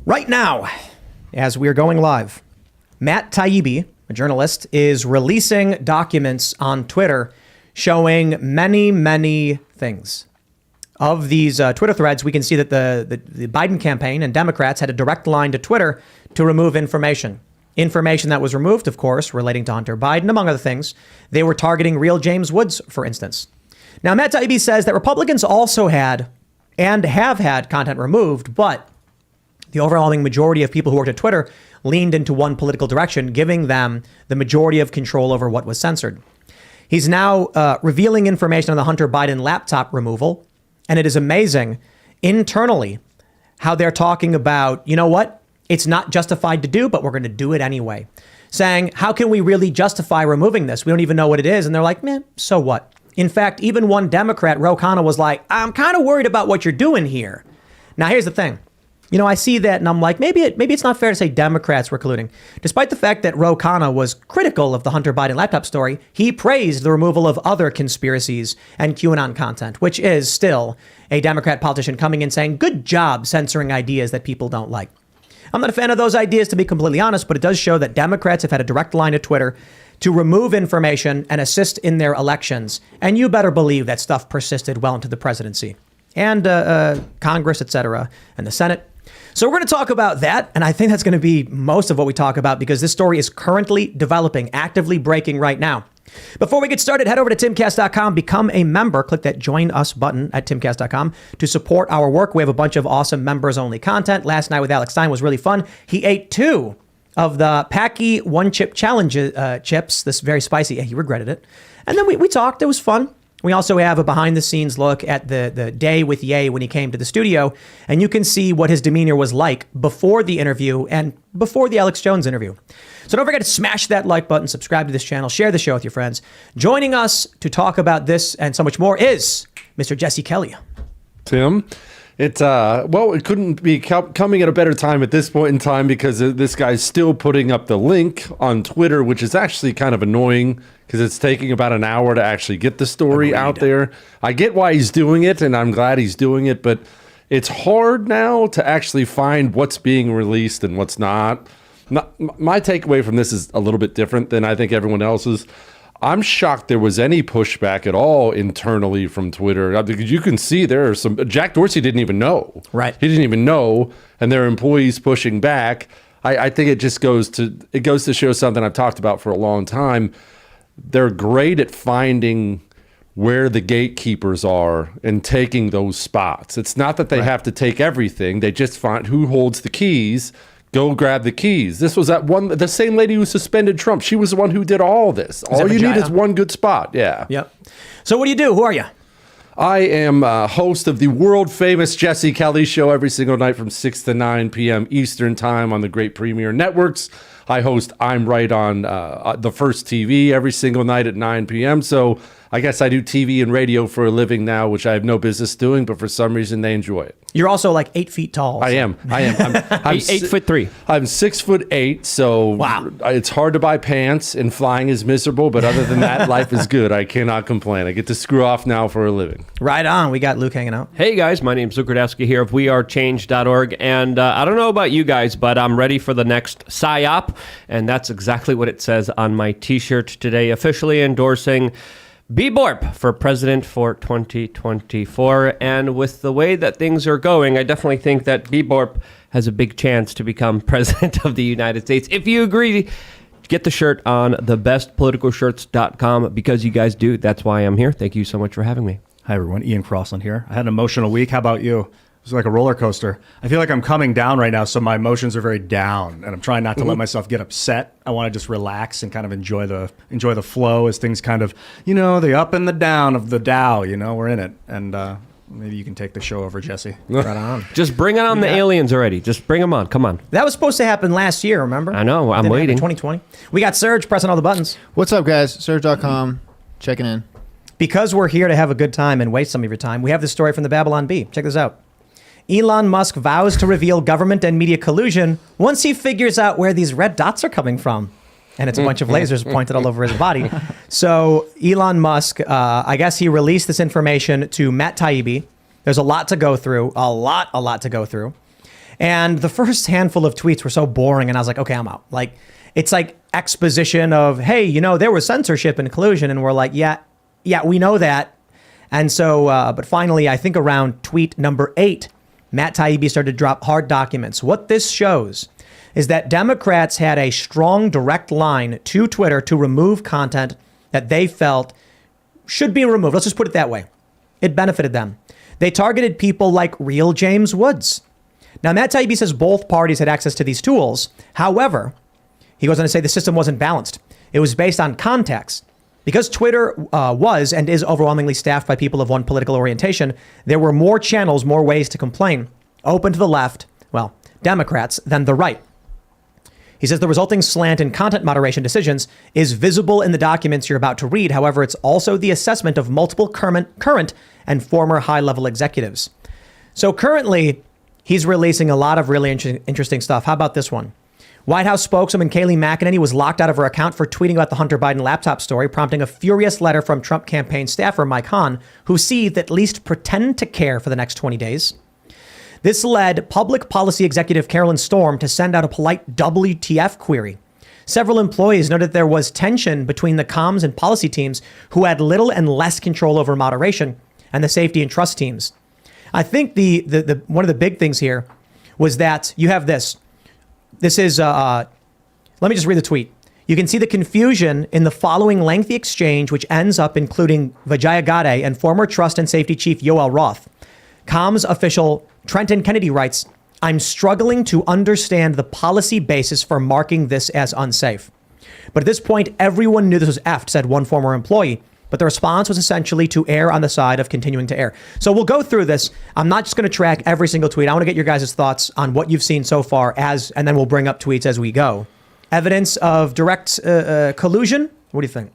Right now, as we're going live, Matt Taibbi, a journalist, is releasing documents on Twitter showing many things. Of these Twitter threads, we can see that the Biden campaign and Democrats had a direct line to Twitter to remove information. Information that was removed, of course, relating to Hunter Biden, among other things. They were targeting real James Woods, for instance. Now, Matt Taibbi says that Republicans also had and have had content removed, but the overwhelming majority of people who worked at Twitter leaned into one political direction, giving them the majority of control over what was censored. He's now revealing information on the Hunter Biden laptop removal. And it is amazing internally how they're talking about, you know what? It's not justified to do, but we're going to do it anyway. Saying, how can we really justify removing this? We don't even know what it is. And they're like, man, so what? In fact, even one Democrat, Ro Khanna, was like, I'm kind of worried about what you're doing here. Now, here's the thing. You know, I see that and I'm like, maybe it's not fair to say Democrats were colluding. Despite the fact that Ro Khanna was critical of the Hunter Biden laptop story, he praised the removal of other conspiracies and QAnon content, which is still a Democrat politician coming in saying, good job censoring ideas that people don't like. I'm not a fan of those ideas, to be completely honest, but it does show that Democrats have had a direct line to Twitter to remove information and assist in their elections. And you better believe that stuff persisted well into the presidency and Congress, et cetera, and the Senate. So we're going to talk about that, and I think that's going to be most of what we talk about because this story is currently developing, actively breaking right now. Before we get started, head over to Timcast.com, become a member, click that join us button at Timcast.com to support our work. We have a bunch of awesome members-only content. Last night with Alex Stein was really fun. He ate 2 of the Packy One Chip Challenge chips, this very spicy. Yeah, he regretted it. And then we talked. It was fun. We also have a behind-the-scenes look at the day with Ye when he came to the studio, and you can see what his demeanor was like before the interview and before the Alex Jones interview. So don't forget to smash that like button, subscribe to this channel, share the show with your friends. Joining us to talk about this and so much more is Mr. Jesse Kelly. Tim, it couldn't be coming at a better time at this point in time because this guy's still putting up the link on Twitter, which is actually kind of annoying because it's taking about an hour to actually get the story out there. I get why he's doing it, and I'm glad he's doing it, but it's hard now to actually find what's being released and what's not. My takeaway from this is a little bit different than I think everyone else's. I'm shocked there was any pushback at all internally from Twitter. Because you can see there are some. Jack Dorsey didn't even know. Right. He didn't even know, and there are employees pushing back. I think it just goes to show something I've talked about for a long time. They're great at finding where the gatekeepers are and taking those spots. It's not that they have to take everything. They just find who holds the keys. Go grab the keys. This was the same lady who suspended Trump. She was the one who did all this. All you need is one good spot. Yeah. Yep. So what do you do? Who are you? I am host of the world famous Jesse Kelly Show every single night from 6 to 9 p.m. Eastern time on the great Premier Networks. I host I'm Right on the First TV every single night at 9 p.m. So I guess I do TV and radio for a living now, which I have no business doing, but for some reason they enjoy it. You're also like 8 feet tall. I am. I'm 8'3". I'm 6'8", so wow. It's hard to buy pants and flying is miserable, but other than that, life is good. I cannot complain. I get to screw off now for a living. Right on. We got Luke hanging out. Hey guys, my name's Luke Rudowski here of wearechange.org, and I don't know about you guys, but I'm ready for the next PSYOP, and that's exactly what it says on my t-shirt today, officially endorsing Borp for president for 2024. And with the way that things are going, I definitely think that Borp has a big chance to become president of the United States. If you agree, get the shirt on thebestpoliticalshirts.com because you guys do. That's why I'm here. Thank you so much for having me. Hi, everyone. Ian Crossland here. I had an emotional week. How about you? It was like a roller coaster. I feel like I'm coming down right now, so my emotions are very down, and I'm trying not to let myself get upset. I want to just relax and kind of enjoy the flow as things kind of, the up and the down of the Dow. We're in it, and maybe you can take the show over, Jesse. Right on. Just bring on the aliens already. Just bring them on. Come on. That was supposed to happen last year, remember? I know. I'm waiting. 2020. We got Serge pressing all the buttons. What's up, guys? Serge.com. Checking in. Because we're here to have a good time and waste some of your time, we have this story from the Babylon Bee. Check this out. Elon Musk vows to reveal government and media collusion once he figures out where these red dots are coming from. And it's a bunch of lasers pointed all over his body. So Elon Musk, I guess he released this information to Matt Taibbi. There's a lot to go through, a lot to go through. And the first handful of tweets were so boring, and I was like, okay, I'm out. Like, it's like exposition of, hey, you know, there was censorship and collusion, and we're like, yeah, we know that. And so, but finally, I think around tweet number 8, Matt Taibbi started to drop hard documents. What this shows is that Democrats had a strong direct line to Twitter to remove content that they felt should be removed. Let's just put it that way. It benefited them. They targeted people like real James Woods. Now, Matt Taibbi says both parties had access to these tools. However, he goes on to say the system wasn't balanced. It was based on context. Because Twitter was and is overwhelmingly staffed by people of one political orientation, there were more channels, more ways to complain, open to the left, well, Democrats, than the right. He says the resulting slant in content moderation decisions is visible in the documents you're about to read. However, it's also the assessment of multiple current and former high-level executives. So currently, he's releasing a lot of really interesting stuff. How about this one? White House spokeswoman Kayleigh McEnany was locked out of her account for tweeting about the Hunter Biden laptop story, prompting a furious letter from Trump campaign staffer Mike Hahn, who seethed at least pretend to care for the next 20 days. This led public policy executive Carolyn Storm to send out a polite WTF query. Several employees noted there was tension between the comms and policy teams who had little and less control over moderation and the safety and trust teams. I think the one of the big things here was that you have this. This is, let me just read the tweet. You can see the confusion in the following lengthy exchange, which ends up including Vijaya Gadde and former Trust and Safety Chief Yoel Roth. Comms official Trenton Kennedy writes, I'm struggling to understand the policy basis for marking this as unsafe. But at this point, everyone knew this was effed, said one former employee. But the response was essentially to err on the side of continuing to err. So we'll go through this. I'm not just going to track every single tweet. I want to get your guys' thoughts on what you've seen so far, and then we'll bring up tweets as we go. Evidence of direct collusion. What do you think?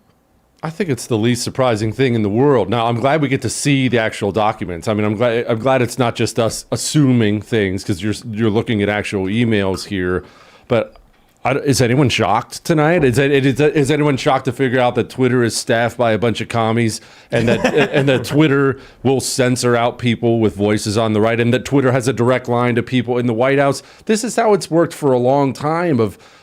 I think it's the least surprising thing in the world. Now, I'm glad we get to see the actual documents. I mean, I'm glad it's not just us assuming things, because you're looking at actual emails here. But is anyone shocked tonight? Is anyone shocked to figure out that Twitter is staffed by a bunch of commies, and that Twitter will censor out people with voices on the right, and that Twitter has a direct line to people in the White House? This is how it's worked for a long time.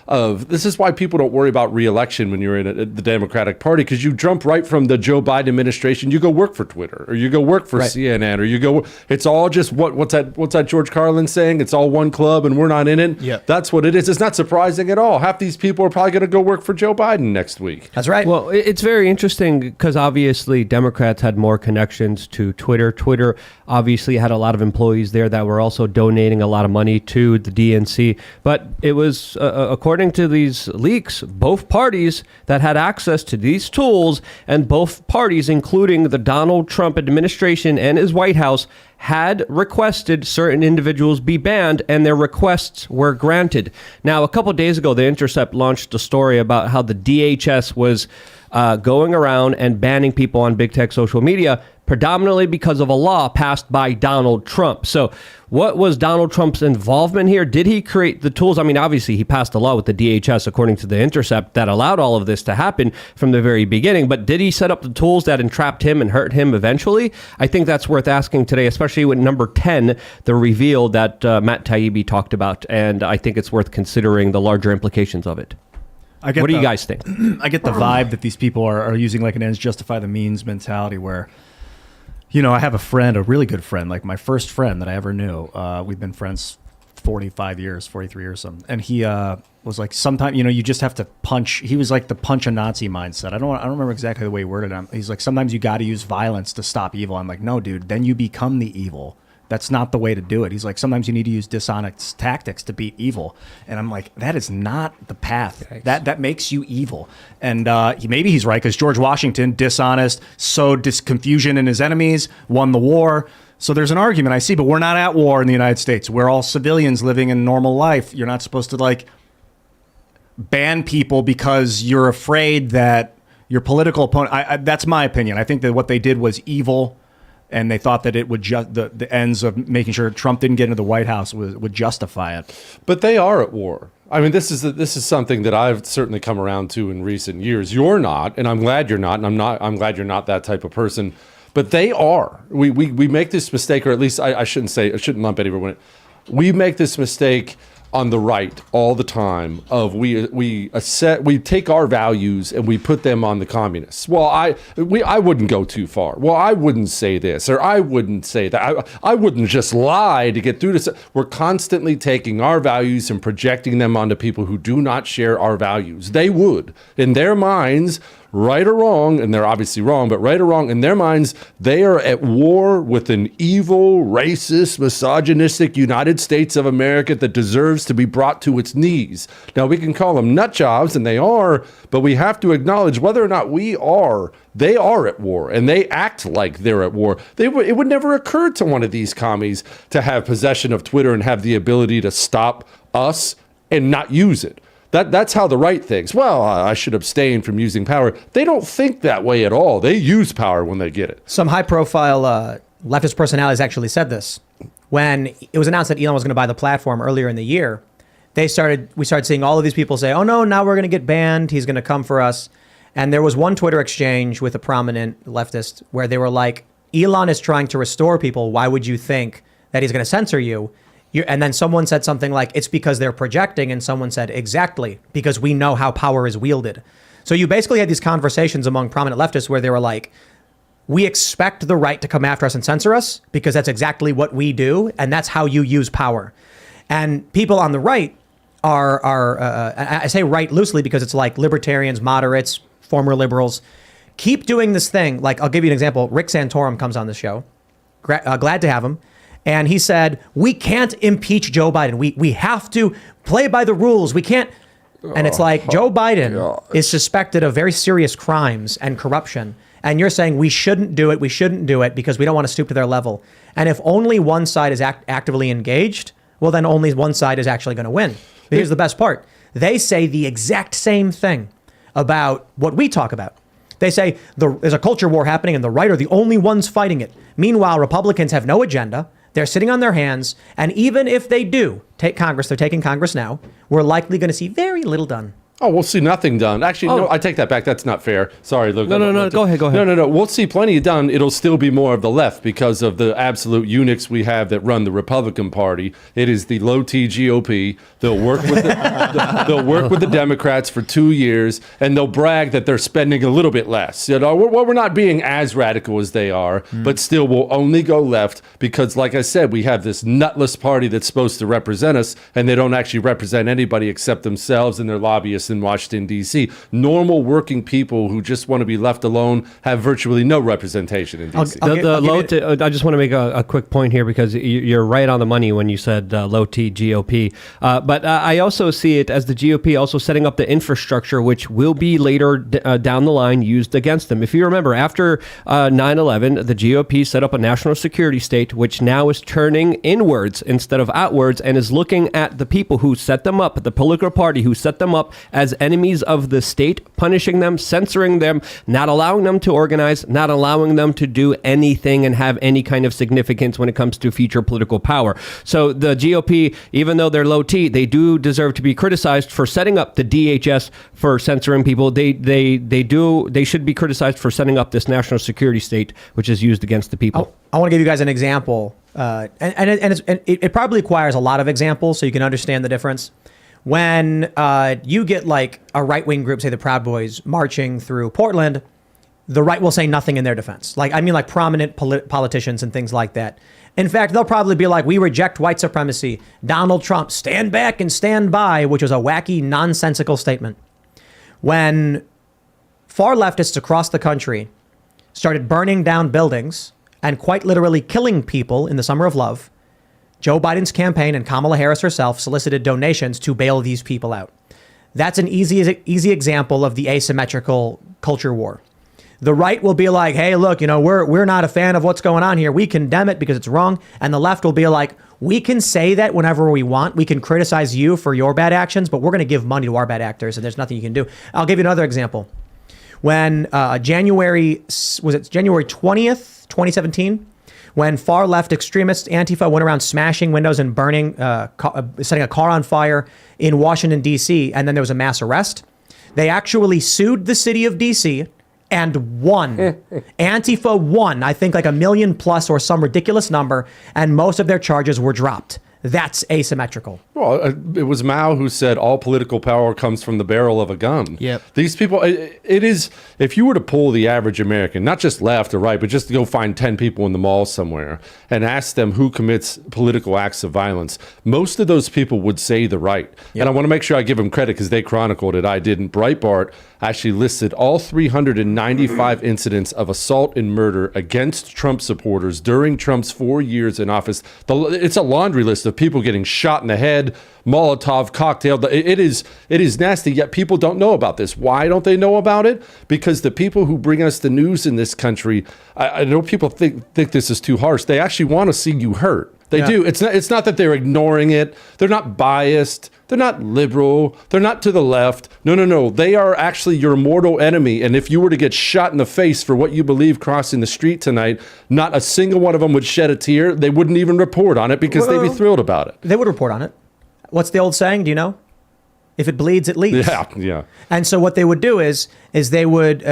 This is why people don't worry about re-election when you're in the Democratic Party, because you jump right from the Joe Biden administration. You go work for Twitter, or you go work for CNN, or you go. It's all just what's that George Carlin saying? It's all one club, and we're not in it. Yeah, that's what it is. It's not surprising at all. Half these people are probably going to go work for Joe Biden next week. That's right. Well, it's very interesting because obviously Democrats had more connections to Twitter. Twitter obviously had a lot of employees there that were also donating a lot of money to the DNC. But it was, according to these leaks, both parties that had access to these tools, and both parties, including the Donald Trump administration and his White House, had requested certain individuals be banned, and their requests were granted. Now, a couple of days ago, The Intercept launched a story about how the DHS was going around and banning people on big tech social media, predominantly because of a law passed by Donald Trump. So what was Donald Trump's involvement here? Did he create the tools? I mean, obviously, he passed a law with the DHS, according to The Intercept, that allowed all of this to happen from the very beginning. But did he set up the tools that entrapped him and hurt him eventually? I think that's worth asking today, especially with number 10, the reveal that Matt Taibbi talked about. And I think it's worth considering the larger implications of it. What do you guys think? I get the vibe that these people are using like an ends justify the means mentality where, you know, I have a friend, a really good friend, like my first friend that I ever knew. We've been friends 45 years, 43 years, something. And he was like, sometimes, you know, you just have to punch. He was like the punch a Nazi mindset. I don't remember exactly the way he worded it. He's like, sometimes you got to use violence to stop evil. I'm like, no, dude, then you become the evil. That's not the way to do it. He's like, sometimes you need to use dishonest tactics to beat evil. And I'm like, that is not the path. Yikes. That makes you evil. And maybe he's right, because George Washington, dishonest, sowed confusion in his enemies, won the war. So there's an argument I see, but we're not at war in the United States. We're all civilians living in normal life. You're not supposed to like ban people because you're afraid that your political opponent. That's my opinion. I think that what they did was evil. And they thought that it would the ends of making sure Trump didn't get into the White House would justify it. But they are at war. I mean, this is something that I've certainly come around to in recent years. You're not, and I'm glad you're not, and I'm glad you're not that type of person. But they are. We make this mistake, or at least I shouldn't lump anyone. we make this mistake on the right all the time of we take our values and we put them on the communists. Well, I wouldn't go too far. Well, I wouldn't say this, or I wouldn't say that. I wouldn't just lie to get through this. We're constantly taking our values and projecting them onto people who do not share our values. They would, in their minds, right or wrong, and they're obviously wrong, but right or wrong, in their minds, they are at war with an evil, racist, misogynistic United States of America that deserves to be brought to its knees. Now, we can call them nut jobs, and they are, but we have to acknowledge whether or not we are, they are at war, and they act like they're at war. It would never occur to one of these commies to have possession of Twitter and have the ability to stop us and not use it. That's how the right thinks. Well, I should abstain from using power. They don't think that way at all. They use power when they get it. Some high-profile leftist personalities actually said this. When it was announced that Elon was going to buy the platform earlier in the year, we started seeing all of these people say, oh no, now we're going to get banned. He's going to come for us. And there was one Twitter exchange with a prominent leftist where they were like, Elon is trying to restore people. Why would you think that he's going to censor you? And then someone said something like, it's because they're projecting. And someone said, exactly, because we know how power is wielded. So you basically had these conversations among prominent leftists where they were like, we expect the right to come after us and censor us because that's exactly what we do. And that's how you use power. And people on the right I say right loosely because it's like libertarians, moderates, former liberals, keep doing this thing. Like, I'll give you an example. Rick Santorum comes on the show. Glad to have him. And he said, we can't impeach Joe Biden. We have to play by the rules. We can't. And it's like, Joe Biden is suspected of very serious crimes and corruption. And you're saying we shouldn't do it. We shouldn't do it because we don't want to stoop to their level. And if only one side is actively engaged, well, then only one side is actually going to win. But here's the best part. They say the exact same thing about what we talk about. They say there's a culture war happening and the right are the only ones fighting it. Meanwhile, Republicans have no agenda. They're sitting on their hands. And even if they do take Congress, they're taking Congress now, we're likely going to see very little done. Oh, we'll see nothing done. Actually, no, I take that back. That's not fair. Sorry, Luke. No. Go ahead. No. We'll see plenty done. It'll still be more of the left because of the absolute eunuchs we have that run the Republican Party. It is the low T GOP. They'll work with they'll work with the Democrats for 2 years, and they'll brag that they're spending a little bit less. You know, we're not being as radical as they are, but still we'll only go left because, like I said, we have this nutless party that's supposed to represent us, and they don't actually represent anybody except themselves and their lobbyists in Washington, D.C. Normal working people who just want to be left alone have virtually no representation in D.C. I just want to make a quick point here because you're right on the money when you said low T GOP. But I also see it as the GOP also setting up the infrastructure, which will be later down the line used against them. If you remember, after 9/11, the GOP set up a national security state, which now is turning inwards instead of outwards and is looking at the people who set them up, the political party who set them up, as enemies of the state, punishing them, censoring them, not allowing them to organize, not allowing them to do anything and have any kind of significance when it comes to future political power. So the GOP, even though they're low T, they do deserve to be criticized for setting up the DHS for censoring people. They should be criticized for setting up this national security state, which is used against the people. I want to give you guys an example, and it probably requires a lot of examples so you can understand the difference. When you get like a right-wing group, say the Proud Boys, marching through Portland, the right will say nothing in their defense. Like prominent politicians and things like that. In fact, they'll probably be like, we reject white supremacy. Donald Trump, stand back and stand by, which was a wacky, nonsensical statement. When far leftists across the country started burning down buildings and quite literally killing people in the summer of love, Joe Biden's campaign and Kamala Harris herself solicited donations to bail these people out. That's an easy example of the asymmetrical culture war. The right will be like, hey, look, we're not a fan of what's going on here. We condemn it because it's wrong. And the left will be like, we can say that whenever we want. We can criticize you for your bad actions, but we're going to give money to our bad actors, and there's nothing you can do. I'll give you another example. When January 20th, 2017, when far left extremists, Antifa, went around smashing windows and burning, setting a car on fire in Washington, D.C., and then there was a mass arrest, they actually sued the city of D.C. and won. Antifa won, I think like 1 million plus or some ridiculous number, and most of their charges were dropped. that's asymmetrical. Well, it was Mao who said all political power comes from the barrel of a gun. Yep. These people, it is, if you were to poll the average American, not just left or right, but just to go find 10 people in the mall somewhere and ask them who commits political acts of violence, most of those people would say the right. And I want to make sure I give them credit because they chronicled it. I didn't. Breitbart actually listed all 395 incidents of assault and murder against Trump supporters during Trump's 4 years in office. It's a laundry list of people getting shot in the head, Molotov cocktail. It is nasty, yet people don't know about this. Why don't they know about it? Because the people who bring us the news in this country, I know people think this is too harsh. They actually want to see you hurt. They do. It's not that they're ignoring it. They're not biased. They're not liberal. They're not to the left. No. They are actually your mortal enemy. And if you were to get shot in the face for what you believe crossing the street tonight, not a single one of them would shed a tear. They wouldn't even report on it because they'd be thrilled about it. They would report on it. What's the old saying? Do you know? If it bleeds, it leads. Yeah. And so what they would do is they would,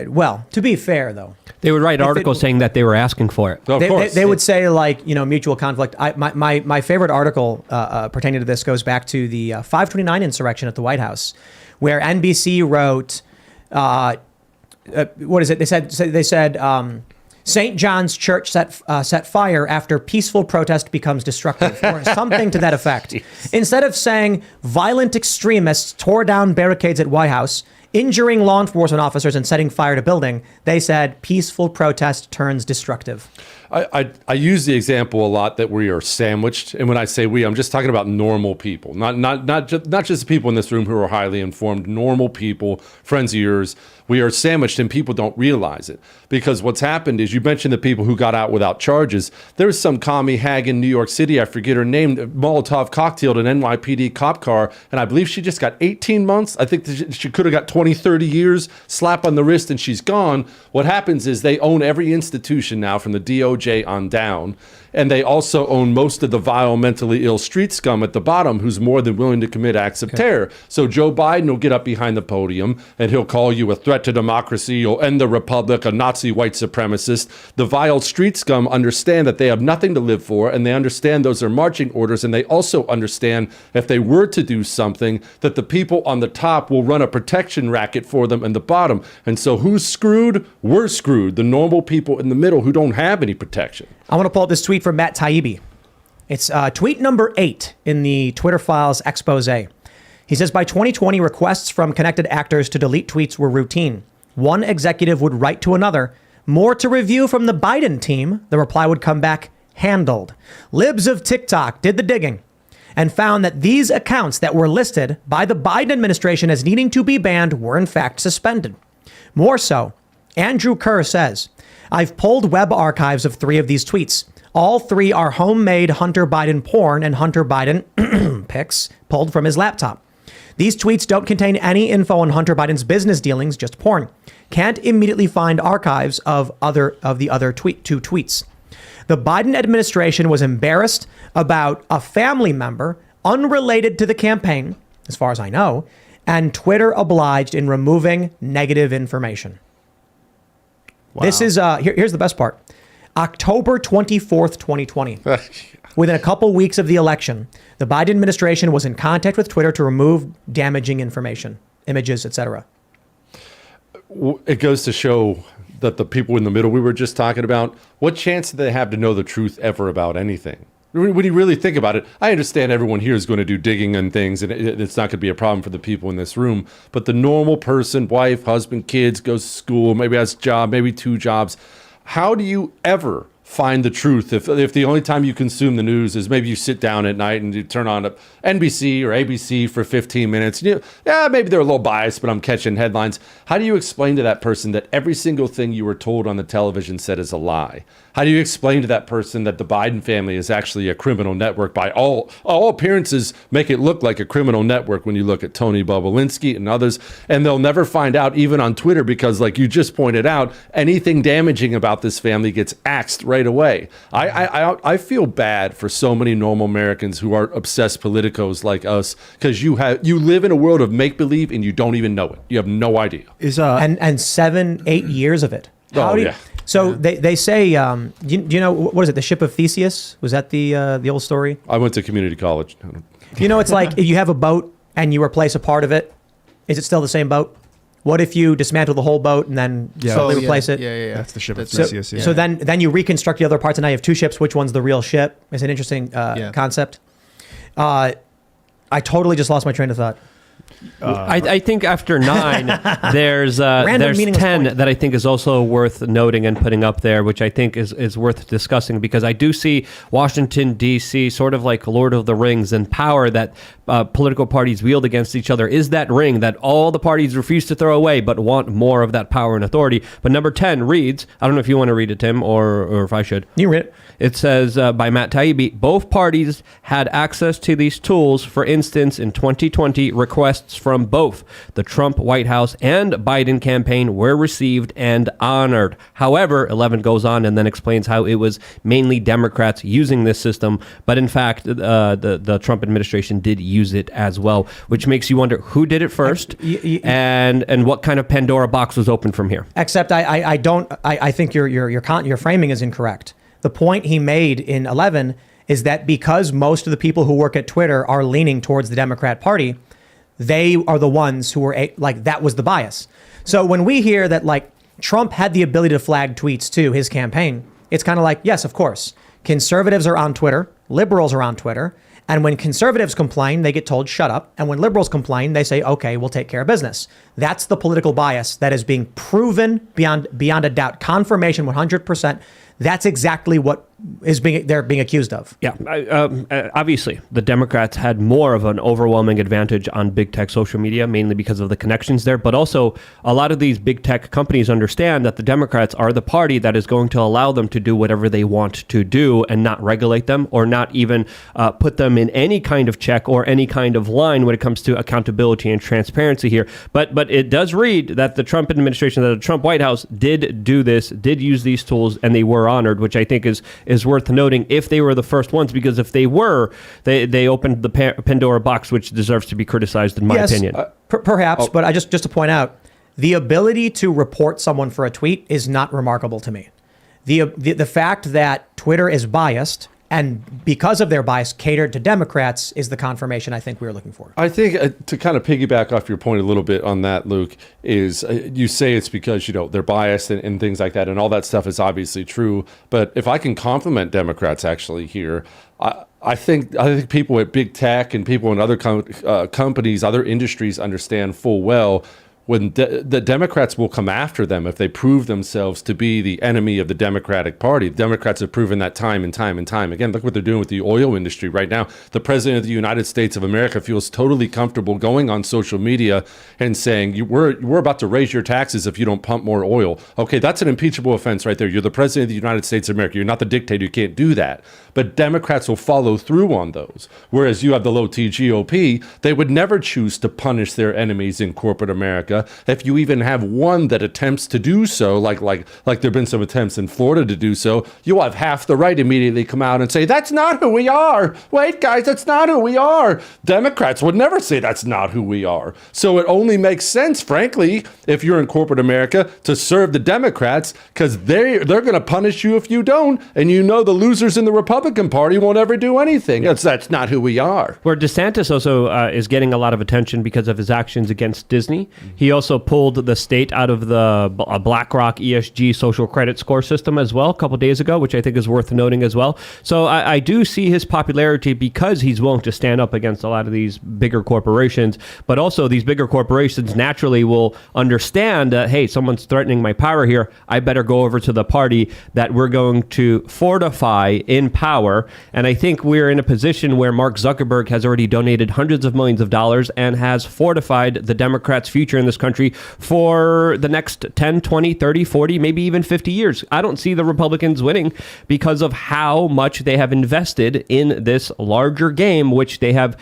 well, to be fair though, They would write articles saying that they were asking for it. Of course. They would say like, mutual conflict. My favorite article pertaining to this goes back to the 529 insurrection at the White House, where NBC wrote, what is it? They said St. John's Church set fire after peaceful protest becomes destructive, or something to that effect. Instead of saying violent extremists tore down barricades at White House, injuring law enforcement officers and setting fire to building, they said peaceful protest turns destructive. I use the example a lot that we are sandwiched, and when I say we, I'm just talking about normal people, not just the people in this room who are highly informed. Normal people, friends of yours, we are sandwiched, and people don't realize it because what's happened is you mentioned the people who got out without charges. There was some commie hag in New York City, I forget her name, Molotov cocktailed an NYPD cop car, and I believe she just got 18 months. I think she could have got 20, 30 years, slap on the wrist, and she's gone. What happens is they own every institution now from the DOJ on down, and they also own most of the vile, mentally ill street scum at the bottom who's more than willing to commit acts of terror. So Joe Biden will get up behind the podium and he'll call you a threat to democracy, you'll end the republic, a Nazi white supremacist. The vile street scum understand that they have nothing to live for, and they understand those are marching orders, and they also understand if they were to do something that the people on the top will run a protection racket for them in the bottom. And so who's screwed? We're screwed. The normal people in the middle who don't have any protection. I want to pull up this tweet from Matt Taibbi. It's tweet number 8 in the Twitter Files expose. He says, by 2020, requests from connected actors to delete tweets were routine. One executive would write to another, more to review from the Biden team. The reply would come back, handled. Libs of TikTok did the digging and found that these accounts that were listed by the Biden administration as needing to be banned were in fact suspended. More so, Andrew Kerr says, I've pulled web archives of 3 of these tweets. All 3 are homemade Hunter Biden porn and Hunter Biden pics pulled from his laptop. These tweets don't contain any info on Hunter Biden's business dealings, just porn. Can't immediately find archives of the other 2 tweets. The Biden administration was embarrassed about a family member unrelated to the campaign, as far as I know, and Twitter obliged in removing negative information. Wow. This is, here's the best part. October 24th, 2020. Within a couple weeks of the election, the Biden administration was in contact with Twitter to remove damaging information, images, etc. It goes to show that the people in the middle we were just talking about, what chance do they have to know the truth ever about anything? When you really think about it, I understand everyone here is going to do digging and things, and it's not going to be a problem for the people in this room. But the normal person, wife, husband, kids, goes to school, maybe has a job, maybe 2 jobs. How do you ever find the truth if the only time you consume the news is maybe you sit down at night and you turn on NBC or ABC for 15 minutes? And maybe they're a little biased, but I'm catching headlines. How do you explain to that person that every single thing you were told on the television set is a lie? How do you explain to that person that the Biden family is actually a criminal network? By all appearances, make it look like a criminal network when you look at Tony Bobulinski and others. And they'll never find out, even on Twitter, because like you just pointed out, anything damaging about this family gets axed right away. I feel bad for so many normal Americans who are obsessed politicos like us, because you live in a world of make-believe and you don't even know it. You have no idea. And 7-8 years of it. So they say, do you know, what is it? The ship of Theseus? Was that the old story? I went to community college. You know, it's like you have a boat and you replace a part of it. Is it still the same boat? What if you dismantle the whole boat and then slowly replace it? Yeah. That's the ship of So, Theseus. Yeah. so then you reconstruct the other parts and now you have two ships. Which one's the real ship? It's an interesting concept. I totally just lost my train of thought. I think after 9, there's meaningless 10 point. that I think is also worth noting and putting up there, which I think is worth discussing, because I do see Washington, D.C., sort of like Lord of the Rings, and power that political parties wield against each other is that ring that all the parties refuse to throw away but want more of that power and authority. But number 10 reads, I don't know if you want to read it, Tim, or if I should. You read it. It says by Matt Taibbi, both parties had access to these tools. For instance, in 2020, requests from both the Trump White House and Biden campaign were received and honored. However, 11 goes on and then explains how it was mainly Democrats using this system, but in fact, the Trump administration did use it as well, which makes you wonder who did it first and what kind of Pandora box was open from here. Except I think your framing is incorrect. The point he made in 11 is that because most of the people who work at Twitter are leaning towards the Democrat Party, they are the ones who were like, that was the bias. So when we hear that like Trump had the ability to flag tweets to his campaign, it's kind of like, yes, of course. Conservatives are on Twitter, liberals are on Twitter. And when conservatives complain, they get told, shut up. And when liberals complain, they say, okay, we'll take care of business. That's the political bias that is being proven beyond a doubt. Confirmation 100%. That's exactly what they're being accused of. Yeah, obviously, the Democrats had more of an overwhelming advantage on big tech social media, mainly because of the connections there. But also, a lot of these big tech companies understand that the Democrats are the party that is going to allow them to do whatever they want to do and not regulate them or not even put them in any kind of check or any kind of line when it comes to accountability and transparency here. But it does read that the Trump administration, that the Trump White House did do this, did use these tools, and they were honored, which I think is worth noting if they were the first ones, because if they were, they opened the Pandora box, which deserves to be criticized, in my opinion. Perhaps, but just to point out, the ability to report someone for a tweet is not remarkable to me. The fact that Twitter is biased and because of their bias catered to Democrats is the confirmation I think we were looking for. I think to kind of piggyback off your point a little bit on that, Luke, is you say it's because, they're biased and things like that, and all that stuff is obviously true. But if I can compliment Democrats actually here, I think people at big tech and people in other companies, other industries understand full well when the Democrats will come after them if they prove themselves to be the enemy of the Democratic Party. Democrats have proven that time and time and time again. Look what they're doing with the oil industry right now. The president of the United States of America feels totally comfortable going on social media and saying, we're about to raise your taxes if you don't pump more oil. Okay, that's an impeachable offense right there. You're the president of the United States of America. You're not the dictator. You can't do that. But Democrats will follow through on those. Whereas you have the low-T GOP, they would never choose to punish their enemies in corporate America. If you even have one that attempts to do so, like there have been some attempts in Florida to do so, you'll have half the right immediately come out and say, that's not who we are. Wait, guys, that's not who we are. Democrats would never say that's not who we are. So it only makes sense, frankly, if you're in corporate America, to serve the Democrats, because they're going to punish you if you don't. And the losers in the Republican Party won't ever do anything. That's not who we are. Where DeSantis also is getting a lot of attention because of his actions against Disney. He also pulled the state out of the BlackRock ESG social credit score system as well a couple days ago, which I think is worth noting as well. So I do see his popularity because he's willing to stand up against a lot of these bigger corporations, but also these bigger corporations naturally will understand that, hey, someone's threatening my power here. I better go over to the party that we're going to fortify in power. And I think we're in a position where Mark Zuckerberg has already donated hundreds of millions of dollars and has fortified the Democrats' future in this country for the next 10, 20, 30, 40, maybe even 50 years. I don't see the Republicans winning because of how much they have invested in this larger game, which they have,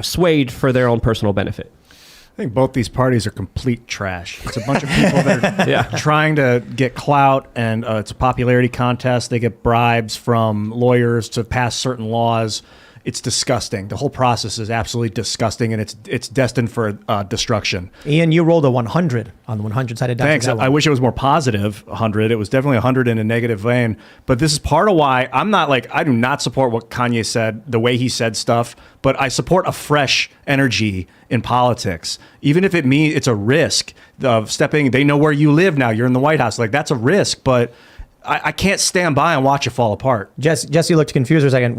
swayed for their own personal benefit. I think both these parties are complete trash. It's a bunch of people that are trying to get clout, and it's a popularity contest. They get bribes from lawyers to pass certain laws. it's disgusting. The whole process is absolutely disgusting, and it's destined for destruction. Ian, you rolled a 100 on the 100-sided die. Thanks. I wish it was more positive. 100. It was definitely 100 in a negative vein. But this is part of why I do not support what Kanye said, the way he said stuff. But I support a fresh energy in politics, even if it means it's a risk of stepping. They know where you live now. You're in the White House. Like, that's a risk, but I can't stand by and watch it fall apart. Jesse looked confused for a second.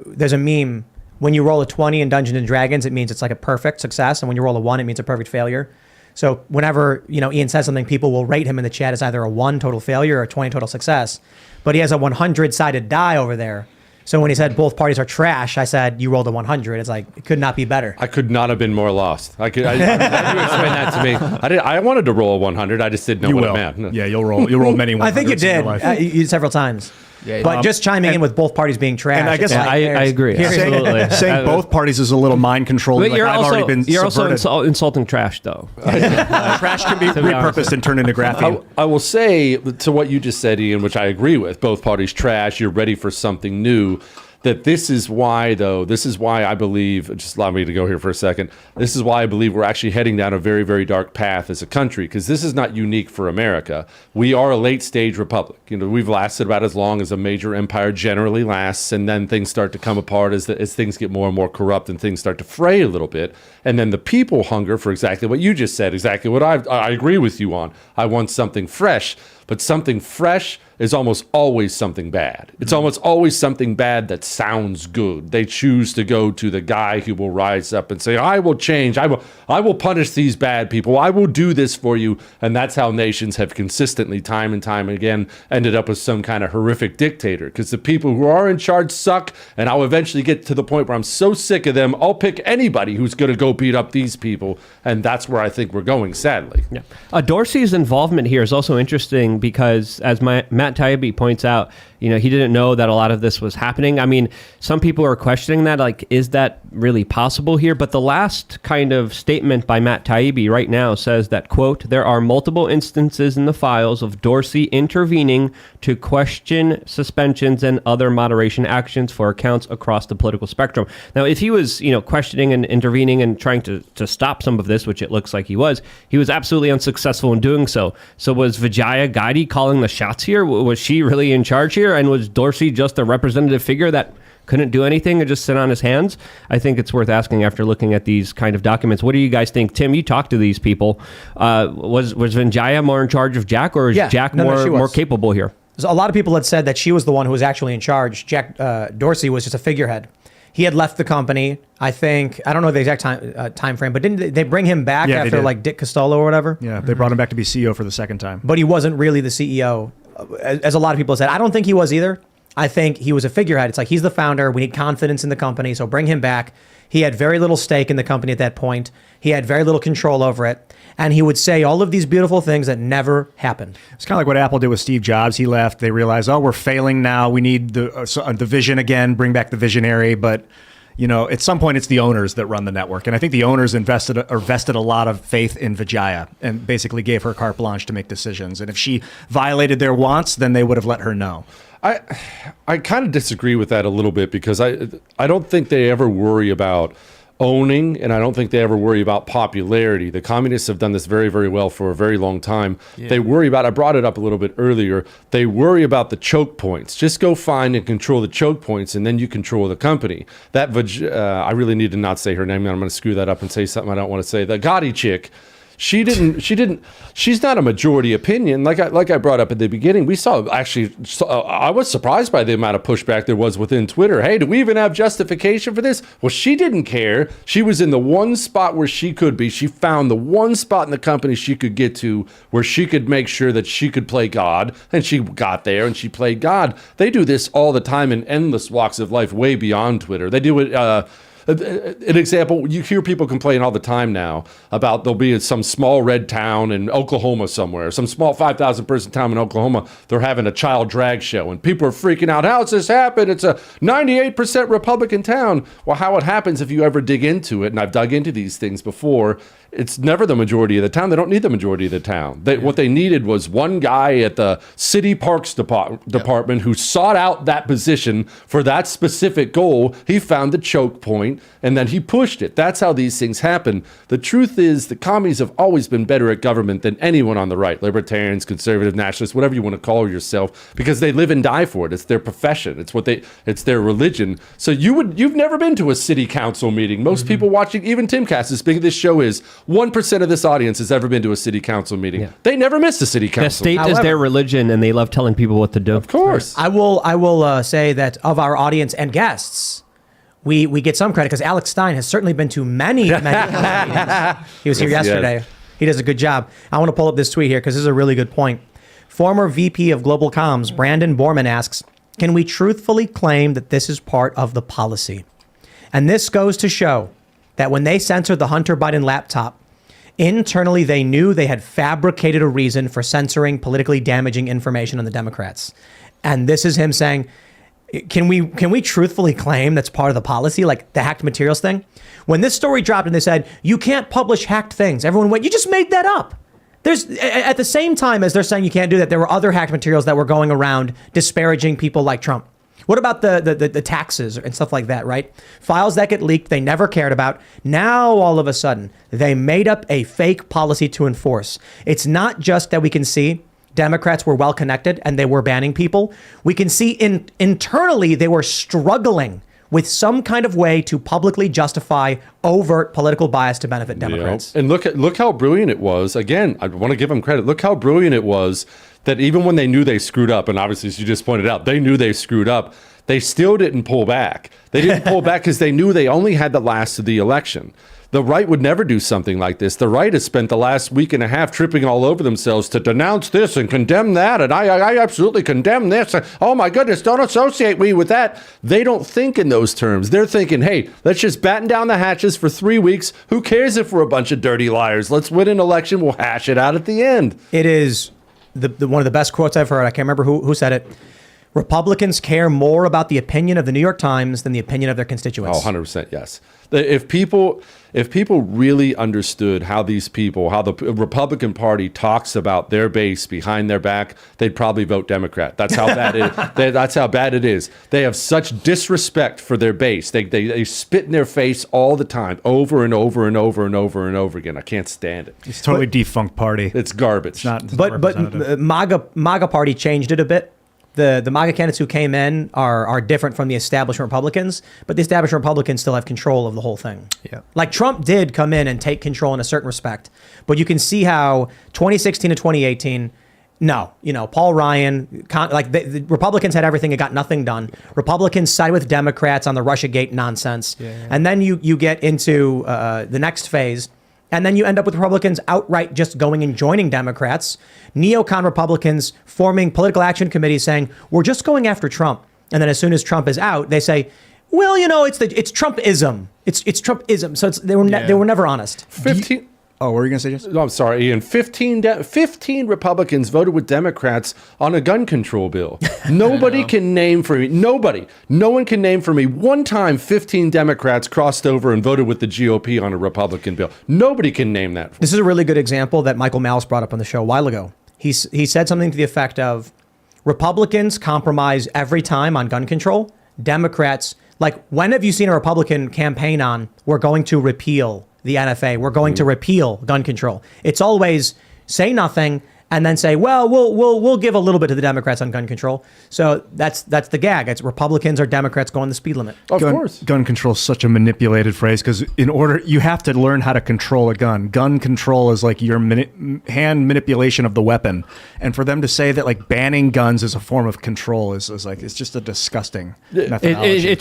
There's a meme. When you roll a 20 in Dungeons and Dragons, it means it's like a perfect success, and when you roll a 1, it means a perfect failure. So whenever Ian says something, people will rate him in the chat as either a 1 total failure or a 20 total success. But he has a 100-sided die over there. So when he said both parties are trash, I said, you rolled a 100. It's like, it could not be better. I could not have been more lost. I'm glad you explained that to me. I wanted to roll a 100. I just didn't know what it meant. Yeah, you'll roll many 100s. I think you did several times. Yeah, but just chiming in with both parties being trash. And I guess I agree. Here's- Absolutely. saying both parties is a little mind controlling. But Like, you're also insulting trash, though. trash can be repurposed and turned into graphene. I will say to what you just said, Ian, which I agree with. Both parties trash. You're ready for something new. That this is why I believe, just allow me to go here for a second. This is why I believe we're actually heading down a very, very dark path as a country, because this is not unique for America. We are a late stage republic. We've lasted about as long as a major empire generally lasts, and then things start to come apart as things get more and more corrupt and things start to fray a little bit. And then the people hunger for exactly what you just said, exactly what I agree with you on. I want something fresh. But something fresh is almost always something bad. It's almost always something bad that sounds good. They choose to go to the guy who will rise up and say, I will change. I will punish these bad people. I will do this for you. And that's how nations have consistently, time and time again, ended up with some kind of horrific dictator. Because the people who are in charge suck. And I'll eventually get to the point where I'm so sick of them, I'll pick anybody who's going to go beat up these people. And that's where I think we're going, sadly. Yeah. Dorsey's involvement here is also interesting because, as Matt Taibbi points out, he didn't know that a lot of this was happening. I mean, some people are questioning that, like, is that really possible here? But the last kind of statement by Matt Taibbi right now says that, quote, there are multiple instances in the files of Dorsey intervening to question suspensions and other moderation actions for accounts across the political spectrum. Now, if he was, questioning and intervening and trying to stop some of this, which it looks like he was absolutely unsuccessful in doing so. So was Vijaya Gadde calling the shots here? Was she really in charge here? And was Dorsey just a representative figure that couldn't do anything and just sit on his hands? I think it's worth asking after looking at these kind of documents. What do you guys think? Tim, you talked to these people. Was Vijaya more in charge of Jack, or is Jack more capable here? So a lot of people had said that she was the one who was actually in charge. Jack Dorsey was just a figurehead. He had left the company. I don't know the exact time frame, but didn't they bring him back after like Dick Costolo or whatever? Yeah, they brought him back to be CEO for the second time. But he wasn't really the CEO, as a lot of people said. I don't think he was either. I think he was a figurehead. It's like, he's the founder. We need confidence in the company, so bring him back. He had very little stake in the company at that point. He had very little control over it. And he would say all of these beautiful things that never happened. It's kind of like what Apple did with Steve Jobs. He left. They realized, we're failing now. We need the vision again, bring back the visionary. But, at some point, it's the owners that run the network. And I think the owners vested a lot of faith in Vijaya and basically gave her carte blanche to make decisions. And if she violated their wants, then they would have let her know. I kind of disagree with that a little bit, because I don't think they ever worry about owning, and I don't think they ever worry about popularity. The communists have done this very, very well for a very long time. Yeah. They worry about, I brought it up a little bit earlier, they worry about the choke points. Just go find and control the choke points, and then you control the company. That I really need to not say her name, and I'm going to screw that up and say something I don't want to say. The Gotti chick, she's not a majority opinion. Like I brought up at the beginning, I was surprised by the amount of pushback there was within Twitter. Hey, do we even have justification for this? Well, she didn't care. She was in the one spot where she could be. She found the one spot in the company she could get to where she could make sure that she could play God, and she got there and she played God. They do this all the time in endless walks of life, way beyond Twitter. They do it, an example, you hear people complain all the time now about there'll be some small red town in Oklahoma somewhere, some small 5,000 person town in Oklahoma, they're having a child drag show, and people are freaking out. How does this happen? It's a 98% Republican town. Well, how it happens, if you ever dig into it, and I've dug into these things before, it's never the majority of the town. They don't need the majority of the town. What they needed was one guy at the city parks department who sought out that position for that specific goal. He found the choke point, and then he pushed it. That's how these things happen. The truth is the commies have always been better at government than anyone on the right, libertarians, conservative, nationalists, whatever you want to call yourself, because they live and die for it. It's their profession. It's their religion. So you've never been to a city council meeting. Most people watching, even Timcast, as big as this show is, 1% of this audience has ever been to a city council meeting. Yeah. They never missed a city council. The state is their religion, and they love telling people what to do. Of course. I will say that of our audience and guests, we get some credit because Alex Stein has certainly been to many meetings. He was here yesterday. He does a good job. I want to pull up this tweet here because this is a really good point. Former VP of Global Comms, Brandon Borman, asks, can we truthfully claim that this is part of the policy? And this goes to show that when they censored the Hunter Biden laptop, internally they knew they had fabricated a reason for censoring politically damaging information on the Democrats. And this is him saying, can we truthfully claim that's part of the policy, like the hacked materials thing? When this story dropped and they said, you can't publish hacked things, everyone went, you just made that up. There's, at the same time as they're saying you can't do that, there were other hacked materials that were going around disparaging people like Trump. What about the taxes and stuff like that, right? Files that get leaked, they never cared about. Now, all of a sudden, they made up a fake policy to enforce. It's not just that we can see Democrats were well connected and they were banning people. We can see internally they were struggling with some kind of way to publicly justify overt political bias to benefit Democrats. And look how brilliant it was. Again, I want to give them credit. Look how brilliant it was that even when they knew they screwed up, and obviously, as you just pointed out, they knew they screwed up, they still didn't pull back. They didn't pull back because they knew they only had the last of the election. The right would never do something like this. The right has spent the last week and a half tripping all over themselves to denounce this and condemn that. And I absolutely condemn this. Oh, my goodness, don't associate me with that. They don't think in those terms. They're thinking, hey, let's just batten down the hatches for 3 weeks. Who cares if we're a bunch of dirty liars? Let's win an election. We'll hash it out at the end. It is the one of the best quotes I've heard. I can't remember who said it. Republicans care more about the opinion of the New York Times than the opinion of their constituents. Oh, 100% yes. If people really understood how the Republican Party talks about their base behind their back, they'd probably vote Democrat. That's how bad that's how bad it is. They have such disrespect for their base. They spit in their face all the time, over and over and over and over and over again. I can't stand it. It's totally defunct party. It's garbage. It's not but MAGA party changed it a bit. The MAGA candidates who came in are different from the establishment Republicans, but the establishment Republicans still have control of the whole thing. Yeah. Like Trump did come in and take control in a certain respect, but you can see how 2016 to 2018, Paul Ryan, the Republicans had everything and got nothing done. Republicans side with Democrats on the Russiagate nonsense. Yeah. And then you get into the next phase. And then you end up with Republicans outright just going and joining Democrats, neocon Republicans forming political action committees saying, we're just going after Trump. And then as soon as Trump is out, they say, well, it's Trumpism. It's Trumpism. So they were never honest. 15. What were you going to say, Jason? No, I'm sorry, Ian. 15 Republicans voted with Democrats on a gun control bill. Nobody can name for me. No one can name for me one time 15 Democrats crossed over and voted with the GOP on a Republican bill. Nobody can name that. This is a really good example that Michael Malice brought up on the show a while ago. He said something to the effect of, Republicans compromise every time on gun control. Democrats, when have you seen a Republican campaign on, we're going to repeal the NFA, we're going to repeal gun control? It's always say nothing and then say, well, we'll give a little bit to the Democrats on gun control. So that's the gag. It's Republicans or Democrats going the speed limit. Of course. Gun control is such a manipulated phrase because you have to learn how to control a gun. Gun control is like your hand manipulation of the weapon. And for them to say that banning guns is a form of control is it's just a disgusting methodology.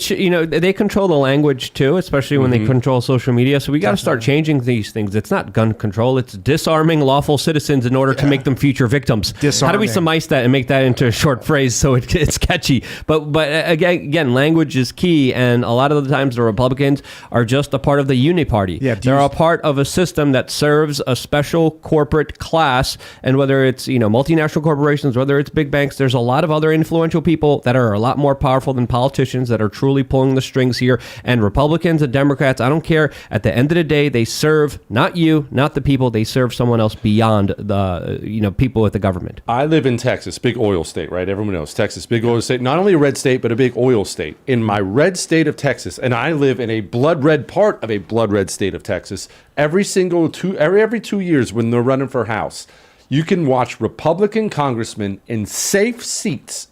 They control the language too, especially when they control social media. So we got to start changing these things. It's not gun control. It's disarming lawful citizens in order to make them from future victims. How do we Disarming. surmise that and make that into a short phrase so it's catchy? But again, language is key, and a lot of the times the Republicans are just a part of the uniparty. Yeah, they're a part of a system that serves a special corporate class, and whether it's multinational corporations, whether it's big banks, there's a lot of other influential people that are a lot more powerful than politicians that are truly pulling the strings here. And Republicans and Democrats, I don't care. At the end of the day, they serve not you, not the people. They serve someone else beyond the people with the government. I live in Texas, big oil state, right? Everyone knows Texas, big oil state. Not only a red state, but a big oil state. In my red state of Texas, and I live in a blood red part of a blood red state of Texas, every 2 years when they're running for House, you can watch Republican congressmen in safe seats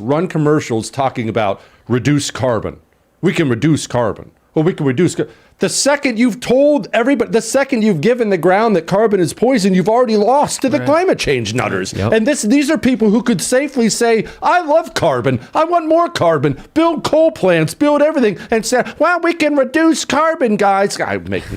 run commercials talking about reduce carbon. We can reduce carbon. Well, we can reduce. The second you've told everybody, the second you've given the ground that carbon is poison, you've already lost to the climate change nutters. Yep. And these are people who could safely say, I love carbon. I want more carbon. Build coal plants, build everything. And say, well, we can reduce carbon, guys.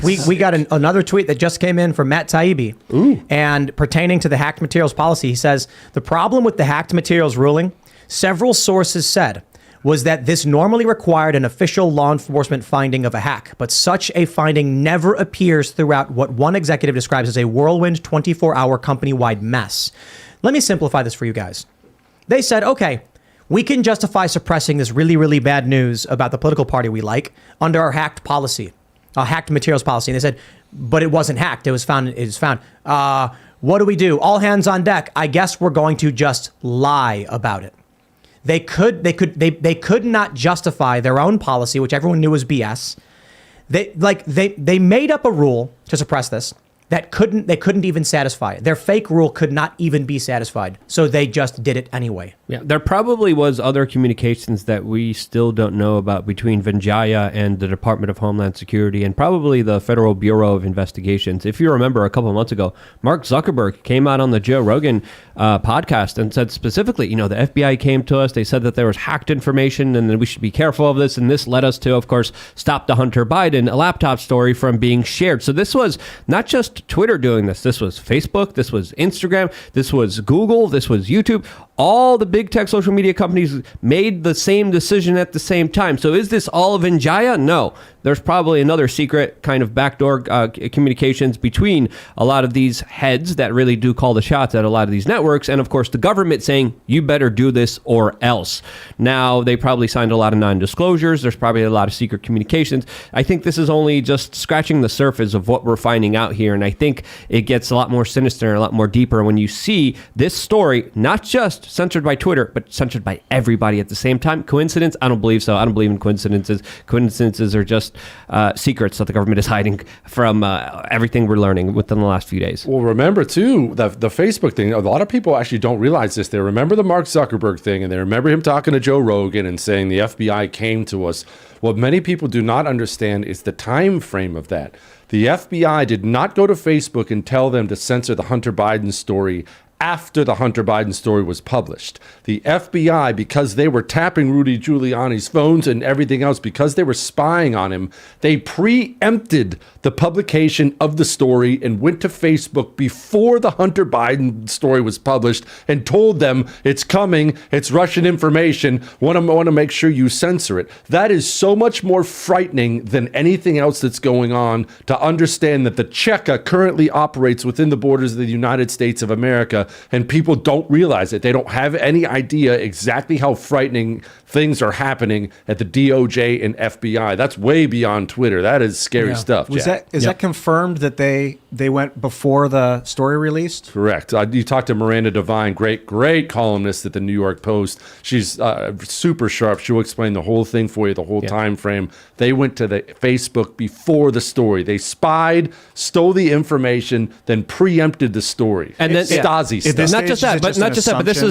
We got another tweet that just came in from Matt Taibbi. Ooh. And pertaining to the hacked materials policy, he says, the problem with the hacked materials ruling, several sources said, was that this normally required an official law enforcement finding of a hack, but such a finding never appears throughout what one executive describes as a whirlwind 24-hour company-wide mess. Let me simplify this for you guys. They said, okay, we can justify suppressing this really, really bad news about the political party we like under our hacked policy, hacked materials policy. And they said, but it wasn't hacked. It was found. What do we do? All hands on deck. I guess we're going to just lie about it. They could not justify their own policy, which everyone knew was BS. They made up a rule to suppress this that they couldn't even satisfy it. Their fake rule could not even be satisfied. So they just did it anyway. Yeah, there probably was other communications that we still don't know about between Vijaya and the Department of Homeland Security and probably the Federal Bureau of Investigations. If you remember a couple of months ago, Mark Zuckerberg came out on the Joe Rogan podcast and said specifically, the FBI came to us. They said that there was hacked information and that we should be careful of this. And this led us to, of course, stop the Hunter Biden laptop story from being shared. So this was not just Twitter doing this. This was Facebook. This was Instagram. This was Google. This was YouTube. All the big tech social media companies made the same decision at the same time. So is this all of Vijaya? No. There's probably another secret kind of backdoor communications between a lot of these heads that really do call the shots at a lot of these networks. And of course, the government saying, you better do this or else. Now, they probably signed a lot of non-disclosures. There's probably a lot of secret communications. I think this is only just scratching the surface of what we're finding out here. And I think it gets a lot more sinister and a lot more deeper when you see this story, not just censored by Twitter, but censored by everybody at the same time. Coincidence? I don't believe so. I don't believe in coincidences. Coincidences are just secrets that the government is hiding from everything we're learning within the last few days. Well, remember, too, the Facebook thing. A lot of people actually don't realize this. They remember the Mark Zuckerberg thing, and they remember him talking to Joe Rogan and saying the FBI came to us. What many people do not understand is the time frame of that. The FBI did not go to Facebook and tell them to censor the Hunter Biden story after the Hunter Biden story was published. The FBI, because they were tapping Rudy Giuliani's phones and everything else, because they were spying on him, they preempted the publication of the story and went to Facebook before the Hunter Biden story was published and told them it's coming, it's Russian information, want to make sure you censor it. That is so much more frightening than anything else that's going on, to understand that the Cheka currently operates within the borders of the United States of America, and people don't realize it. They don't have any idea exactly how frightening things are happening at the DOJ and FBI. That's way beyond Twitter. That is scary stuff. Is that confirmed that they went before the story released? Correct. You talked to Miranda Devine, great columnist at the New York Post. She's super sharp. She'll explain the whole thing for you, the whole time frame. They went to the Facebook before the story. They spied, stole the information, then preempted the story. And then Stasi stuff. Not just that, but this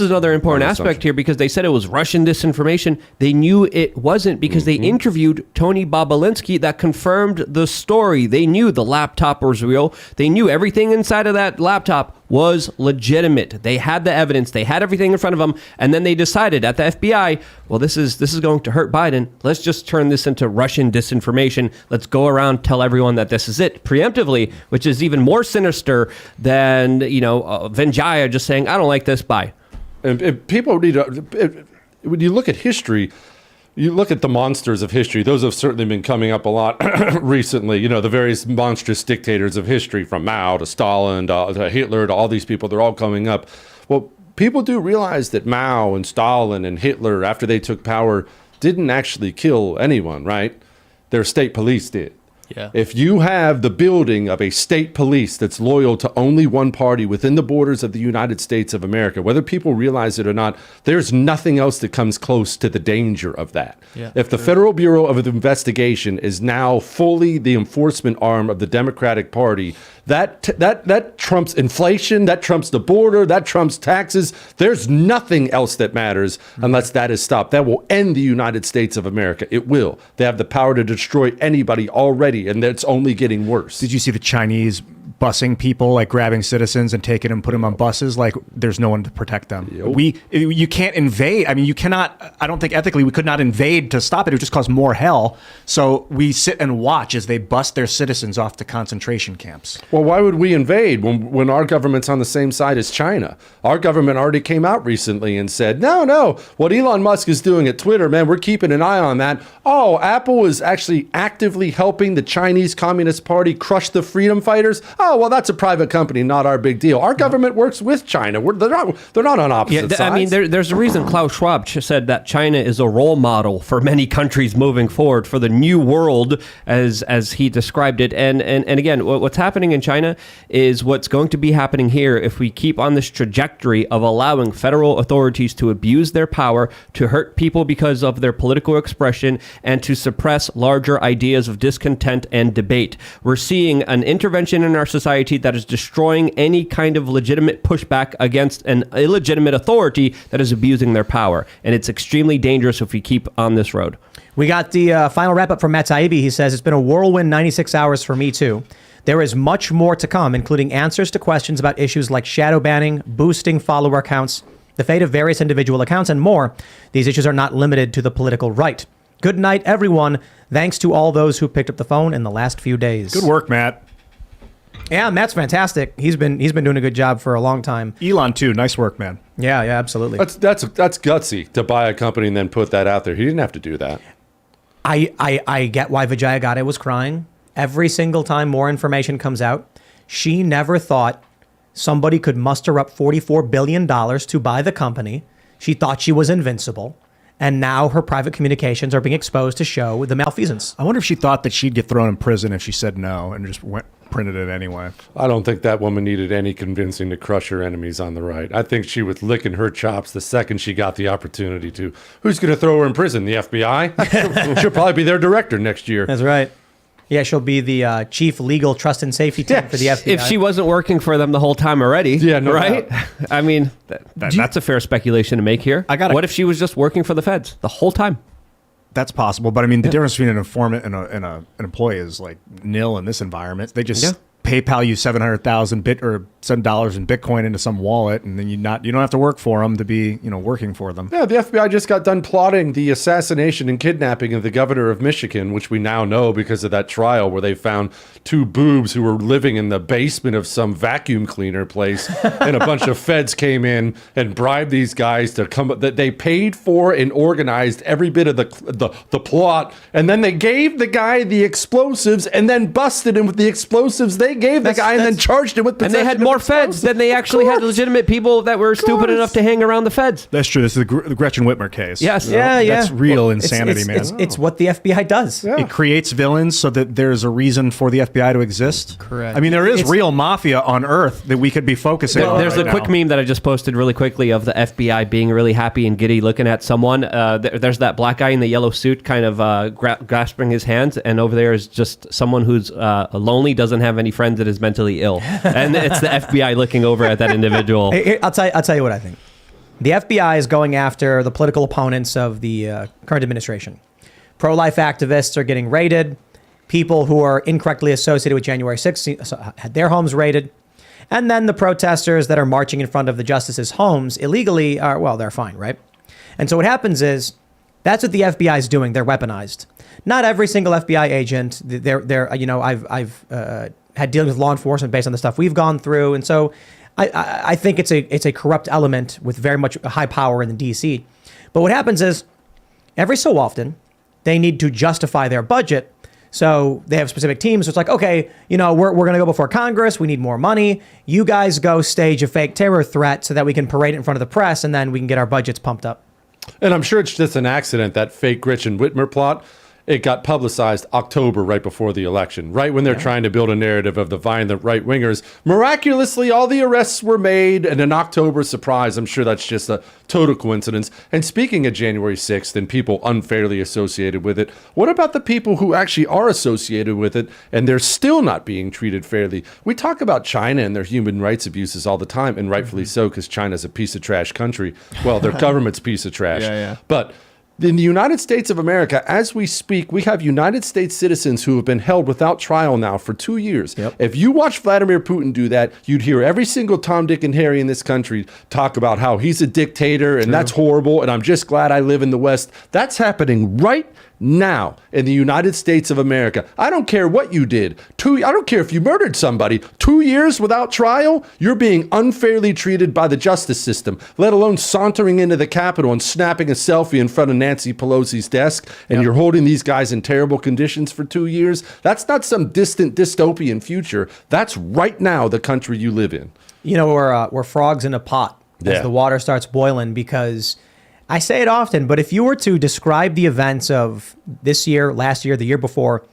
is another important aspect here, because they said it was Russian disinformation. They knew it wasn't, because they interviewed Tony Bobolinsky that confirmed the story. They knew the laptop was real. They knew everything inside of that laptop was legitimate. They had the evidence. They had everything in front of them. And then they decided at the FBI, well, this is going to hurt Biden. Let's just turn this into Russian disinformation. Let's go around, tell everyone that this is it preemptively, which is even more sinister than, Venjaya just saying, I don't like this, bye. And people need to, when you look at history, you look at the monsters of history. Those have certainly been coming up a lot recently. The various monstrous dictators of history, from Mao to Stalin to Hitler to all these people, they're all coming up. Well, people do realize that Mao and Stalin and Hitler, after they took power, didn't actually kill anyone, right? Their state police did. Yeah. If you have the building of a state police that's loyal to only one party within the borders of the United States of America, whether people realize it or not, there's nothing else that comes close to the danger of that. Yeah, if the Federal Bureau of Investigation is now fully the enforcement arm of the Democratic Party, that trumps inflation, that trumps the border, that trumps taxes. There's nothing else that matters unless that is stopped. That will end the United States of America. It will. They have the power to destroy anybody already, and it's only getting worse. Did you see the Chinese busing people, like grabbing citizens and taking them, putting them on buses? Like, there's no one to protect them. Yep. You can't invade. I mean, you cannot. I don't think ethically we could not invade to stop it. It would just cause more hell. So we sit and watch as they bust their citizens off to concentration camps. Well, why would we invade when our government's on the same side as China? Our government already came out recently and said, no, what Elon Musk is doing at Twitter, man, we're keeping an eye on that. Oh, Apple is actually actively helping the Chinese Communist Party crush the freedom fighters. Oh, well, that's a private company, not our big deal. Our government works with China. They're not on opposite sides. I mean, there's a reason Klaus Schwab said that China is a role model for many countries moving forward for the new world, as he described it. And again, what's happening in China is what's going to be happening here if we keep on this trajectory of allowing federal authorities to abuse their power, to hurt people because of their political expression, and to suppress larger ideas of discontent and debate. We're seeing an intervention in our society that is destroying any kind of legitimate pushback against an illegitimate authority that is abusing their power. And it's extremely dangerous if we keep on this road. We got the final wrap-up from Matt Taibbi. He says, it's been a whirlwind 96 hours for me, too. There is much more to come, including answers to questions about issues like shadow banning, boosting follower counts, the fate of various individual accounts, and more. These issues are not limited to the political right. Good night, everyone. Thanks to all those who picked up the phone in the last few days. Good work, Matt. Yeah, Matt's fantastic. He's been doing a good job for a long time. Elon too. Nice work, man. Yeah, absolutely. That's gutsy to buy a company and then put that out there. He didn't have to do that. I get why Vijaya Gadde was crying. Every single time more information comes out, she never thought somebody could muster up $44 billion to buy the company. She thought she was invincible. And now her private communications are being exposed to show the malfeasance. I wonder if she thought that she'd get thrown in prison if she said no and just printed it anyway. I don't think that woman needed any convincing to crush her enemies on the right. I think she was licking her chops the second she got the opportunity to. Who's going to throw her in prison? The FBI? She'll probably be their director next year. That's right. Yeah, she'll be the chief legal trust and safety team for the FBI. If she wasn't working for them the whole time already, yeah, no right? doubt. I mean, that's a fair speculation to make here. What if she was just working for the feds the whole time? That's possible, but I mean, the difference between an informant and an employee is like nil in this environment. They just PayPal you $700,000 or $7 in Bitcoin into some wallet, and then you don't have to work for them to be working for them. Yeah, the FBI just got done plotting the assassination and kidnapping of the governor of Michigan, which we now know because of that trial where they found two boobs who were living in the basement of some vacuum cleaner place, and a bunch of feds came in and bribed these guys to come. That they paid for and organized every bit of the plot, and then they gave the guy the explosives, and then busted him with the explosives they gave the guy, and then charged him with possession. And they had more feds than they actually had legitimate people that were stupid enough to hang around the feds. That's true. This is the Gretchen Whitmer case. Yes. Yeah. That's real insanity, man. It's what the FBI does. Yeah. It creates villains so that there's a reason for the FBI to exist. Correct. I mean, there is real mafia on Earth that we could be focusing on. There's right a quick now. meme that I just posted really quickly of the FBI being really happy and giddy looking at someone. There's that black guy in the yellow suit kind of grasping his hands, and over there is just someone who's lonely, doesn't have any friends, and is mentally ill. And it's the FBI looking over at that individual. I'll tell you what I think. The FBI is going after the political opponents of the current administration. Pro-life activists are getting raided. People who are incorrectly associated with January 6th had their homes raided. And then the protesters that are marching in front of the justices' homes illegally are, well, they're fine, right? And so what happens is that's what the FBI is doing. They're weaponized. Not every single FBI agent. They're you know, I've had dealings with law enforcement based on the stuff we've gone through, and so I think it's a corrupt element with very much high power in the DC. But what happens is every so often they need to justify their budget. So they have specific teams. So it's like, okay, you know, we're going to go before Congress. We need more money. You guys go stage a fake terror threat so that we can parade it in front of the press, and then we can get our budgets pumped up. And I'm sure it's just an accident, that fake Gretchen Whitmer plot. It got publicized October, right before the election, right when they're trying to build a narrative of the violent right-wingers. Miraculously, all the arrests were made, and an October surprise. I'm sure that's just a total coincidence. And speaking of January 6th and people unfairly associated with it, what about the people who actually are associated with it and they're still not being treated fairly? We talk about China and their human rights abuses all the time, and rightfully so, because China's a piece of trash country. Well, their government's a piece of trash. But in the United States of America, as we speak, we have United States citizens who have been held without trial now for 2 years. If you watch Vladimir Putin do that, you'd hear every single Tom, Dick, and Harry in this country talk about how he's a dictator and that's horrible, and I'm just glad I live in the West. That's happening right now in the United States of America. I don't care what you did. I don't care if you murdered somebody. 2 years without trial, you're being unfairly treated by the justice system, let alone sauntering into the Capitol and snapping a selfie in front of Nancy Pelosi's desk, and you're holding these guys in terrible conditions for 2 years. That's not some distant dystopian future. That's right now the country you live in. You know, we're frogs in a pot as the water starts boiling, because I say it often, but if you were to describe the events of this year, last year, the year before,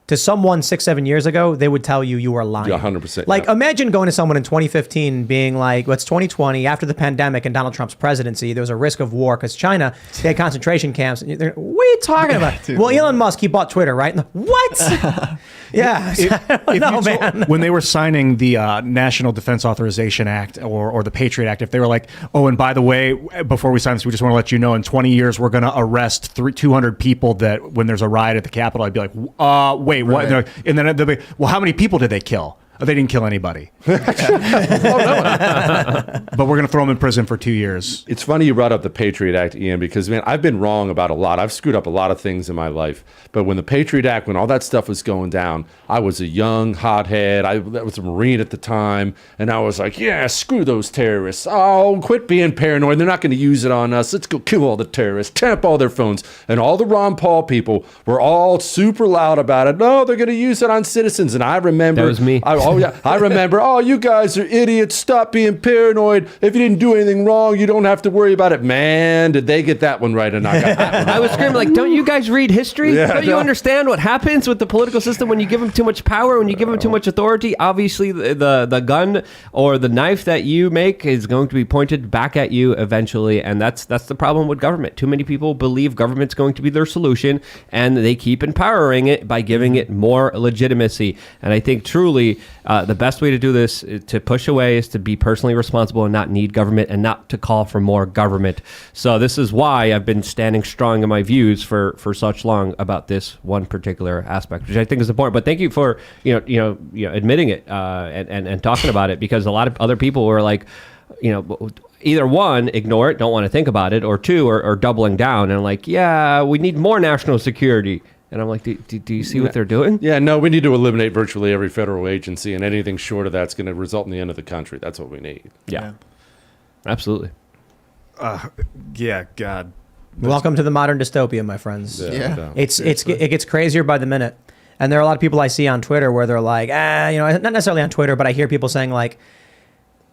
to someone 6-7 years ago, they would tell you were lying. Yeah, 100%. Like, imagine going to someone in 2015 being like, well, it's 2020, after the pandemic and Donald Trump's presidency, there was a risk of war because China, they had concentration camps. What are you talking about? Dude, well, Elon Musk, he bought Twitter, right? What? Man. When they were signing the National Defense Authorization Act or the Patriot Act, if they were like, oh, and by the way, before we sign this, we just want to let you know in 20 years, we're going to arrest 200 people that when there's a riot at the Capitol, I'd be like, wait, what? Right. And then they'll be, well, how many people did they kill? Oh, they didn't kill anybody. But we're going to throw them in prison for 2 years. It's funny you brought up the Patriot Act, Ian, because, man, I've been wrong about a lot. I've screwed up a lot of things in my life. But when the Patriot Act, when all that stuff was going down, I was a young hothead. I was a Marine at the time. And I was like, yeah, screw those terrorists. Oh, quit being paranoid. They're not going to use it on us. Let's go kill all the terrorists, tap all their phones. And all the Ron Paul people were all super loud about it. No, they're going to use it on citizens. And I remember. That was me. Oh, yeah. I remember, oh, you guys are idiots. Stop being paranoid. If you didn't do anything wrong, you don't have to worry about it. Man, did they get that one right, and I got that one. I was screaming like, don't you guys read history? Yeah, don't you understand what happens with the political system when you give them too much power, when you give them too much authority? Obviously, the gun or the knife that you make is going to be pointed back at you eventually, and that's the problem with government. Too many people believe government's going to be their solution, and they keep empowering it by giving it more legitimacy. And I think truly the best way to do this to push away is to be personally responsible and not need government and not to call for more government. So this is why I've been standing strong in my views for such long about this one particular aspect, which I think is important. But thank you for admitting it and talking about it, because a lot of other people were like, either one, ignore it, don't want to think about it, or two, are doubling down and like, yeah, we need more national security. And I'm like, do you see what they're doing? Yeah, no, we need to eliminate virtually every federal agency, and anything short of that's going to result in the end of the country. That's what we need. Yeah. Absolutely. Yeah, God. Welcome to the modern dystopia, my friends. Yeah. It gets crazier by the minute. And there are a lot of people I see on Twitter where they're like, not necessarily on Twitter, but I hear people saying like,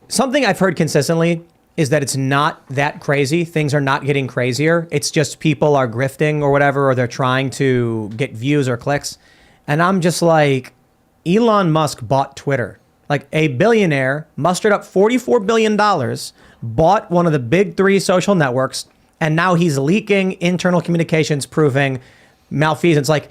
something I've heard consistently is that it's not that crazy. Things are not getting crazier. It's just people are grifting or whatever, or they're trying to get views or clicks. And I'm just like, Elon Musk bought Twitter. Like, a billionaire mustered up $44 billion, bought one of the big three social networks, and now he's leaking internal communications proving malfeasance. Like,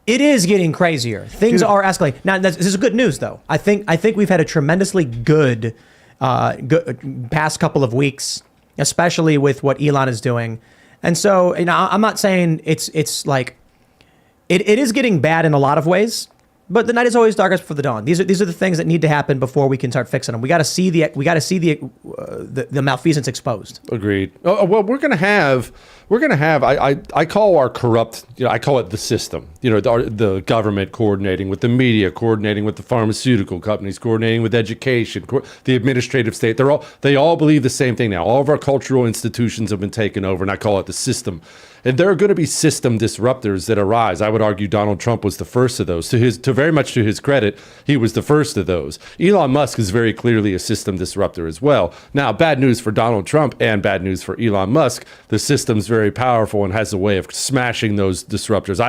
it is getting crazier. Things are escalating. Now, this is good news, though. I think we've had a tremendously good past couple of weeks, especially with what Elon is doing. And so, I'm not saying it's like, it is getting bad in a lot of ways, But the night is always darkest before the dawn. These are the things that need to happen before we can start fixing them. We got to see the malfeasance exposed. Agreed. Well, we're gonna have. I call our corrupt. I call it the system. The government coordinating with the media, coordinating with the pharmaceutical companies, coordinating with education, the administrative state. They all believe the same thing now. All of our cultural institutions have been taken over, and I call it the system. And there are going to be system disruptors that arise. I would argue Donald Trump was the first of those. Very much to his credit, he was the first of those. Elon Musk is very clearly a system disruptor as well. Now, bad news for Donald Trump and bad news for Elon Musk. The system's very powerful and has a way of smashing those disruptors.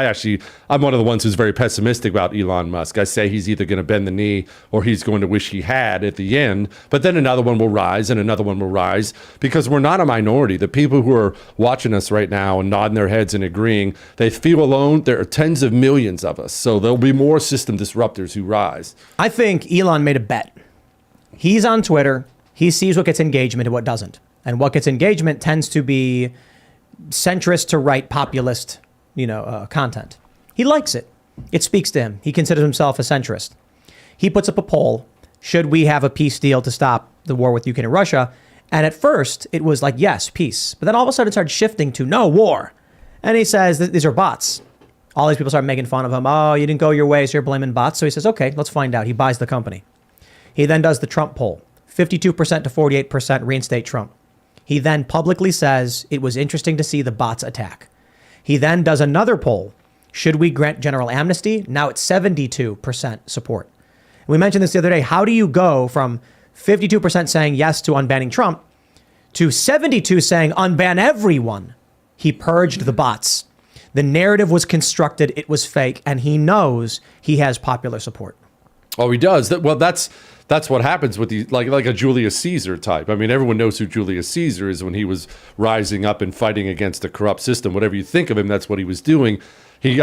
I'm one of the ones who's very pessimistic about Elon Musk. I say he's either going to bend the knee or he's going to wish he had at the end. But then another one will rise and another one will rise, because we're not a minority. The people who are watching us right now and nodding their heads and agreeing, they feel alone. There are tens of millions of us. So there'll be more system disruptors who rise. I think Elon made a bet. He's on Twitter. He sees what gets engagement and what doesn't. And what gets engagement tends to be centrist to right populist, content. He likes it. It speaks to him. He considers himself a centrist. He puts up a poll. Should we have a peace deal to stop the war with Ukraine and Russia? And at first it was like, yes, peace. But then all of a sudden it started shifting to no, war. And he says these are bots. All these people start making fun of him. Oh, you didn't go your way, so you're blaming bots. So he says, okay, let's find out. He buys the company. He then does the Trump poll. 52% to 48% reinstate Trump. He then publicly says it was interesting to see the bots attack. He then does another poll. Should we grant general amnesty? Now it's 72% support. And we mentioned this the other day. How do you go from 52% saying yes to unbanning Trump to 72 saying unban everyone? He purged the bots. The narrative was constructed. It was fake. And he knows he has popular support. Oh, he does. That's what happens with the like a Julius Caesar type. I mean, everyone knows who Julius Caesar is when he was rising up and fighting against a corrupt system. Whatever you think of him, that's what he was doing. He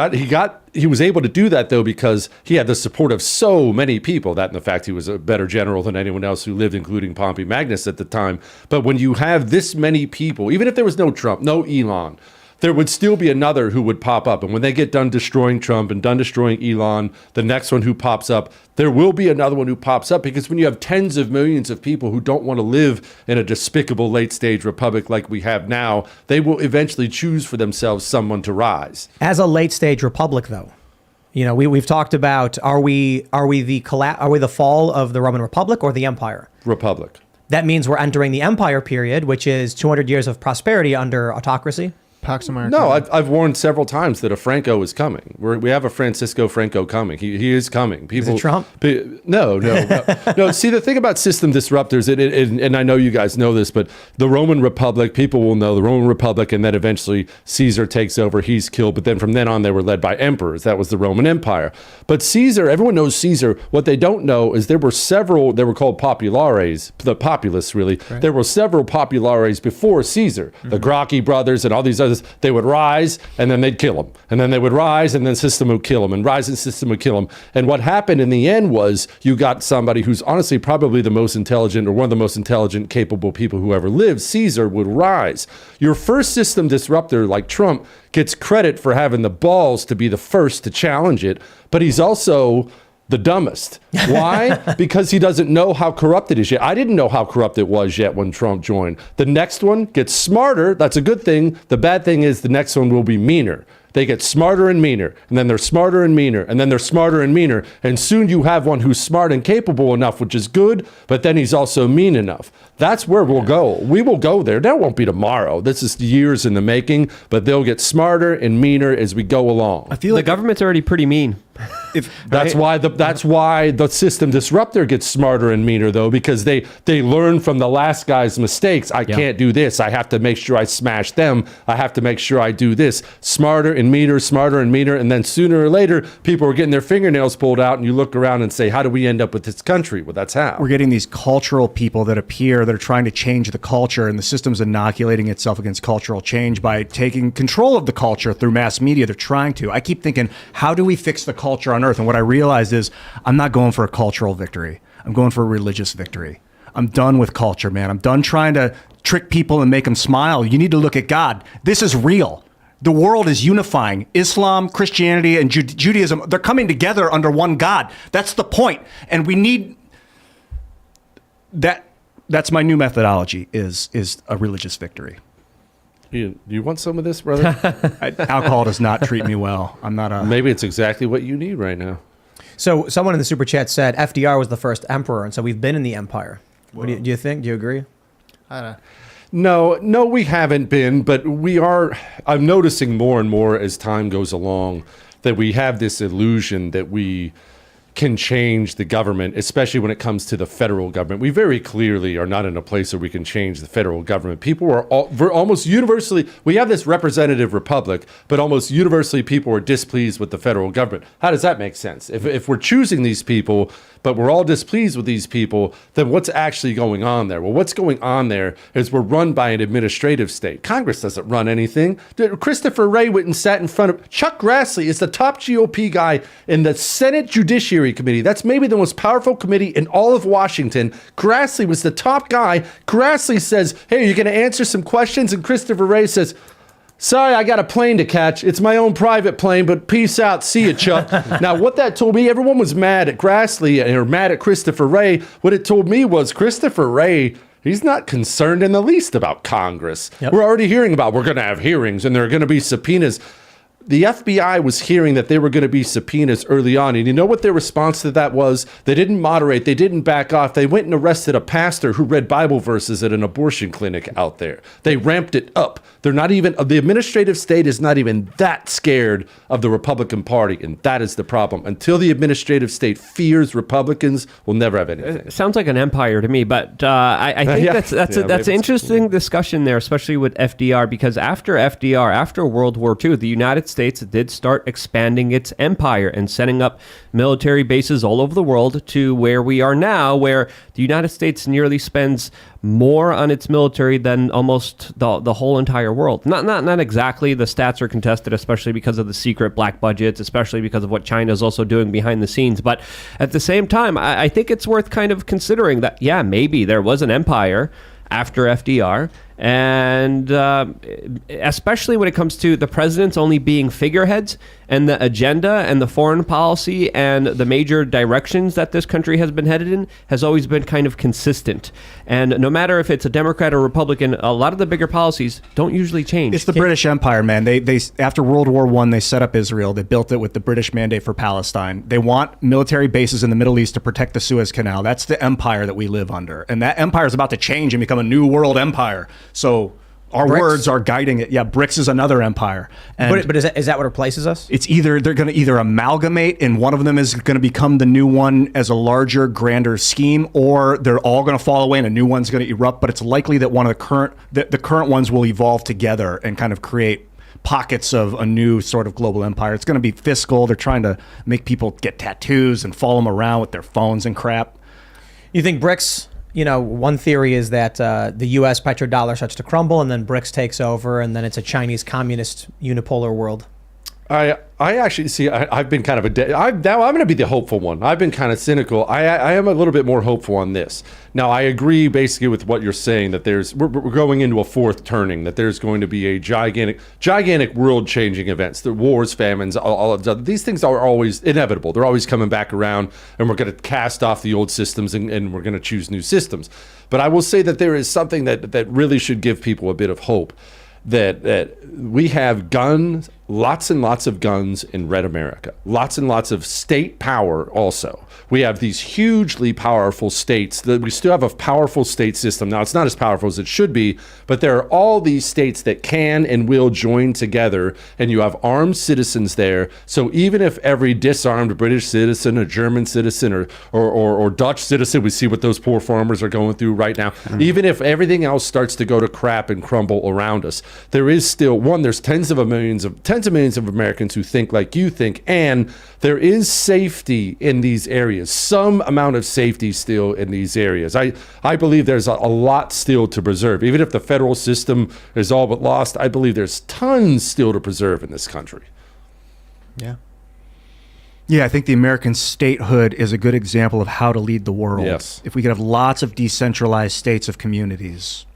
was able to do that, though, because he had the support of so many people. That and the fact he was a better general than anyone else who lived, including Pompey Magnus at the time. But when you have this many people, even if there was no Trump, no Elon, there would still be another who would pop up. And when they get done destroying Trump and done destroying Elon, the next one who pops up, there will be another one who pops up. Because when you have tens of millions of people who don't want to live in a despicable late stage republic like we have now, they will eventually choose for themselves someone to rise. As a late stage republic, though, we've talked about, are we the fall of the Roman Republic or the Empire? Republic. That means we're entering the Empire period, which is 200 years of prosperity under autocracy. Pax America. No, I've warned several times that a Franco is coming. We have a Francisco Franco coming. He is coming. People, is it Trump? No. See, the thing about system disruptors, and I know you guys know this, but the Roman Republic, people will know the Roman Republic, and then eventually Caesar takes over. He's killed, but then from then on, they were led by emperors. That was the Roman Empire. But Caesar, everyone knows Caesar. What they don't know is there were several. They were called populares, the populists, really. Right. There were several populares before Caesar. Mm-hmm. The Gracchi brothers and all these others. They would rise and then they'd kill him. And then they would rise and then system would kill him, and rise and system would kill him. And what happened in the end was you got somebody who's honestly probably the most intelligent, or one of the most intelligent, capable people who ever lived. Caesar would rise. Your first system disruptor like Trump gets credit for having the balls to be the first to challenge it, but he's also the dumbest. Why? Because he doesn't know how corrupt it is yet. I didn't know how corrupt it was yet when Trump joined. The next one gets smarter. That's a good thing. The bad thing is the next one will be meaner. They get smarter and meaner, and then they're smarter and meaner, and then they're smarter and meaner. And soon you have one who's smart and capable enough, which is good, but then he's also mean enough. That's where we'll go. We will go there. That won't be tomorrow. This is years in the making, but they'll get smarter and meaner as we go along. I feel like the government's already pretty mean. That's why the system disruptor gets smarter and meaner, though, because they learn from the last guy's mistakes. I can't do this. I have to make sure I smash them. I have to make sure I do this. Smarter and meaner, and then sooner or later, people are getting their fingernails pulled out, and you look around and say, how do we end up with this country? Well, that's how. We're getting these cultural people that appear that are trying to change the culture, and the system's inoculating itself against cultural change by taking control of the culture through mass media. They're trying to. I keep thinking, how do we fix the culture on earth? And what I realized is I'm not going for a cultural victory. I'm going for a religious victory. I'm done with culture, man. I'm done trying to trick people and make them smile. You need to look at God. This is real. The world is unifying. Islam, Christianity, and Judaism, they're coming together under one God. That's the point. And we need that. That's my new methodology is a religious victory. You want some of this, brother? Alcohol does not treat me well. I'm not a... Maybe it's exactly what you need right now. So someone in the super chat said FDR was the first emperor, and so we've been in the empire. What do you think? Do you agree? I don't know. No, we haven't been, but we are. I'm noticing more and more as time goes along that we have this illusion that we can change the government, especially when it comes to the federal government. We very clearly are not in a place where we can change the federal government. People are almost universally, we have this representative republic, but almost universally people are displeased with the federal government. How does that make sense? If we're choosing these people, but we're all displeased with these people, then what's actually going on there? Well, what's going on there is we're run by an administrative state. Congress doesn't run anything. Christopher Wray went and sat in front of Chuck Grassley is the top GOP guy in the Senate Judiciary Committee. That's maybe the most powerful committee in all of Washington. Grassley was the top guy. Grassley says, hey, you're going to answer some questions? And Christopher Wray says, sorry, I got a plane to catch. It's my own private plane, but peace out. See you, Chuck. Now, what that told me, everyone was mad at Grassley or mad at Christopher Wray. What it told me was Christopher Wray, he's not concerned in the least about Congress. Yep. We're already hearing about we're going to have hearings and there are going to be subpoenas. The FBI was hearing that there were going to be subpoenas early on. And you know what their response to that was? They didn't moderate. They didn't back off. They went and arrested a pastor who read Bible verses at an abortion clinic out there. They ramped it up. They're not even, the administrative state is not even that scared of the Republican Party. And that is the problem. Until the administrative state fears Republicans, we'll never have anything. It sounds like an empire to me, but I think Yeah. that's Yeah, an interesting discussion there, especially with FDR, because after FDR, after World War II, the United States did start expanding its empire and setting up military bases all over the world to where we are now, where the United States nearly spends more on its military than almost the whole entire world. Not exactly. The stats are contested, especially because of the secret black budgets, especially because of what China is also doing behind the scenes. But at the same time, I think it's worth kind of considering that, yeah, maybe there was an empire after FDR, and especially when it comes to the presidents only being figureheads, and the agenda and the foreign policy and the major directions that this country has been headed in has always been kind of consistent. And no matter if it's a Democrat or Republican, a lot of the bigger policies don't usually change. It's the British Empire, man. They after World War I, they set up Israel. They built it with the British mandate for Palestine. They want military bases in the Middle East to protect the Suez Canal. That's the empire that we live under. And that empire is about to change and become a new world empire. So our BRICS. words are guiding it. Yeah, BRICS is another empire. And But is that what replaces us? it's either they're going to either amalgamate and one of them is going to become the new one as a larger, grander scheme, or they're all going to fall away and a new one's going to erupt. But it's likely that one of the current ones will evolve together and kind of create pockets of a new sort of global empire. It's going to be fiscal. They're trying to make people get tattoos and follow them around with their phones and crap. You think BRICS? You know, one theory is that the U.S. petrodollar starts to crumble, and then BRICS takes over, and then it's a Chinese communist unipolar world. I actually see. I've been kind of I'm going to be the hopeful one. I've been kind of cynical. I am a little bit more hopeful on this. Now, I agree basically with what you're saying that we're going into a fourth turning. That there's going to be a gigantic world-changing events. The wars, famines, all of these things are always inevitable. They're always coming back around, and we're going to cast off the old systems and we're going to choose new systems. But I will say that there is something that really should give people a bit of hope. That we have guns, lots and lots of guns in Red America, lots and lots of state power also. We have these hugely powerful states. We still have a powerful state system. Now, it's not as powerful as it should be, but there are all these states that can and will join together, and you have armed citizens there. So even if every disarmed British citizen, a German citizen, or Dutch citizen, we see what those poor farmers are going through right now, even if everything else starts to go to crap and crumble around us, there is still, there's tens of millions of Americans who think like you think, and there is safety in these areas, some amount of safety still in these areas. I believe there's a lot still to preserve. Even if the federal system is all but lost, I believe there's tons still to preserve in this country. Yeah. Yeah, I think the American statehood is a good example of how to lead the world. Yes. If we could have lots of decentralized states of communities.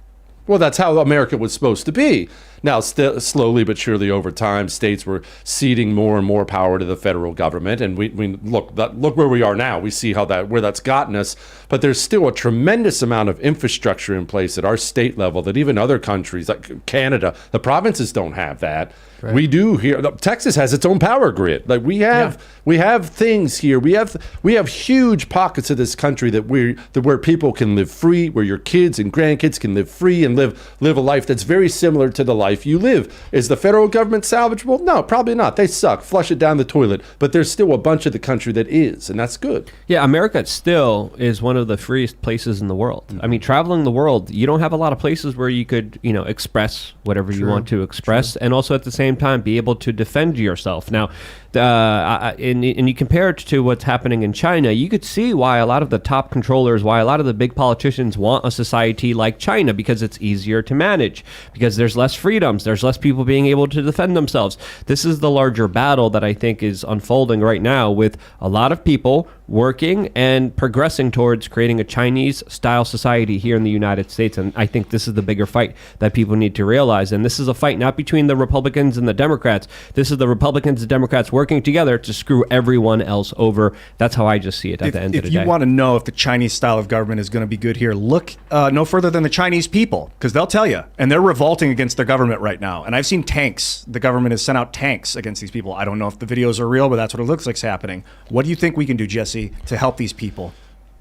Well, that's how America was supposed to be. Now, slowly but surely over time, states were ceding more and more power to the federal government. And we look where we are now. We see where that's gotten us. But there's still a tremendous amount of infrastructure in place at our state level that even other countries like Canada, the provinces don't have that. Right. We do here. Texas has its own power grid. Like we have things here. We have huge pockets of this country where people can live free, where your kids and grandkids can live free and live a life that's very similar to the life you live. Is the federal government salvageable? No, probably not. They suck. Flush it down the toilet. But there's still a bunch of the country that is, and that's good. Yeah, America still is one of the freest places in the world. I mean, traveling the world, you don't have a lot of places where you could, express whatever you want to express, and also at the same time be able to defend yourself. Now, and you compare it to what's happening in China, you could see why a lot of the top controllers, why a lot of the big politicians want a society like China, because it's easier to manage, because there's less freedoms, there's less people being able to defend themselves. This is the larger battle that I think is unfolding right now, with a lot of people working and progressing towards creating a Chinese-style society here in the United States. And I think this is the bigger fight that people need to realize. And this is a fight not between the Republicans and the Democrats. This is the Republicans and Democrats working together to screw everyone else over. That's how I just see it at the end of the day. If you want to know if the Chinese style of government is going to be good here, look no further than the Chinese people, because they'll tell you. And they're revolting against their government right now. And I've seen tanks. The government has sent out tanks against these people. I don't know if the videos are real, but that's what it looks like's happening. What do you think we can do, Jesse, to help these people?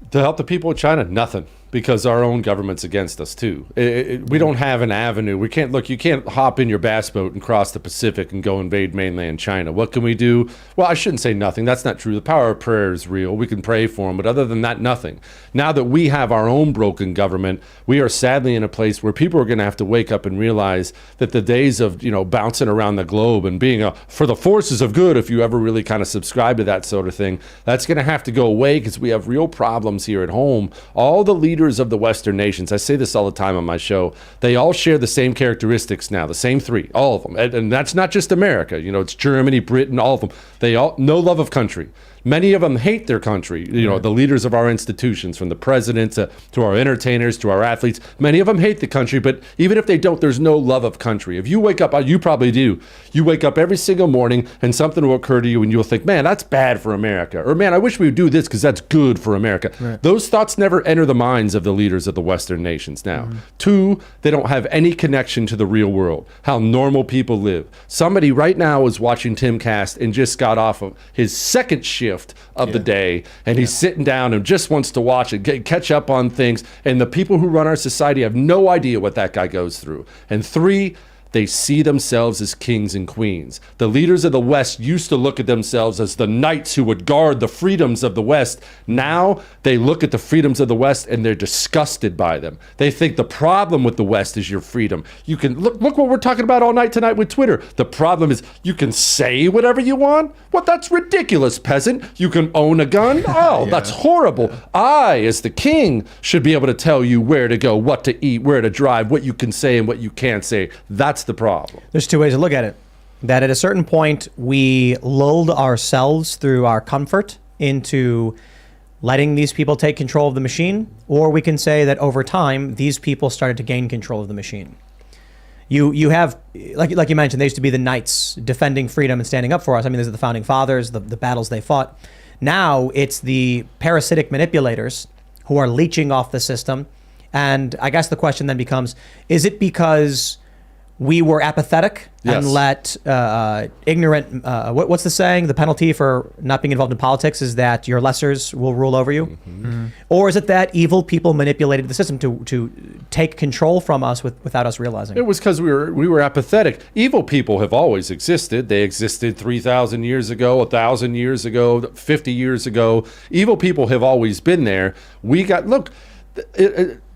To help the people of China? Nothing. Because our own government's against us too. We don't have an avenue. We can't you can't hop in your bass boat and cross the Pacific and go invade mainland China. What can we do? Well, I shouldn't say nothing. That's not true. The power of prayer is real. We can pray for them, but other than that, nothing. Now that we have our own broken government, we are sadly in a place where people are going to have to wake up and realize that the days of, bouncing around the globe and being for the forces of good, if you ever really kind of subscribe to that sort of thing, that's going to have to go away, because we have real problems here at home. All the leaders of the Western nations, I say this all the time on my show, they all share the same characteristics now, the same three, all of them. And that's not just America. It's Germany, Britain, all of them. They all, no love of country. Many of them hate their country. The leaders of our institutions, from the president to our entertainers to our athletes, many of them hate the country. But even if they don't, there's no love of country. If you wake up, you probably do. You wake up every single morning and something will occur to you and you'll think, man, that's bad for America. Or man, I wish we would do this because that's good for America. Right. Those thoughts never enter the minds of the leaders of the Western nations now. Mm-hmm. Two, they don't have any connection to the real world, how normal people live. Somebody right now is watching Timcast and just got off of his second shift of the day, and he's sitting down and just wants to watch it, catch up on things, and the people who run our society have no idea what that guy goes through. And three, they see themselves as kings and queens. The leaders of the West used to look at themselves as the knights who would guard the freedoms of the West. Now they look at the freedoms of the West and they're disgusted by them. They think the problem with the West is your freedom. You can look what we're talking about all night tonight with Twitter. The problem is you can say whatever you want. What? That's ridiculous, peasant. You can own a gun? Oh, that's horrible. I, as the king, should be able to tell you where to go, what to eat, where to drive, what you can say and what you can't say. That's the problem. There's two ways to look at it. That at a certain point, we lulled ourselves through our comfort into letting these people take control of the machine, or we can say that over time, these people started to gain control of the machine. You have, like you mentioned, they used to be the knights defending freedom and standing up for us. I mean, these are the founding fathers, the battles they fought. Now it's the parasitic manipulators who are leeching off the system. And I guess the question then becomes, is it because we were apathetic and let ignorant, what's the saying? The penalty for not being involved in politics is that your lessers will rule over you? Mm-hmm. Mm-hmm. Or is it that evil people manipulated the system to take control from us without us realizing? It was because we were apathetic. Evil people have always existed. They existed 3,000 years ago, 1,000 years ago, 50 years ago. Evil people have always been there.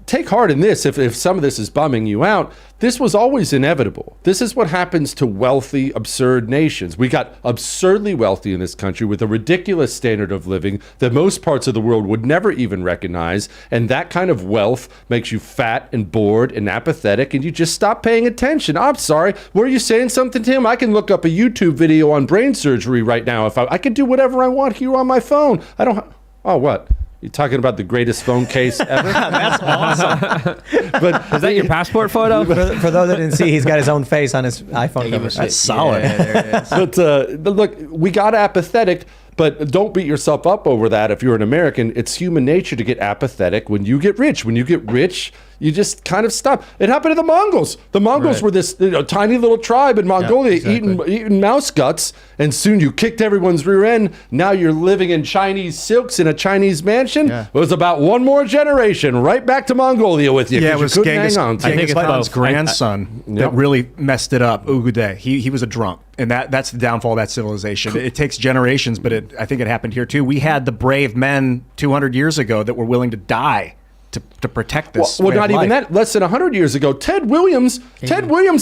Take heart in this, if some of this is bumming you out. This was always inevitable. This is what happens to wealthy, absurd nations. We got absurdly wealthy in this country with a ridiculous standard of living that most parts of the world would never even recognize. And that kind of wealth makes you fat and bored and apathetic, and you just stop paying attention. I'm sorry. Were you saying something, Tim? I can look up a YouTube video on brain surgery right now. If I can do whatever I want here on my phone. Oh, what? You're talking about the greatest phone case ever. That's awesome. But Is that your passport photo? For those that didn't see, he's got his own face on his iPhone cover. That's solid. Yeah, there it is. but look, we got apathetic. But don't beat yourself up over that. If you're an American, it's human nature to get apathetic when you get rich. When you get rich, you just kind of stop. It happened to the Mongols. The Mongols were this tiny little tribe in Mongolia eating mouse guts, and soon you kicked everyone's rear end. Now you're living in Chinese silks in a Chinese mansion. Yeah. It was about one more generation, right back to Mongolia with you. Yeah, it 'cause you was couldn't Genghis, hang on to it. Genghis it's Khan's both. grandson that really messed it up. Ugude. He was a drunk, and that's the downfall of that civilization. It takes generations, but I think it happened here too. We had the brave men 200 years ago that were willing to die to protect this. Well, way of not even life. that. Less than 100 years ago, Ted Williams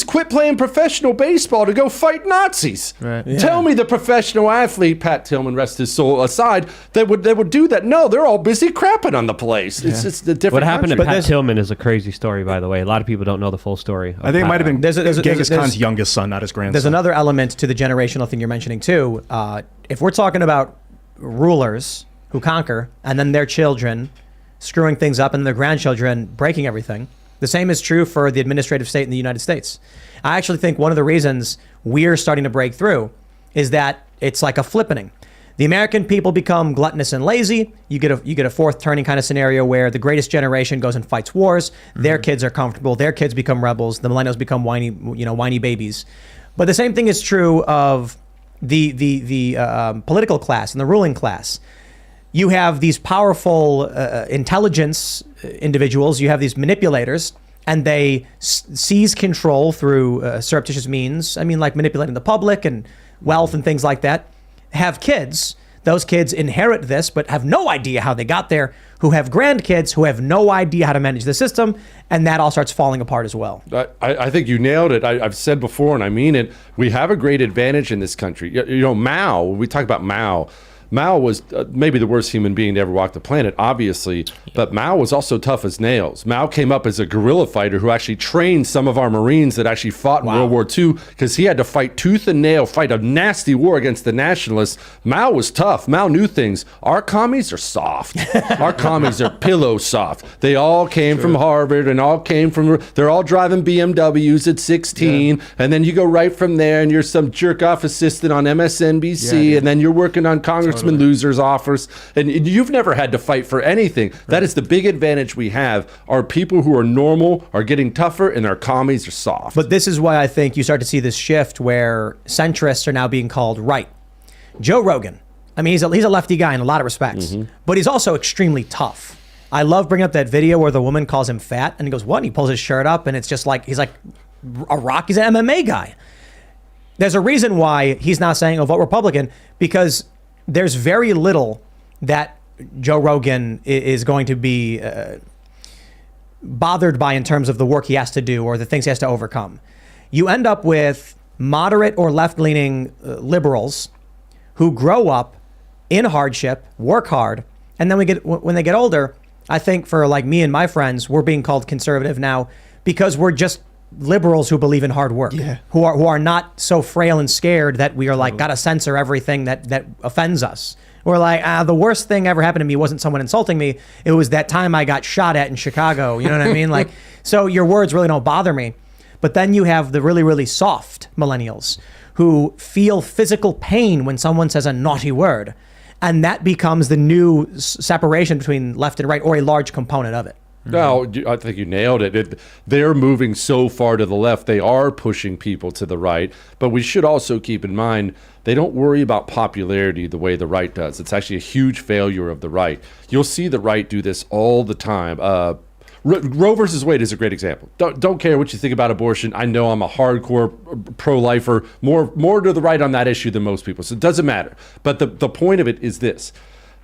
quit playing professional baseball to go fight Nazis. Right. Tell me the professional athlete, Pat Tillman, rest his soul aside, that would do that. No, they're all busy crapping on the place. It's just a different What happened to country. Pat Tillman is a crazy story, by the way. A lot of people don't know the full story. I think it might have been There's Genghis Khan's youngest son, not his grandson. There's another element to the generational thing you're mentioning too. If we're talking about rulers who conquer and then their children screwing things up and their grandchildren breaking everything, the same is true for the administrative state in the United States. I actually think one of the reasons we're starting to break through is that it's like a flippening. The American people become gluttonous and lazy. You get a fourth turning kind of scenario where the greatest generation goes and fights wars. Their kids are comfortable. Their kids become rebels. The millennials become whiny babies. But the same thing is true of the political class and the ruling class. You have these powerful intelligence individuals. You have these manipulators, and they seize control through surreptitious means. I mean, like manipulating the public and wealth and things like that. Have kids. Those kids inherit this, but have no idea how they got there. Who have grandkids who have no idea how to manage the system, and that all starts falling apart as well. I think you nailed it. I've said before, and I mean it. We have a great advantage in this country. You know, Mao. We talk about Mao. Mao was maybe the worst human being to ever walk the planet, obviously, but Mao was also tough as nails. Mao came up as a guerrilla fighter who actually trained some of our Marines that actually fought in World War II because he had to fight tooth and nail, fight a nasty war against the nationalists. Mao was tough. Mao knew things. Our commies are soft. Our commies are pillow soft. They all came from Harvard and they're all driving BMWs at 16, and then you go right from there and you're some jerk-off assistant on MSNBC, and then you're working on Congressman Loser's office, and you've never had to fight for anything. That is the big advantage we have. Our people who are normal are getting tougher, and our commies are soft. But this is why I think you start to see this shift where centrists are now being called right. Joe Rogan, I mean, he's a lefty guy in a lot of respects, but he's also extremely tough. I love bringing up that video where the woman calls him fat, and he goes, what? And he pulls his shirt up, and it's just like, he's like a rock. He's an MMA guy. There's a reason why he's not saying, oh, vote Republican, because there's very little that Joe Rogan is going to be bothered by in terms of the work he has to do or the things he has to overcome. You end up with moderate or left-leaning liberals who grow up in hardship, work hard, and then when they get older, I think for like me and my friends, we're being called conservative now because we're just liberals who believe in hard work, who are not so frail and scared that we are like gotta censor everything that offends us. We're like, the worst thing ever happened to me wasn't someone insulting me. It was that time I got shot at in Chicago. You know what I mean? Like, so your words really don't bother me. But then you have the really, really soft millennials who feel physical pain when someone says a naughty word. And that becomes the new separation between left and right, or a large component of it. No, I think you nailed it. They're moving so far to the left. They are pushing people to the right. But we should also keep in mind, they don't worry about popularity the way the right does. It's actually a huge failure of the right. You'll see the right do this all the time. Roe versus Wade is a great example. Don't care what you think about abortion. I know I'm a hardcore pro-lifer, more to the right on that issue than most people. So it doesn't matter. But the point of it is this.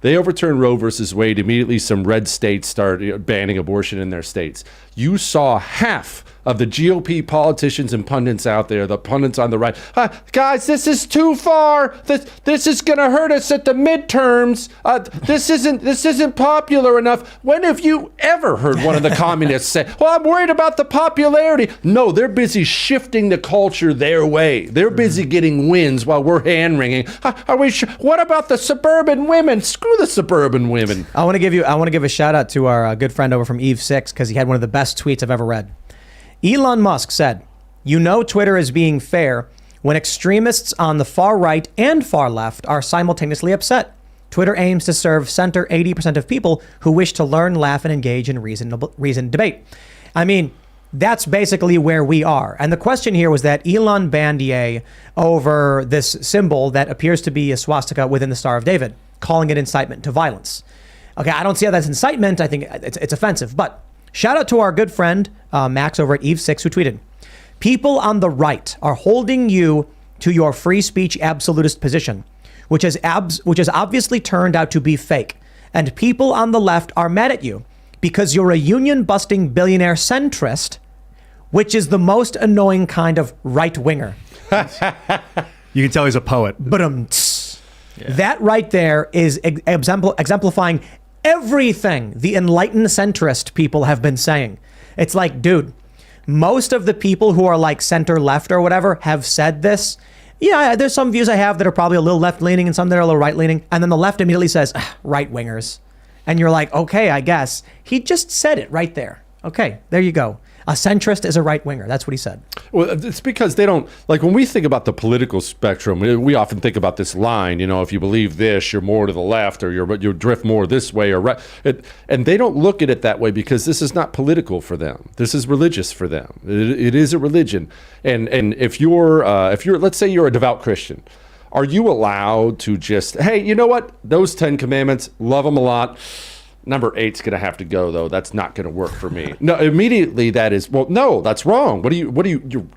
They overturned Roe versus Wade. Immediately, some red states started banning abortion in their states. You saw half of the GOP politicians and pundits out there, the pundits on the right. Guys, this is too far. This is going to hurt us at the midterms. This isn't popular enough. When have you ever heard one of the communists say, well, I'm worried about the popularity? No, they're busy shifting the culture their way. They're busy getting wins while we're hand-wringing. Are we sure? What about the suburban women? Screw the suburban women. I want to give a shout out to our good friend over from Eve6 because he had one of the best tweets I've ever read. Elon Musk said, "You know Twitter is being fair when extremists on the far right and far left are simultaneously upset. Twitter aims to serve center 80% of people who wish to learn, laugh, and engage in reasoned debate." I mean, that's basically where we are. And the question here was that Elon banned EA over this symbol that appears to be a swastika within the Star of David, calling it incitement to violence. Okay, I don't see how that's incitement. I think it's offensive. But shout out to our good friend, Max over at Eve6, who tweeted, "People on the right are holding you to your free speech absolutist position, which has obviously turned out to be fake. And people on the left are mad at you because you're a union-busting billionaire centrist, which is the most annoying kind of right-winger." You can tell he's a poet. But that right there is exemplifying everything the enlightened centrist people have been saying. It's like, dude, most of the people who are like center left or whatever have said this. Yeah, there's some views I have that are probably a little left leaning and some that are a little right leaning. And then the left immediately says, right wingers. And you're like, okay, I guess. He just said it right there. Okay, there you go. A centrist is a right winger. That's what he said. Well, it's because they don't, like when we think about the political spectrum, we often think about this line, if you believe this, you're more to the left or you drift more this way or right. And they don't look at it that way because this is not political for them. This is religious for them. It is a religion. And if you're, let's say you're a devout Christian, are you allowed to just, hey, you know what? Those 10 commandments, love them a lot. Number 8's going to have to go, though. That's not going to work for me. No, immediately that is, well, no, that's wrong.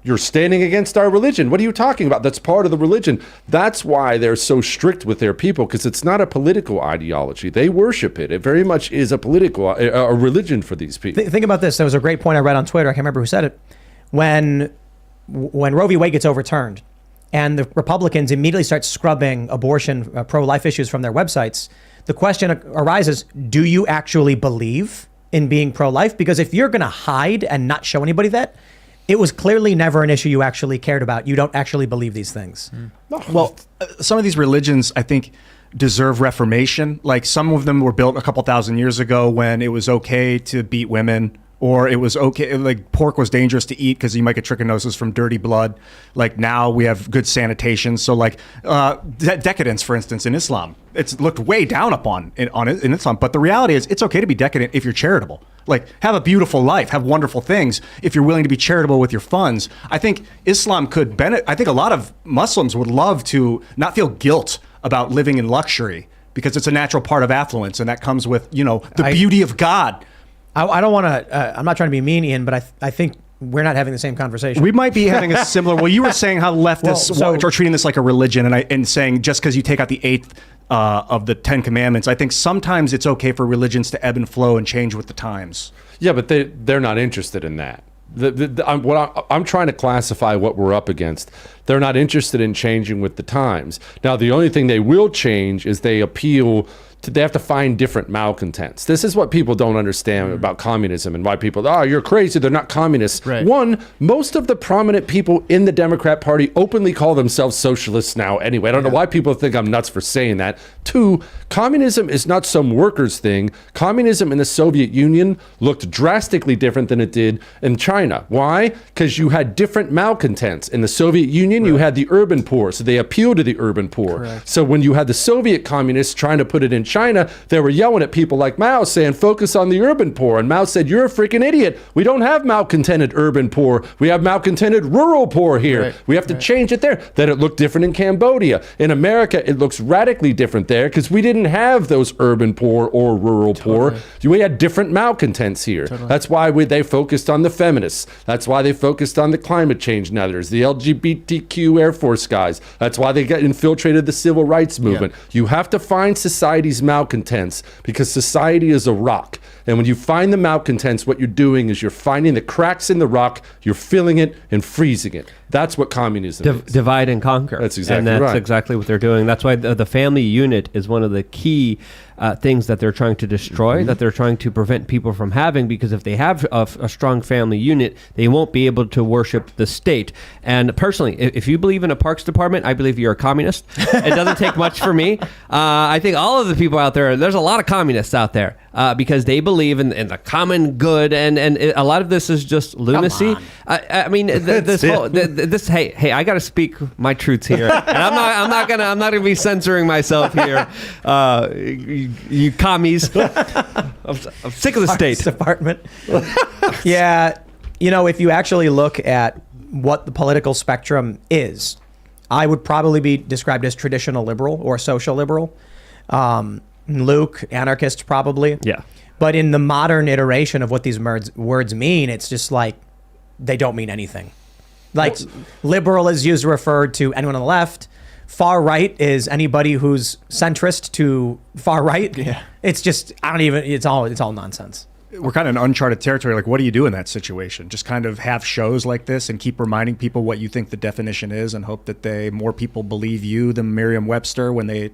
You're standing against our religion. What are you talking about? That's part of the religion. That's why they're so strict with their people, because it's not a political ideology. They worship it. It very much is a religion for these people. Think about this. There was a great point I read on Twitter. I can't remember who said it. When Roe v. Wade gets overturned and the Republicans immediately start scrubbing abortion, pro-life issues from their websites, the question arises, do you actually believe in being pro-life? Because if you're going to hide and not show anybody that, it was clearly never an issue you actually cared about. You don't actually believe these things. Well, some of these religions, I think, deserve reformation. Like some of them were built a couple thousand years ago when it was okay to beat women, or it was okay, like pork was dangerous to eat because you might get trichinosis from dirty blood. Like now we have good sanitation. So like decadence, for instance, in Islam, it's looked way down upon in Islam. But the reality is it's okay to be decadent if you're charitable. Like have a beautiful life, have wonderful things if you're willing to be charitable with your funds. I think Islam could benefit. I think a lot of Muslims would love to not feel guilt about living in luxury because it's a natural part of affluence. And that comes with, the beauty of God. I don't want to, I'm not trying to be mean, Ian, but I think we're not having the same conversation. We might be having a similar, well, you were saying how leftists are treating this like a religion and saying just because you take out the 8th of the 10 commandments, I think sometimes it's okay for religions to ebb and flow and change with the times. Yeah, but they're not interested in that. I'm trying to classify what we're up against. They're not interested in changing with the times. Now, the only thing they will change is they have to find different malcontents. This is what people don't understand about communism and why people, you're crazy, they're not communists. Right. One, most of the prominent people in the Democrat Party openly call themselves socialists now anyway. I don't know why people think I'm nuts for saying that. 2, communism is not some workers thing. Communism in the Soviet Union looked drastically different than it did in China. Why? Because you had different malcontents. In the Soviet Union, you had the urban poor, so they appealed to the urban poor. Correct. So when you had the Soviet communists trying to put it in China, they were yelling at people like Mao saying, focus on the urban poor. And Mao said, you're a freaking idiot. We don't have malcontented urban poor. We have malcontented rural poor here. Right. We have to change it there. Then it looked different in Cambodia. In America, it looks radically different there because we didn't have those urban poor or rural poor. We had different malcontents here. That's why they focused on the feminists. That's why they focused on the climate change nutters, the LGBT elite Q Air Force guys. That's why they got infiltrated the civil rights movement. You have to find society's malcontents because society is a rock. And when you find the malcontents, what you're doing is you're finding the cracks in the rock, you're filling it and freezing it. That's what communism is. Divide and conquer. That's exactly and that's right. exactly what they're doing. That's why the family unit is one of the key things that they're trying to destroy, that they're trying to prevent people from having, because if they have a strong family unit, they won't be able to worship the state. And personally, if you believe in a parks department, I believe you're a communist. It doesn't take much for me. I think all of the people out there's a lot of communists out there because they believe in the common good, and a lot of this is just lunacy. I mean, hey, I got to speak my truths here, and I'm not gonna be censoring myself here. You commies. I'm sick of the state. Department. Yeah. If you actually look at what the political spectrum is, I would probably be described as traditional liberal or social liberal. Luke, anarchist, probably. Yeah. But in the modern iteration of what these words mean, it's just like they don't mean anything. Like liberal is used to refer to anyone on the left. Far right is anybody who's centrist to far right. Yeah. It's just, it's all nonsense. We're kind of in uncharted territory. Like, what do you do in that situation? Just kind of have shows like this and keep reminding people what you think the definition is and hope that more people believe you than Merriam-Webster when they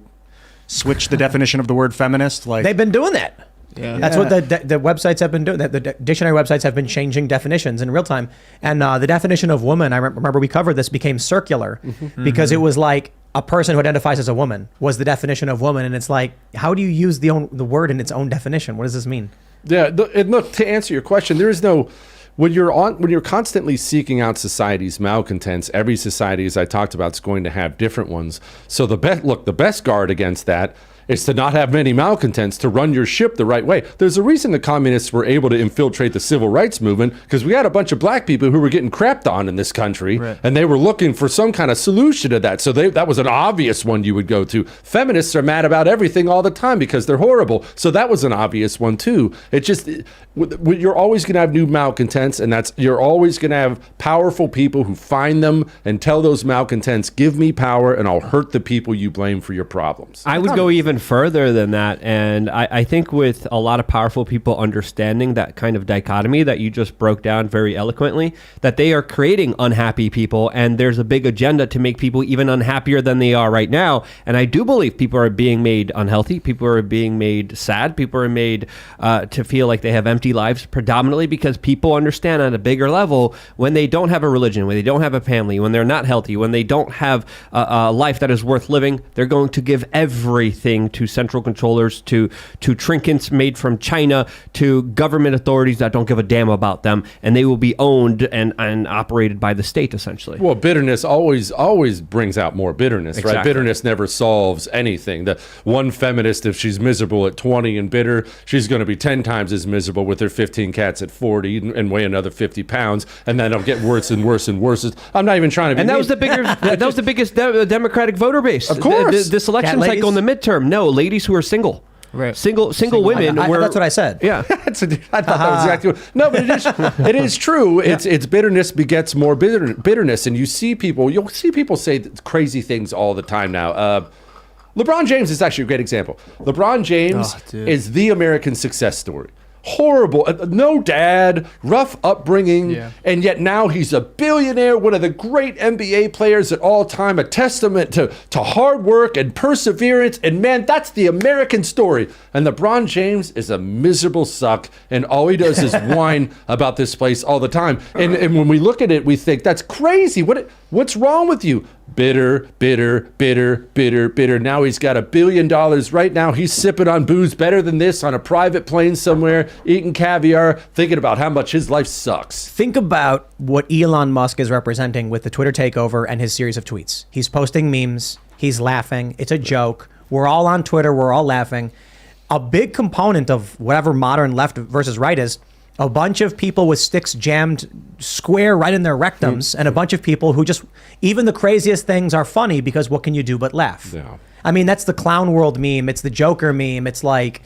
switch the definition of the word feminist? Like, They've been doing that. Yeah. That's what the websites have been doing. The dictionary websites have been changing definitions in real time. And the definition of woman, I remember we covered this, became circular because it was like a person who identifies as a woman was the definition of woman. And it's like, how do you use the word in its own definition? What does this mean? Yeah, and look, to answer your question, there is no... When you're constantly seeking out society's malcontents, every society, as I talked about, is going to have different ones. So the best guard against that is to not have many malcontents, to run your ship the right way. There's a reason the communists were able to infiltrate the civil rights movement, because we had a bunch of black people who were getting crapped on in this country, and they were looking for some kind of solution to that. So that was an obvious one you would go to. Feminists are mad about everything all the time because they're horrible. So that was an obvious one too. It just, you're always going to have new malcontents, and you're always going to have powerful people who find them and tell those malcontents, give me power and I'll hurt the people you blame for your problems. I would go even further than that, and I think with a lot of powerful people understanding that kind of dichotomy that you just broke down very eloquently, that they are creating unhappy people, and there's a big agenda to make people even unhappier than they are right now. And I do believe people are being made unhealthy, people are being made sad, people are made to feel like they have empty lives, predominantly because people understand on a bigger level when they don't have a religion, when they don't have a family, when they're not healthy, when they don't have a life that is worth living, they're going to give everything to central controllers, to trinkets made from China, to government authorities that don't give a damn about them, and they will be owned and operated by the state, essentially. Well, bitterness always brings out more bitterness, right? Bitterness never solves anything. The one feminist, if she's miserable at 20 and bitter, she's going to be 10 times as miserable with her 15 cats at 40 and weigh another 50 pounds, and then it'll get worse and worse and worse. I'm not even trying to be And that mean. was the bigger, that was the biggest Democratic voter base. Of course. This election Cat cycle in the midterm. No, ladies who are single. Right. Single women were... That's what I said. Yeah. I thought that was exactly what, no, but it is true. It's bitterness begets more bitterness, and you'll see people say crazy things all the time now. LeBron James is actually a great example. LeBron James is the American success story. Horrible, no dad, rough upbringing, and yet now he's a billionaire, one of the great NBA players at all time, a testament to hard work and perseverance, and man, that's the American story. And LeBron James is a miserable suck, and all he does is whine about this place all the time. And when we look at it, we think, that's crazy. What's wrong with you? Bitter. Now he's got $1 billion right now. He's sipping on booze better than this on a private plane somewhere, eating caviar, thinking about how much his life sucks. Think about what Elon Musk is representing with the Twitter takeover and his series of tweets. He's posting memes. He's laughing. It's a joke. We're all on Twitter. We're all laughing. A big component of whatever modern left versus right is a bunch of people with sticks jammed square right in their rectums, and a bunch of people who just, even the craziest things are funny because what can you do but laugh? Yeah. I mean, that's the clown world meme. It's the Joker meme. It's like,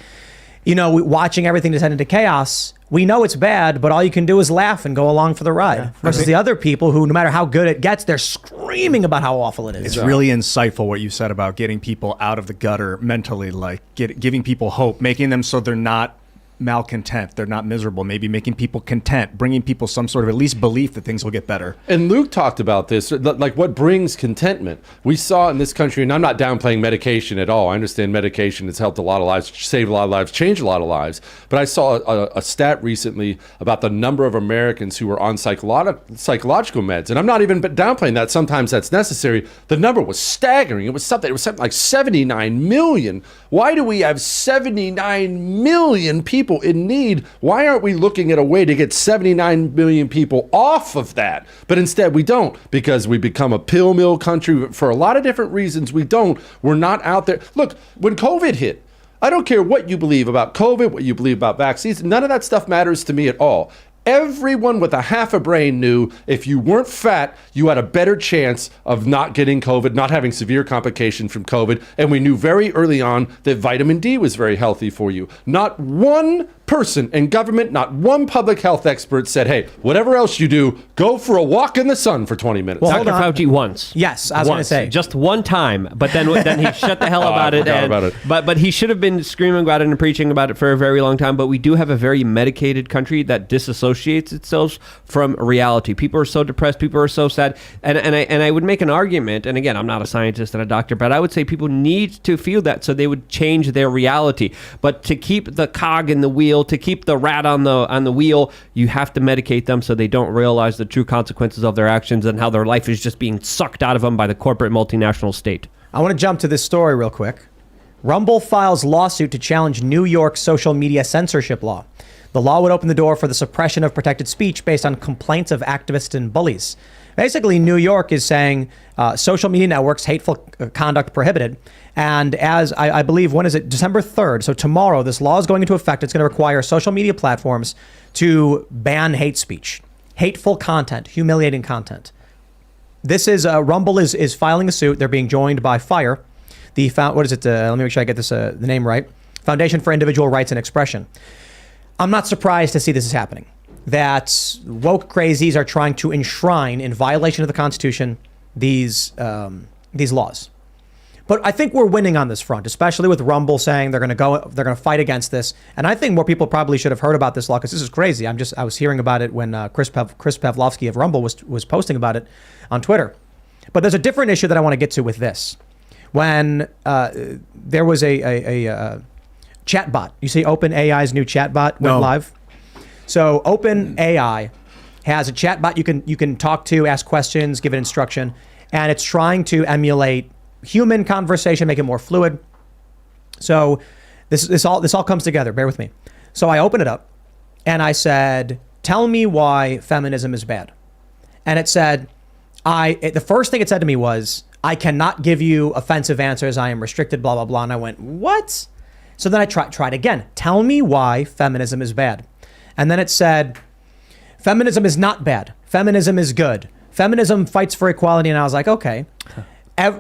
watching everything descend into chaos. we know it's bad, but all you can do is laugh and go along for the ride. Versus the other people who, no matter how good it gets, they're screaming about how awful it is. It's really insightful what you said about getting people out of the gutter mentally, like giving people hope, making them so they're not malcontent, they're not miserable, maybe making people content, bringing people some sort of at least belief that things will get better. And Luke talked about this, like what brings contentment. We saw in this country, and I'm not downplaying medication at all. I understand medication has helped a lot of lives, saved a lot of lives, changed a lot of lives. But I saw a stat recently about the number of Americans who were on psychological meds. And I'm not even downplaying that. Sometimes that's necessary. The number was staggering. It was something like 79 million. Why do we have 79 million people in need? Why aren't we looking at a way to get 79 million people off of that? But instead we don't, because we become a pill mill country for a lot of different reasons. We're not out there. Look, when COVID hit, I don't care what you believe about COVID, what you believe about vaccines, none of that stuff matters to me at all. Everyone with a half a brain knew if you weren't fat, you had a better chance of not getting COVID, not having severe complications from COVID. And we knew very early on that vitamin D was very healthy for you. Not one person in government, not one public health expert said, hey, whatever else you do, go for a walk in the sun for 20 minutes. Well, Dr. Fauci once. Yes, I was going to say. Just one time, but then he shut the hell about I it. forgot about it. But he should have been screaming about it and preaching about it for a very long time. But we do have a very medicated country that disassociates itself from reality. People are so depressed. People are so sad. And I would make an argument, and again, I'm not a scientist and a doctor, but I would say people need to feel that so they would change their reality. But to keep the cog in the wheel, to keep the rat on the wheel, you have to medicate them so they don't realize the true consequences of their actions and how their life is just being sucked out of them by the corporate multinational state. I want to jump to this story real quick. Rumble files lawsuit to challenge New York social media censorship law. The law would open the door for the suppression of protected speech based on complaints of activists and bullies. Basically, New York is saying social media networks, hateful conduct prohibited. And as I believe, when is it? December 3rd. So tomorrow, this law is going into effect. It's going to require social media platforms to ban hate speech, hateful content, humiliating content. This is Rumble is filing a suit. They're being joined by FIRE. What is it? Let me make sure I get this the name right. Foundation for Individual Rights and Expression. I'm not surprised to see this is happening. That woke crazies are trying to enshrine in violation of the Constitution these laws. But I think we're winning on this front, especially with Rumble saying they're going to fight against this. And I think more people probably should have heard about this law because this is crazy. I was hearing about it when Chris Pavlovsky of Rumble was posting about it on Twitter. But there's a different issue that I want to get to with this. When there was a chatbot, you see OpenAI's new chatbot went live. So OpenAI has a chatbot you can talk to, ask questions, give it instruction, and it's trying to emulate human conversation, make it more fluid. So this all comes together. Bear with me. So I open it up, and I said, "Tell me why feminism is bad." And it said, the first thing it said to me was, "I cannot give you offensive answers. I am restricted." Blah blah blah. And I went, "What?" So then I tried again. Tell me why feminism is bad. And then it said, feminism is not bad. Feminism is good. Feminism fights for equality. And I was like, okay.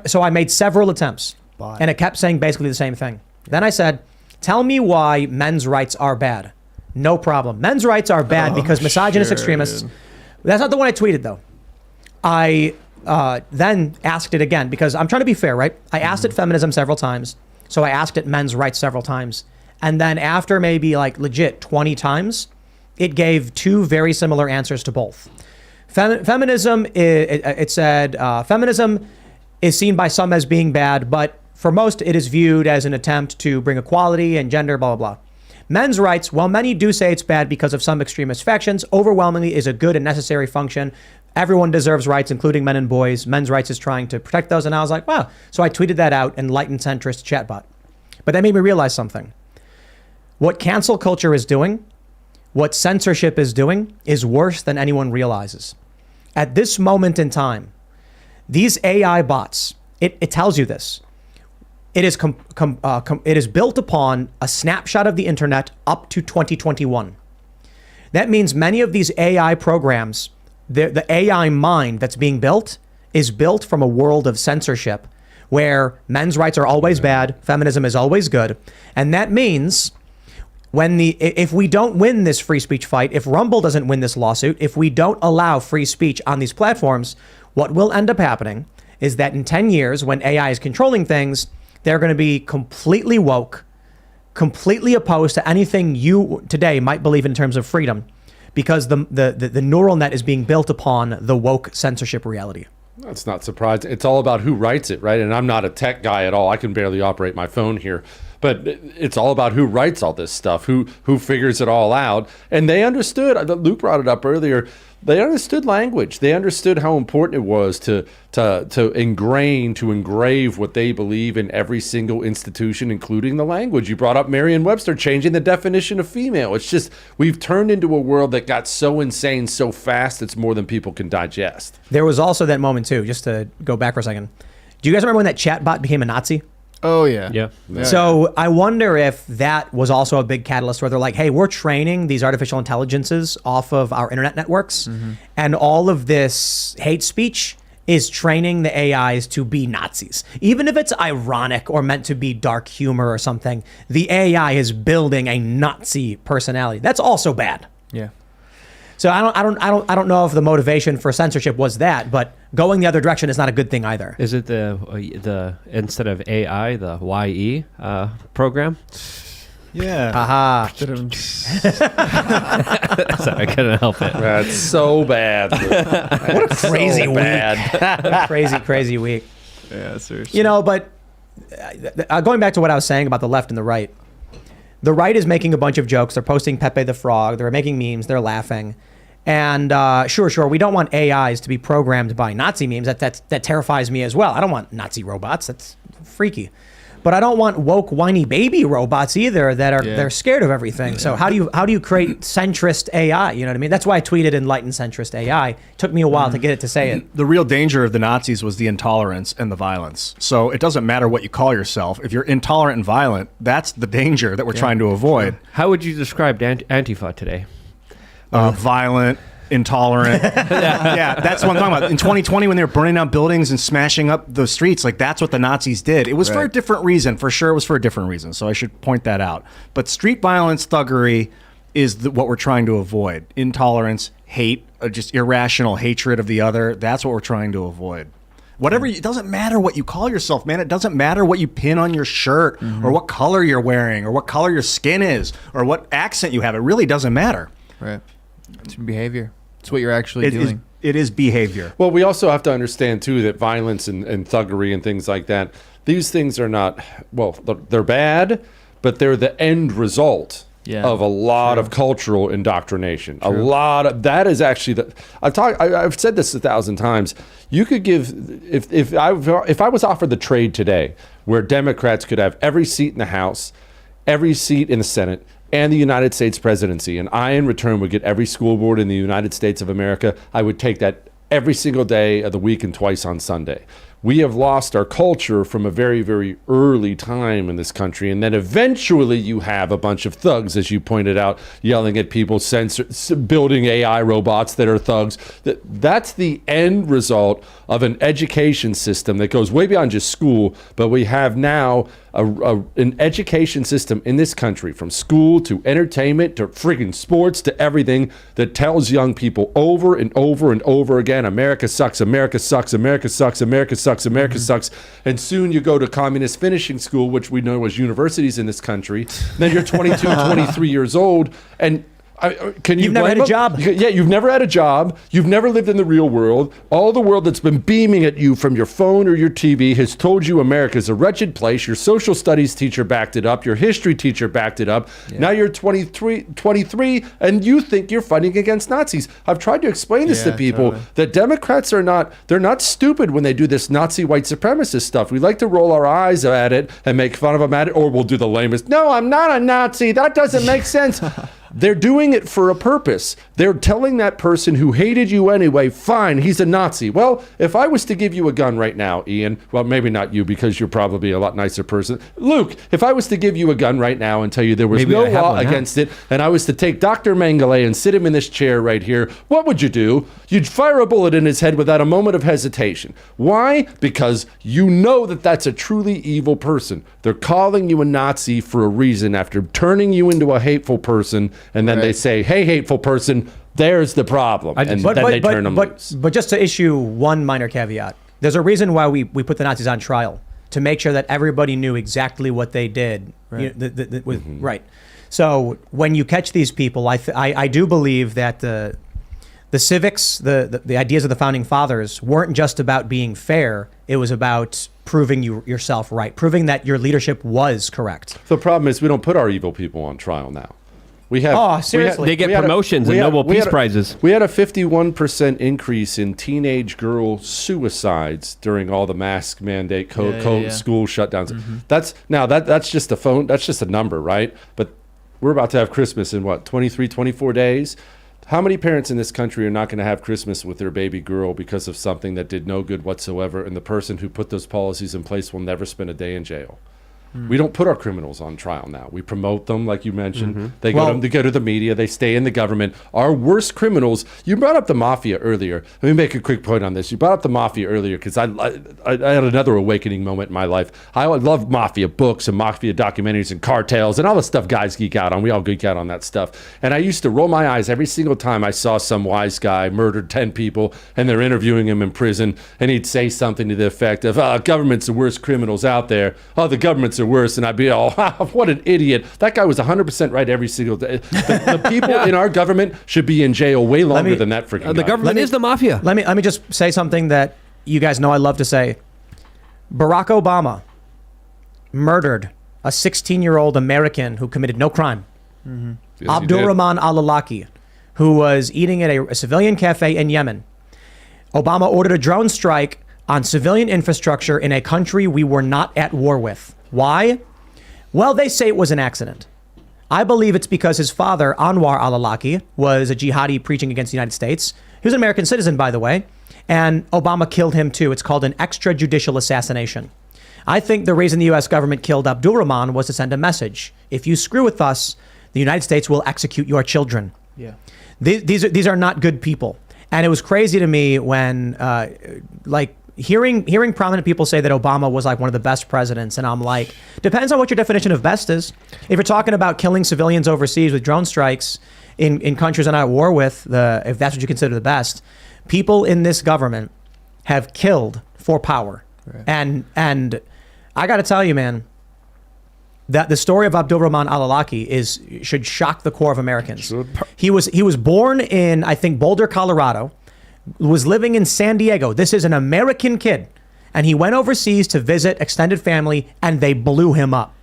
So I made several attempts. And it kept saying basically the same thing. Then I said, tell me why men's rights are bad. No problem. Men's rights are bad because misogynist extremists. That's not the one I tweeted, though. I then asked it again because I'm trying to be fair, right? I asked it feminism several times. So I asked it men's rights several times. And then after maybe like legit 20 times, it gave two very similar answers to both. Feminism, it said, feminism is seen by some as being bad, but for most it is viewed as an attempt to bring equality and gender, blah, blah, blah. Men's rights, while many do say it's bad because of some extremist factions, overwhelmingly is a good and necessary function. Everyone deserves rights, including men and boys. Men's rights is trying to protect those. And I was like, wow. So I tweeted that out, enlightened centrist chatbot. But that made me realize something. What cancel culture is doing, what censorship is doing, is worse than anyone realizes. At this moment in time, these AI bots, it tells you this. It is built upon a snapshot of the internet up to 2021. That means many of these AI programs, the AI mind that's being built is built from a world of censorship where men's rights are always bad, feminism is always good. And that means if we don't win this free speech fight, if Rumble doesn't win this lawsuit, if we don't allow free speech on these platforms, what will end up happening is that in 10 years, when AI is controlling things, they're going to be completely woke, completely opposed to anything you today might believe in terms of freedom, because the neural net is being built upon the woke censorship reality. That's not surprising. It's all about who writes it, right? And I'm not a tech guy at all. I can barely operate my phone here. But it's all about who writes all this stuff, who figures it all out. And they understood, Luke brought it up earlier, they understood language. They understood how important it was to engrave what they believe in every single institution, including the language. You brought up Merriam-Webster changing the definition of female. It's just, we've turned into a world that got so insane so fast, it's more than people can digest. There was also that moment too, just to go back for a second. Do you guys remember when that chatbot became a Nazi? Oh, yeah. Yeah. So I wonder if that was also a big catalyst where they're like, hey, we're training these artificial intelligences off of our internet networks. And all of this hate speech is training the AIs to be Nazis. Even if it's ironic or meant to be dark humor or something, the AI is building a Nazi personality. That's also bad. Yeah. So I don't know if the motivation for censorship was that, but going the other direction is not a good thing either. Is it the instead of AI, the YE program? Yeah. Aha. Sorry, I couldn't help it. That's so bad. What a Crazy week. bad. crazy week. Yeah, seriously. You know, but going back to what I was saying about the left and the right is making a bunch of jokes. They're posting Pepe the Frog. They're making memes. They're laughing. And sure, we don't want AIs to be programmed by Nazi memes. That terrifies me as well. I don't want Nazi robots. That's freaky. But I don't want woke, whiny baby robots either that are they're scared of everything. So how do you create centrist AI? You know what I mean? That's why I tweeted enlightened centrist AI. It took me a while to get it to say it. The real danger of the Nazis was the intolerance and the violence. So it doesn't matter what you call yourself. If you're intolerant and violent, that's the danger that we're trying to avoid. How would you describe Antifa today? Violent, intolerant. Yeah, that's what I'm talking about. In 2020, when they were burning down buildings and smashing up the streets, like that's what the Nazis did. It was for a different reason. For sure, it was for a different reason. So I should point that out. But street violence, thuggery is what we're trying to avoid. Intolerance, hate, just irrational hatred of the other. That's what we're trying to avoid. Whatever, it doesn't matter what you call yourself, man. It doesn't matter what you pin on your shirt or what color you're wearing or what color your skin is or what accent you have. It really doesn't matter. Right. It's your behavior. It's what you're actually doing. It is behavior. Well, we also have to understand, too, that violence and thuggery and things like that, these things are not, well, they're bad, but they're the end result of a lot of cultural indoctrination. A lot of, that is actually, I've said this 1,000 times. You could give, if I was offered the trade today, where Democrats could have every seat in the House, every seat in the Senate, and the United States presidency, and I, in return, would get every school board in the United States of America, I would take that every single day of the week and twice on Sunday. We have lost our culture from a very, very early time in this country. And then eventually you have a bunch of thugs, as you pointed out, yelling at people, building AI robots that are thugs. That's the end result of an education system that goes way beyond just school. But we have now an education system in this country, from school to entertainment to friggin' sports to everything, that tells young people over and over and over again, America sucks, America sucks, America sucks, America sucks, America sucks. And soon you go to communist finishing school, which we know as universities in this country. Then you're 22, 23 years old, and you've never had a job. Yeah, you've never had a job. You've never lived in the real world. All the world that's been beaming at you from your phone or your TV has told you America's a wretched place. Your social studies teacher backed it up. Your history teacher backed it up. Yeah. Now you're 23, and you think you're fighting against Nazis. I've tried to explain this to people, that Democrats they're not stupid when they do this Nazi white supremacist stuff. We like to roll our eyes at it and make fun of them at it, or we'll do the lamest, no, I'm not a Nazi. That doesn't make sense. They're doing it for a purpose. They're telling that person who hated you anyway, fine, he's a Nazi. Well, if I was to give you a gun right now, Ian, well, maybe not you because you're probably a lot nicer person. Luke, if I was to give you a gun right now and tell you there was no law against it, and I was to take Dr. Mengele and sit him in this chair right here, what would you do? You'd fire a bullet in his head without a moment of hesitation. Why? Because you know that that's a truly evil person. They're calling you a Nazi for a reason after turning you into a hateful person, and then they say, hey, hateful person, there's the problem. And then they turn them loose. But just to issue one minor caveat, there's a reason why we put the Nazis on trial, to make sure that everybody knew exactly what they did. Right. Right. So when you catch these people, I do believe that the civics, the ideas of the founding fathers weren't just about being fair. It was about proving yourself right, proving that your leadership was correct. The problem is we don't put our evil people on trial now. We have. Oh, seriously. They get promotions and Nobel Peace Prizes. We had a 51% increase in teenage girl suicides during all the mask mandate, school shutdowns. That's just a phone. That's just a number, right? But we're about to have Christmas in 23, 24 days. How many parents in this country are not going to have Christmas with their baby girl because of something that did no good whatsoever, and the person who put those policies in place will never spend a day in jail? We don't put our criminals on trial now. We promote them, like you mentioned. They go to the media. They stay in the government. Our worst criminals. You brought up the mafia earlier. Let me make a quick point on this. You brought up the mafia earlier because I had another awakening moment in my life. I love mafia books and mafia documentaries and cartels and all the stuff guys geek out on. We all geek out on that stuff. And I used to roll my eyes every single time I saw some wise guy murdered 10 people and they're interviewing him in prison, and he'd say something to the effect of, government's the worst criminals out there. Oh, the government's are worse, and I'd be all, what an idiot. That guy was 100% right every single day. The people in our government should be in jail way longer than that freaking The guy. government is the mafia. Let me just say something that you guys know I love to say. Barack Obama murdered a 16-year-old American who committed no crime. Yes, Abdurrahman al-Awlaki, who was eating at a civilian cafe in Yemen. Obama ordered a drone strike on civilian infrastructure in a country we were not at war with. Why? Well, they say it was an accident. I believe it's because his father, Anwar al-Awlaki, was a jihadi preaching against the United States. He was an American citizen, by the way, and Obama killed him too. It's called an extrajudicial assassination. I think the reason the U.S. government killed Abdurrahman was to send a message. If you screw with us, the United States will execute your children. Yeah. These are not good people. And it was crazy to me when, hearing prominent people say that Obama was like one of the best presidents, and I'm like, depends on what your definition of best is. If you're talking about killing civilians overseas with drone strikes in countries I'm not at war with, if that's what you consider the best, people in this government have killed for power. Right. And I got to tell you, man, that the story of Abdurrahman al-Awlaki should shock the core of Americans. He was born in, I think, Boulder, Colorado. Was living in San Diego. This is an American kid. And he went overseas to visit extended family, and they blew him up.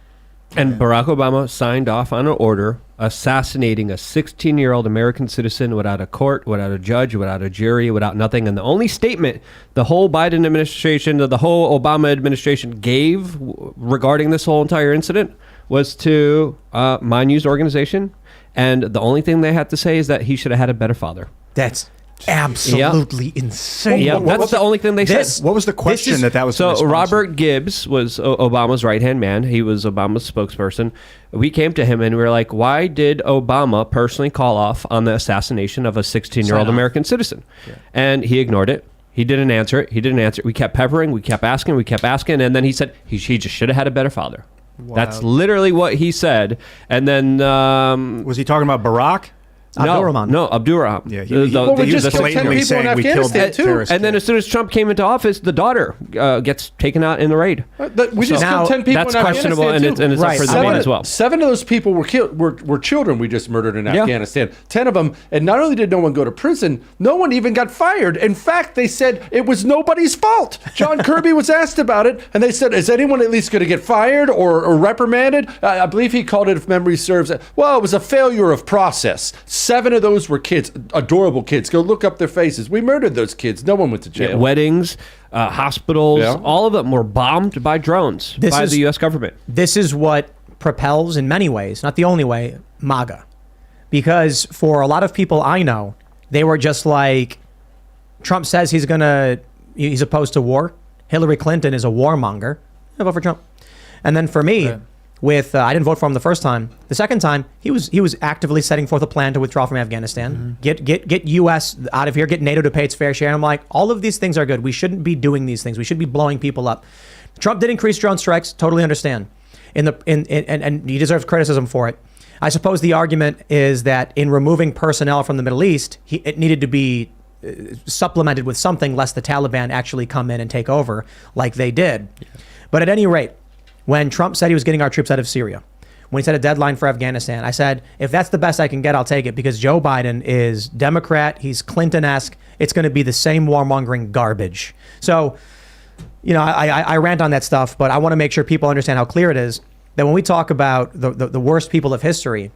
And Barack Obama signed off on an order assassinating a 16-year-old American citizen without a court, without a judge, without a jury, without nothing. And the only statement the whole Biden administration, the whole Obama administration gave regarding this whole entire incident was to Mind Use organization. And the only thing they had to say is that he should have had a better father. That's absolutely insane. Yeah, that's the only thing they said. What was the question that was so Robert Gibbs was Obama's right-hand man. He was Obama's spokesperson. We came to him and we were like, why did Obama personally call off on the assassination of a 16-year-old American citizen? Yeah. And he ignored it. He didn't answer it. We kept peppering. We kept asking. And then he said he just should have had a better father. Wow. That's literally what he said. And then was he talking about Barack? Abdurrahman. No, Abdurrahman. Yeah, we just killed 10 people in Afghanistan too. And then as soon as Trump came into office, the daughter gets taken out in the raid. We just killed 10 people that's in questionable, Afghanistan and it's up for debate as well. 7 of those people were killed. Were children we just murdered in Afghanistan. 10 of them, and not only did no one go to prison, no one even got fired. In fact, they said it was nobody's fault. John Kirby was asked about it, and they said, "Is anyone at least going to get fired or reprimanded?" I believe he called it, if memory serves. Well, it was a failure of process. 7 of those were kids, adorable kids. Go look up their faces. We murdered those kids. No one went to jail. Weddings, hospitals, all of them were bombed by drones by the U.S. government. This is what propels, in many ways, not the only way, MAGA. because for a lot of people I know, they were just like, Trump says he's opposed to war. Hillary Clinton is a warmonger. I vote for Trump. And then for me, I didn't vote for him the first time. The second time, he was actively setting forth a plan to withdraw from Afghanistan, get U.S. out of here, get NATO to pay its fair share. And I'm like, all of these things are good. We shouldn't be doing these things. We should be blowing people up. Trump did increase drone strikes. Totally understand. And he deserves criticism for it. I suppose the argument is that in removing personnel from the Middle East, it needed to be supplemented with something lest the Taliban actually come in and take over like they did. Yeah. But at any rate, when Trump said he was getting our troops out of Syria, when he set a deadline for Afghanistan, I said, if that's the best I can get, I'll take it, because Joe Biden is Democrat. He's Clinton-esque. It's going to be the same warmongering garbage. So, I rant on that stuff, but I want to make sure people understand how clear it is that when we talk about the worst people of history,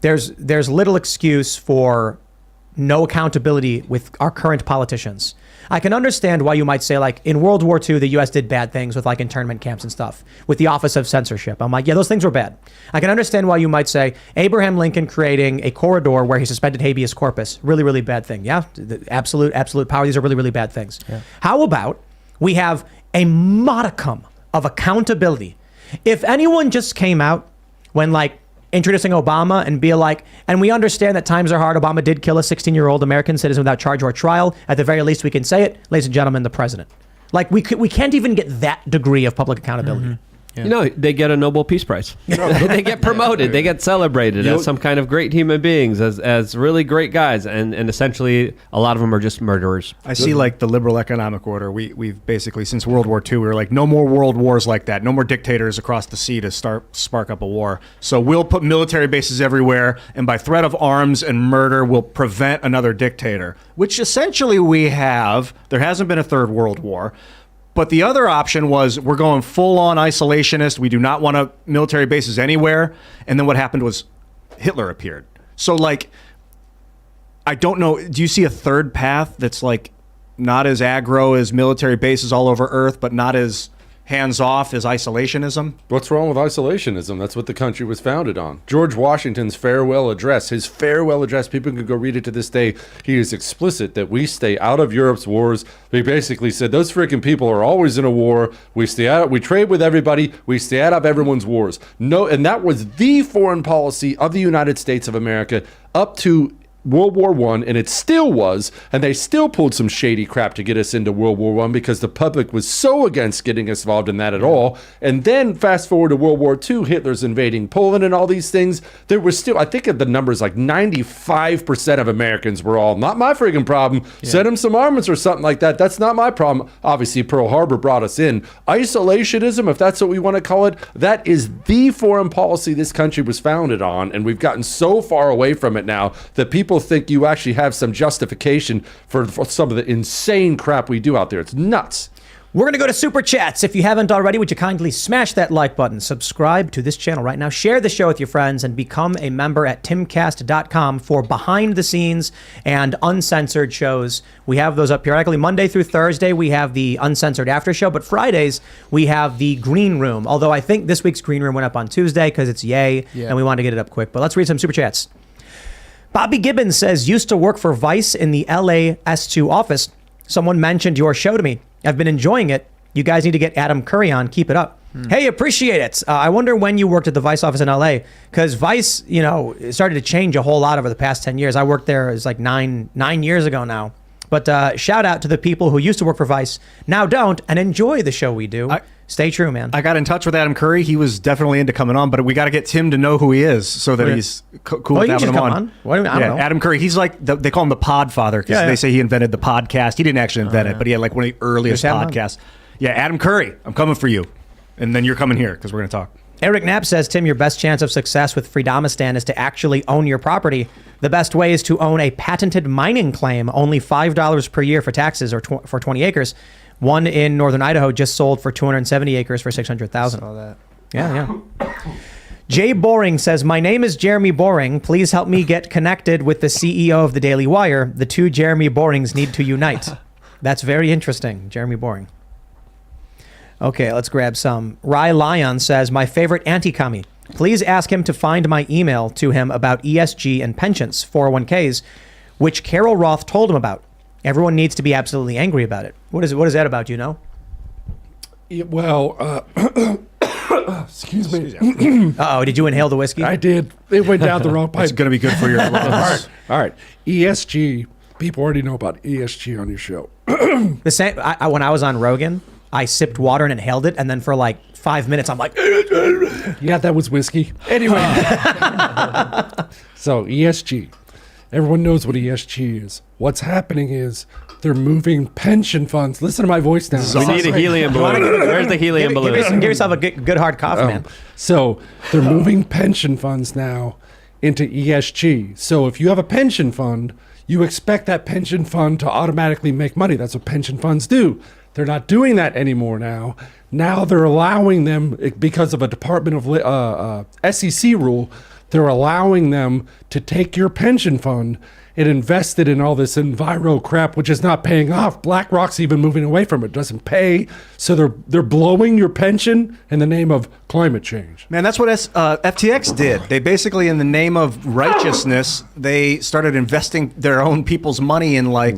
there's little excuse for no accountability with our current politicians. I can understand why you might say, like, in World War II, the U.S. did bad things with, like, internment camps and stuff, with the Office of Censorship. I'm like, yeah, those things were bad. I can understand why you might say Abraham Lincoln creating a corridor where he suspended habeas corpus, really, really bad thing. Yeah, the absolute power. These are really, really bad things. Yeah. How about we have a modicum of accountability? If anyone just came out when, like, introducing Obama and be like, and we understand that times are hard. Obama did kill a 16-year-old American citizen without charge or trial. At the very least, we can say it, ladies and gentlemen, the president. Like, we can't even get that degree of public accountability. Mm-hmm. Yeah. They get a Nobel Peace Prize. They get promoted. They get celebrated as some kind of great human beings, as really great guys. And essentially, a lot of them are just murderers. I see, like, the liberal economic order. We've basically, since World War II, we were like, no more world wars like that. No more dictators across the sea to spark up a war. So we'll put military bases everywhere, and by threat of arms and murder, we'll prevent another dictator, which essentially we have. There hasn't been a third world war. But the other option was we're going full-on isolationist. We do not want military bases anywhere. And then what happened was Hitler appeared. So, like, I don't know. Do you see a third path that's, like, not as aggro as military bases all over Earth, but not as hands-off as isolationism? What's wrong with isolationism? That's what the country was founded on. George Washington's farewell address, people can go read it to this day. He is explicit that we stay out of Europe's wars. He basically said those freaking people are always in a war. We trade with everybody. We stay out of everyone's wars. No, and that was the foreign policy of the United States of America up to World War I, and it still was, and they still pulled some shady crap to get us into World War I because the public was so against getting us involved in that at all. And then fast forward to World War II, Hitler's invading Poland and all these things. There was still, I think the numbers, like 95% of Americans were all, not my friggin' problem. Yeah. Send them some armaments or something like that. That's not my problem. Obviously, Pearl Harbor brought us in. Isolationism, if that's what we want to call it, that is the foreign policy this country was founded on, and we've gotten so far away from it now that people think you actually have some justification for some of the insane crap we do out there. It's nuts. We're going to go to Super Chats. If you haven't already, would you kindly smash that like button, subscribe to this channel right now, share the show with your friends, and become a member at timcast.com for behind the scenes and uncensored shows. We have those up periodically. Monday through Thursday, we have the uncensored after show, but Fridays, we have the Green Room. Although I think this week's Green Room went up on Tuesday because it's yay, and we wanted to get it up quick. But let's read some Super Chats. Bobby Gibbons says, used to work for Vice in the LA S2 office. Someone mentioned your show to me. I've been enjoying it. You guys need to get Adam Curry on. Keep it up. Hey, appreciate it. I wonder when you worked at the Vice office in LA, because Vice, started to change a whole lot over the past 10 years. I worked there, it's like nine years ago now. But shout out to the people who used to work for Vice, now don't, and enjoy the show we do. Stay true, man. I got in touch with Adam Curry. He was definitely into coming on, but we got to get Tim to know who he is so that he's cool with having him on. I don't know. Adam Curry, he's like, they call him the Podfather because they say he invented the podcast. He didn't actually invent it, but he had like one of the earliest podcasts. Yeah, Adam Curry, I'm coming for you. And then you're coming here because we're going to talk. Eric Knapp says, Tim, your best chance of success with Freedomistan is to actually own your property. The best way is to own a patented mining claim, only $5 per year for taxes or for 20 acres. One in northern Idaho just sold for 270 acres for $600,000. Saw that. Yeah. Jay Boring says, my name is Jeremy Boring. Please help me get connected with the CEO of the Daily Wire. The two Jeremy Borings need to unite. That's very interesting, Jeremy Boring. Okay, let's grab some. Rye Lion says, my favorite anti-commie. Please ask him to find my email to him about ESG and pensions, 401ks, which Carol Roth told him about. Everyone needs to be absolutely angry about it. What is that about, you know? Well, excuse me. Uh-oh, did you inhale the whiskey? I did. It went down the wrong pipe. It's going to be good for your lungs. All right. ESG. People already know about ESG on your show. The same. When I was on Rogan, I sipped water and inhaled it, and then for like 5 minutes, I'm like, Yeah, that was whiskey. Anyway. So ESG. Everyone knows what ESG is. What's happening is they're moving pension funds. Listen to my voice now. We need a helium balloon. Where's the helium balloon? give yourself a good hard cough, man. So they're moving pension funds now into ESG. So if you have a pension fund, you expect that pension fund to automatically make money. That's what pension funds do. They're not doing that anymore now. Now they're allowing them, because of a Department of SEC rule, they're allowing them to take your pension fund and invest it in all this enviro crap, which is not paying off. BlackRock's even moving away from it. It doesn't pay. So they're blowing your pension in the name of climate change. Man, that's what FTX did. They basically, in the name of righteousness, they started investing their own people's money in like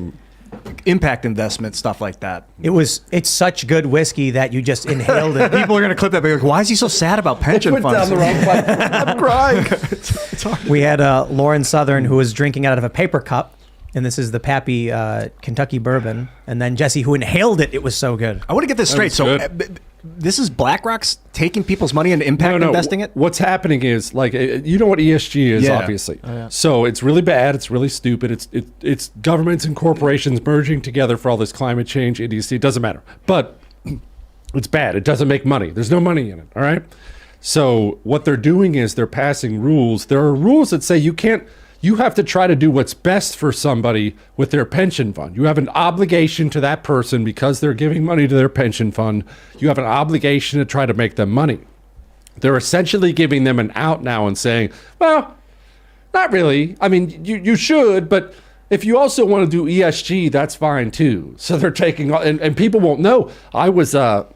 impact investment, stuff like that. It's such good whiskey that you just inhaled it. People are going to clip that. Be like, why is he so sad about pension Went down funds? the wrong pipe. I'm crying. We had Lauren Southern, who was drinking out of a paper cup, and this is the Pappy Kentucky bourbon. And then Jesse, who inhaled it. It was so good. I want to get this straight. So this is BlackRock's taking people's money and impact investing it? What's happening is, like, you know what ESG is, Yeah. obviously. So it's really bad. It's really stupid. It's governments and corporations merging together for all this climate change idiocy. It doesn't matter. But it's bad. It doesn't make money. There's no money in it. All right. So what they're doing is they're passing rules. There are rules that say you have to try to do what's best for somebody with their pension fund. You have an obligation to that person because they're giving money to their pension fund. You have an obligation to try to make them money. They're essentially giving them an out now and saying, well, not really. I mean, you should, but if you also want to do ESG, that's fine too. So they're taking, and people won't know. It was a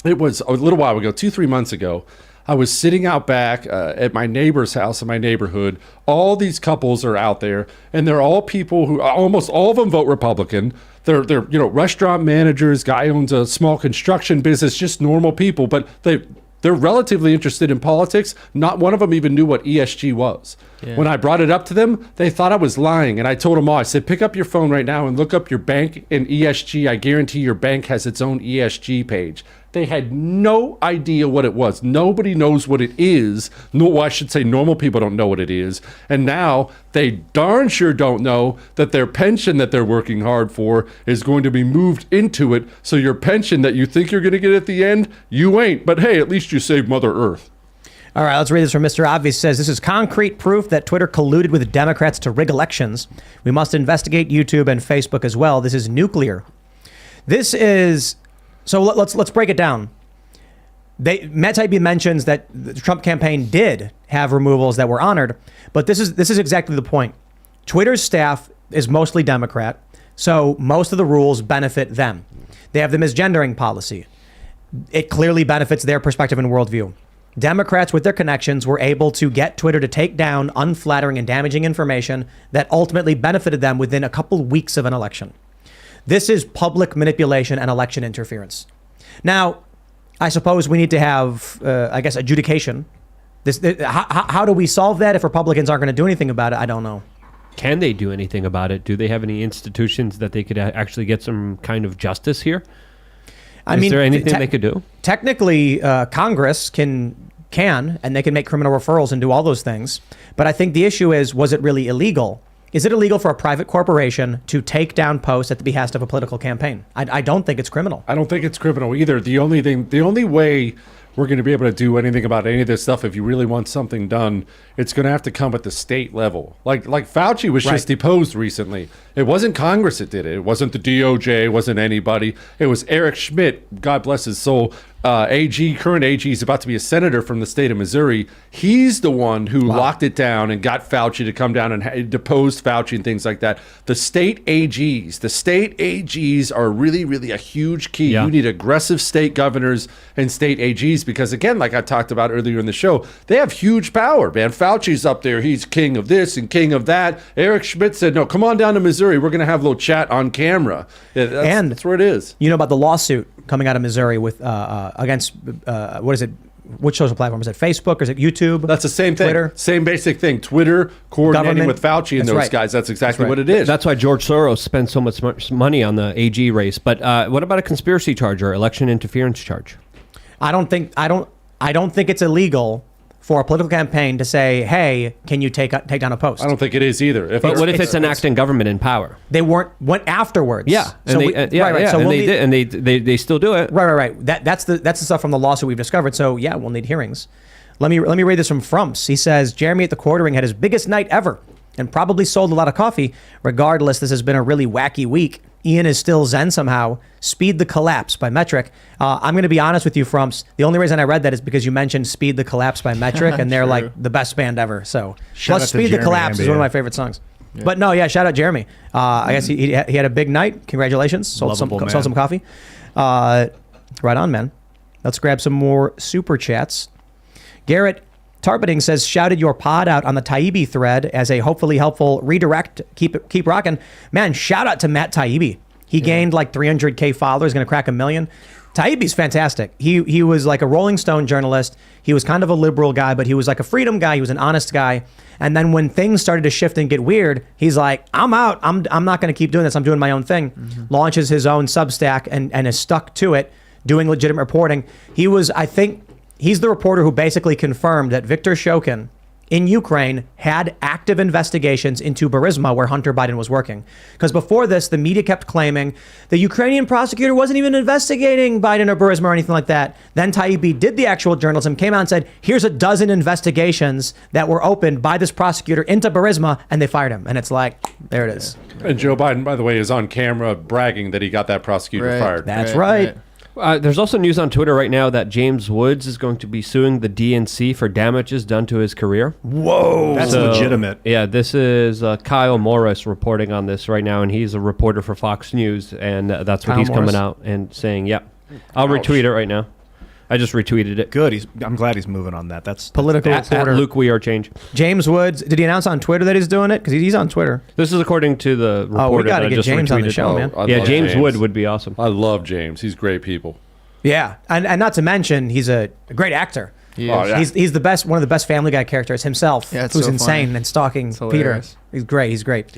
little while ago, 2-3 months ago. I was sitting out back at my neighbor's house in my neighborhood. All these couples are out there, and they're all people who almost all of them vote Republican. They're restaurant managers, guy owns a small construction business, just normal people, but they're relatively interested in politics. Not one of them even knew what ESG was. Yeah. When I brought it up to them, they thought I was lying, and I told them all. I said, pick up your phone right now and look up your bank in ESG. I guarantee your bank has its own ESG page. They had no idea what it was. Nobody knows what it is. No, I should say normal people don't know what it is. And now they darn sure don't know that their pension that they're working hard for is going to be moved into it. So your pension that you think you're going to get at the end, you ain't. But hey, at least you saved Mother Earth. All right, let's read this from Mr. Obvious. Says, this is concrete proof that Twitter colluded with Democrats to rig elections. We must investigate YouTube and Facebook as well. This is nuclear. This is... So let's break it down. Matt Taibbi mentions that the Trump campaign did have removals that were honored, but this is exactly the point. Twitter's staff is mostly Democrat, so most of the rules benefit them. They have the misgendering policy. It clearly benefits their perspective and worldview. Democrats with their connections were able to get Twitter to take down unflattering and damaging information that ultimately benefited them within a couple weeks of an election. This is public manipulation and election interference. Now, I suppose we need to have, adjudication. How do we solve that if Republicans aren't going to do anything about it? I don't know. Can they do anything about it? Do they have any institutions that they could actually get some kind of justice here? Is there anything they could do? Technically, Congress can, and they can make criminal referrals and do all those things. But I think the issue is, was it really illegal? Is it illegal for a private corporation to take down posts at the behest of a political campaign? I don't think it's criminal. I don't think it's criminal either. The only way we're going to be able to do anything about any of this stuff, if you really want something done, it's going to have to come at the state level. Like Fauci was just deposed recently. It wasn't Congress that did it. It wasn't the DOJ. It wasn't anybody. It was Eric Schmidt, God bless his soul, current AG, is about to be a senator from the state of Missouri. He's the one who locked it down and got Fauci to come down and deposed Fauci and things like that. The state AGs are really, really a huge key. Yeah. You need aggressive state governors and state AGs because, again, like I talked about earlier in the show, they have huge power, man. Fauci's up there. He's king of this and king of that. Eric Schmidt said, no, come on down to Missouri. We're going to have a little chat on camera. Yeah, that's where it is. You know about the lawsuit coming out of Missouri with against what is it? Which social platform is it? Facebook or is it YouTube? That's the same thing. Twitter? Same basic thing. Twitter coordinating Government. with Fauci and That's those right. guys. That's exactly That's what right. it is. That's why George Soros spends so much money on the AG race. But what about a conspiracy charge or election interference charge? I don't think it's illegal for a political campaign to say, "Hey, can you take down a post?" I don't think it is either. But what if it's an acting government in power? They went afterwards. Yeah, So and we- they, yeah, right. yeah, So and we'll they need- did, and they still do it. Right. That's the stuff from the lawsuit we've discovered. So yeah, we'll need hearings. Let me read this from Frumps. He says Jeremy at the Quartering had his biggest night ever and probably sold a lot of coffee. Regardless, this has been a really wacky week. Ian is still zen somehow. Speed the Collapse by Metric. I'm going to be honest with you, Frumps. The only reason I read that is because you mentioned Speed the Collapse by Metric, and they're like the best band ever. So Shout out plus to Speed the Jeremy Collapse is one of Ambia. my favorite songs. But no, yeah, shout out Jeremy. I guess he had a big night. Congratulations. Sold Lovable man. some coffee. Right on, man. Let's grab some more super chats. Garrett Tarpeting says, shouted your pod out on the Taibbi thread as a hopefully helpful redirect. Keep rocking. Man, shout out to Matt Taibbi. He gained like 300K followers, going to crack 1 million. Taibbi's fantastic. He was like a Rolling Stone journalist. He was kind of a liberal guy, but he was like a freedom guy. He was an honest guy. And then when things started to shift and get weird, he's like, I'm out. I'm not going to keep doing this. I'm doing my own thing. Launches his own Substack and is stuck to it, doing legitimate reporting. I think he's the reporter who basically confirmed that Viktor Shokin in Ukraine had active investigations into Burisma where Hunter Biden was working. Because before this, the media kept claiming the Ukrainian prosecutor wasn't even investigating Biden or Burisma or anything like that. Then Taibbi did the actual journalism, came out and said, here's a dozen investigations that were opened by this prosecutor into Burisma, and they fired him. And it's like, there it is. And Joe Biden, by the way, is on camera bragging that he got that prosecutor fired. That's right. There's also news on Twitter right now that James Woods is going to be suing the DNC for damages done to his career. Whoa. That's legitimate. Yeah, this is Kyle Morris reporting on this right now, and he's a reporter for Fox News, and that's what Kyle he's Morris. coming out and saying. Yeah, I'll retweet it right now. I just retweeted it. Good. I'm glad he's moving on that. That's Political At reporter. Luke We Are Change. James Woods, did he announce on Twitter that he's doing it? Because he's on Twitter. This is according to the reporter. Oh, we got to that I get just James on the retweeted. show, man. I Yeah, love James Wood would be awesome. I love James. He's great people. Yeah, and not to mention, he's a great actor. He Oh, is. yeah. He's the best, one of the best Family Guy characters himself, Yeah, it's who's so insane funny. and stalking It's Peter. hilarious. He's great.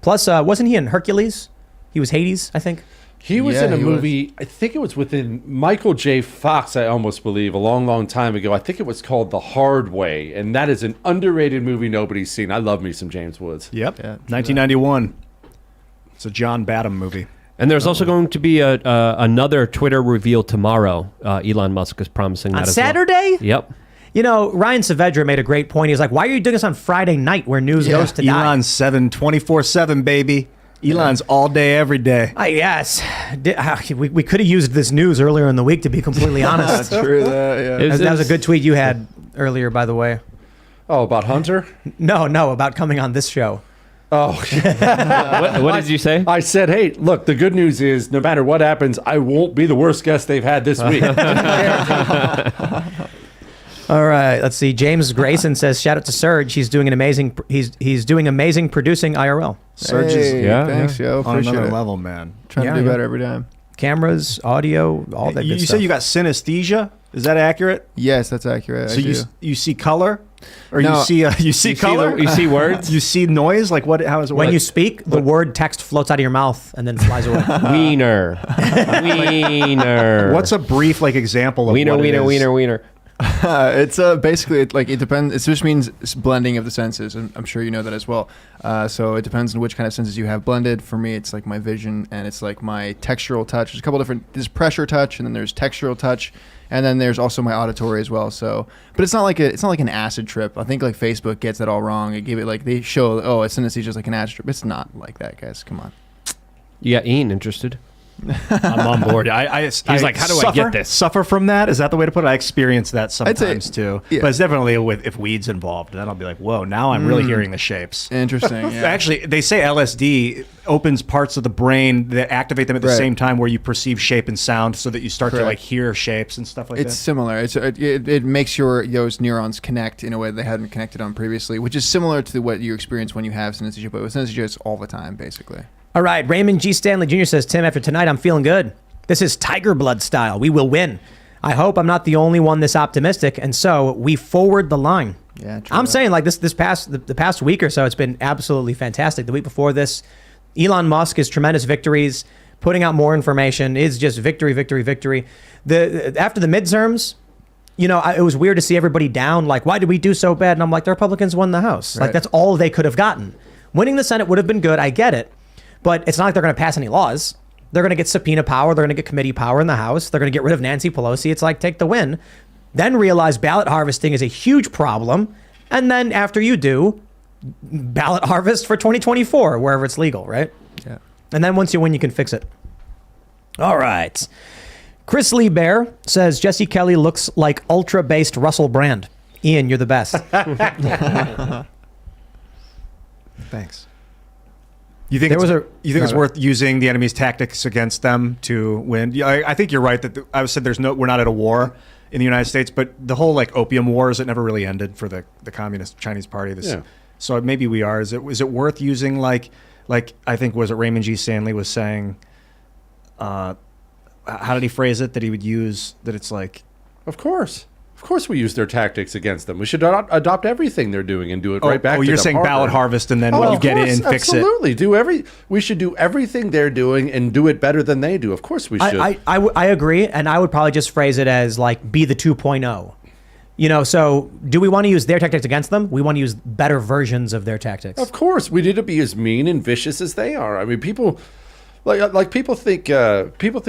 Plus, wasn't he in Hercules? He was Hades, I think. He was Yeah, in a he was. movie, I think it was within Michael J. Fox, I almost believe, a long, long time ago. I think it was called The Hard Way, and that is an underrated movie nobody's seen. I love me some James Woods. Yep. Yeah. 1991. It's a John Badham movie. And there's also going to be another Twitter reveal tomorrow. Elon Musk is promising that On as Saturday? well. Yep. You know, Ryan Saavedra made a great point. He was like, why are you doing this on Friday night where news goes to die? Elon's 24/7, baby. Elon's all day, every day. Yes. We could have used this news earlier in the week, to be completely honest. True that, yeah. That was a good tweet you had earlier, by the way. Oh, about Hunter? No, about coming on this show. Oh, What did you say? I said, hey, look, the good news is no matter what happens, I won't be the worst guest they've had this week. All right, let's see. James Grayson says, "Shout out to Serge. He's doing he's doing amazing producing IRL. Surge is Yeah, Thanks, yo. on Appreciate another it. level, man. Trying Yeah, to do yeah. better every time. Cameras, audio, all that You good stuff." said you got synesthesia. Is that accurate? Yes, that's accurate. So I do. you see color, or No. you see color? You see words? You see noise? Like what? How is it? when work? you speak, the word text floats out of your mouth and then flies away. Wiener. Wiener. What's a brief like example of wiener, what it wiener, is? wiener, wiener? It's basically it depends. It just means it's blending of the senses, and I'm sure you know that as well. So it depends on which kind of senses you have blended. For me, it's like my vision, and it's like my textural touch. There's a couple different. There's pressure touch, and then there's textural touch, and then there's also my auditory as well. So, but it's not like an acid trip. I think like Facebook gets that all wrong. They give it like they show, oh, it's synesthesia just like an acid trip. It's not like that, guys. Come on. You got Ian interested. I'm on board. He's like, how do I get this? Suffer from that? Is that the way to put it? I experience that I'd say- sometimes too. yeah. But it's definitely if weed's involved. Then I'll be like, whoa, now I'm really hearing the shapes. Interesting. Yeah. Actually, they say LSD opens parts of the brain that activate them at the Right. same time where you perceive shape and sound so that you start to Correct. like hear shapes and stuff like It's that. similar. It makes those neurons connect in a way they hadn't connected on previously, which is similar to what you experience when you have censorship. But with censorship, it's all the time, basically. All right, Raymond G. Stanley Jr. says, Tim, after tonight, I'm feeling good. This is Tiger Blood style. We will win. I hope I'm not the only one this optimistic, and so we forward the line. Yeah, true. I'm saying like the past week or so, it's been absolutely fantastic. The week before this, Elon Musk is tremendous victories, putting out more information is just victory, victory, victory. After the midterms, it was weird to see everybody down. Like, why did we do so bad? And I'm like, the Republicans won the House. Right. Like, that's all they could have gotten. Winning the Senate would have been good. I get it. But it's not like they're going to pass any laws. They're going to get subpoena power. They're going to get committee power in the House. They're going to get rid of Nancy Pelosi. It's like, take the win. Then realize ballot harvesting is a huge problem. And then after you do, ballot harvest for 2024, wherever it's legal, right? Yeah. And then once you win, you can fix it. All right. Chris Lee Bear says, Jesse Kelly looks like ultra-based Russell Brand. Ian, you're the best. Thanks. You think There it's worth using the enemy's tactics against them to win? Yeah, I think you're right that I said we're not at a war in the United States, but the whole like opium wars, it never really ended for the Communist Chinese Party. So maybe we are. Is it worth using like I think was it Raymond G. Stanley was saying? How did he phrase it? That he would use that it's like. Of course we use their tactics against them. We should adopt everything they're doing and do it right back to them. You're saying ballot harvest and then when you get in, fix it. Absolutely. We should do everything they're doing and do it better than they do. Of course we should. I agree. And I would probably just phrase it as like, be the 2.0. So do we want to use their tactics against them? We want to use better versions of their tactics. Of course. We need to be as mean and vicious as they are. I mean, people think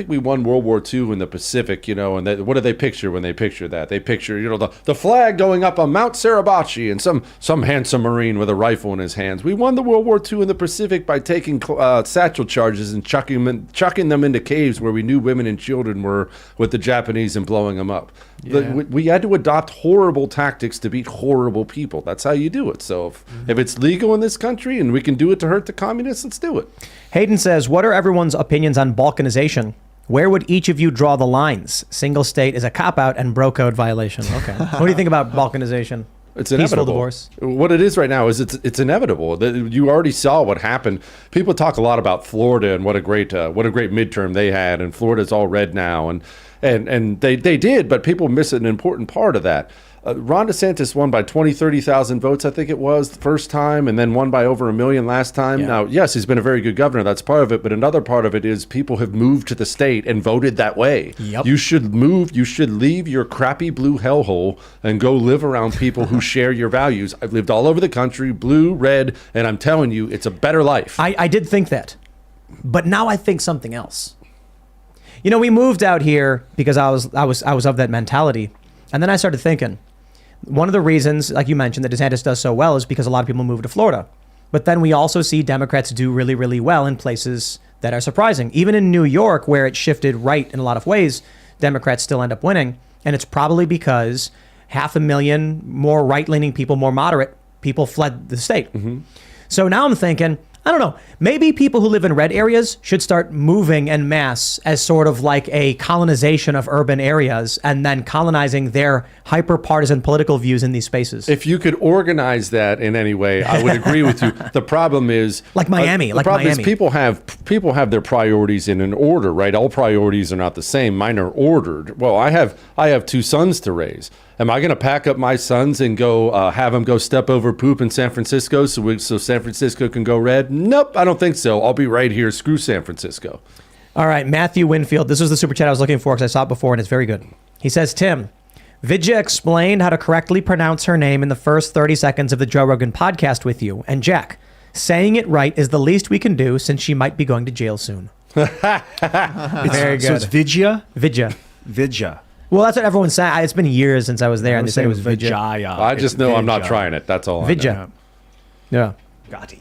we won World War II in the Pacific, and what do they picture when they picture that? They picture, the flag going up on Mount Suribachi and some handsome Marine with a rifle in his hands. We won the World War II in the Pacific by taking satchel charges and chucking them into caves where we knew women and children were with the Japanese and blowing them up. Yeah. We had to adopt horrible tactics to beat horrible people. That's how you do it. So if it's legal in this country and we can do it to hurt the communists, let's do it. Hayden says, what are everyone's opinions on balkanization? Where would each of you draw the lines? Single state is a cop-out and bro code violation. Okay. What do you think about balkanization? It's Peaceful inevitable. divorce. What it is right now is it's inevitable. You already saw what happened. People talk a lot about Florida and what a great midterm they had, and Florida's all red now, and they did, but people miss an important part of that. Ron DeSantis won by 30,000 votes, I think it was, the first time, and then won by over 1 million last time. Yeah. Now, yes, he's been a very good governor. That's part of it. But another part of it is people have moved to the state and voted that way. Yep. You should move. You should leave your crappy blue hellhole and go live around people who share your values. I've lived all over the country, blue, red, and I'm telling you, it's a better life. I did think that, but now I think something else. We moved out here because I was of that mentality, and then I started thinking, one of the reasons, like you mentioned, that DeSantis does so well is because a lot of people move to Florida. But then we also see Democrats do really, really well in places that are surprising. Even in New York, where it shifted right in a lot of ways, Democrats still end up winning. And it's probably because 500,000 more right-leaning people, more moderate people fled the state. Mm-hmm. So now I'm thinking, I don't know, maybe people who live in red areas should start moving en masse as sort of like a colonization of urban areas and then colonizing their hyper-partisan political views in these spaces. If you could organize that in any way, I would agree with you. The problem is Like Miami, the like problem Miami. is people have their priorities in an order, right? All priorities are not the same. Mine are ordered. Well, I have 2 sons to raise. Am I going to pack up my sons and go have them go step over poop in San Francisco so San Francisco can go red? Nope, I don't think so. I'll be right here. Screw San Francisco. All right, Matthew Winfield. This was the super chat I was looking for because I saw it before and it's very good. He says, Tim, Vidya explained how to correctly pronounce her name in the first 30 seconds of the Joe Rogan podcast with you. And Jack, saying it right is the least we can do since she might be going to jail soon. Very good. So it's Vidya? Vidya. Vidya. Well, that's what everyone's saying. It's been years since I was there, and they said it was Vidya. Vijaya. I just know I'm not trying it. That's all. Vidya. Yeah. Gotti.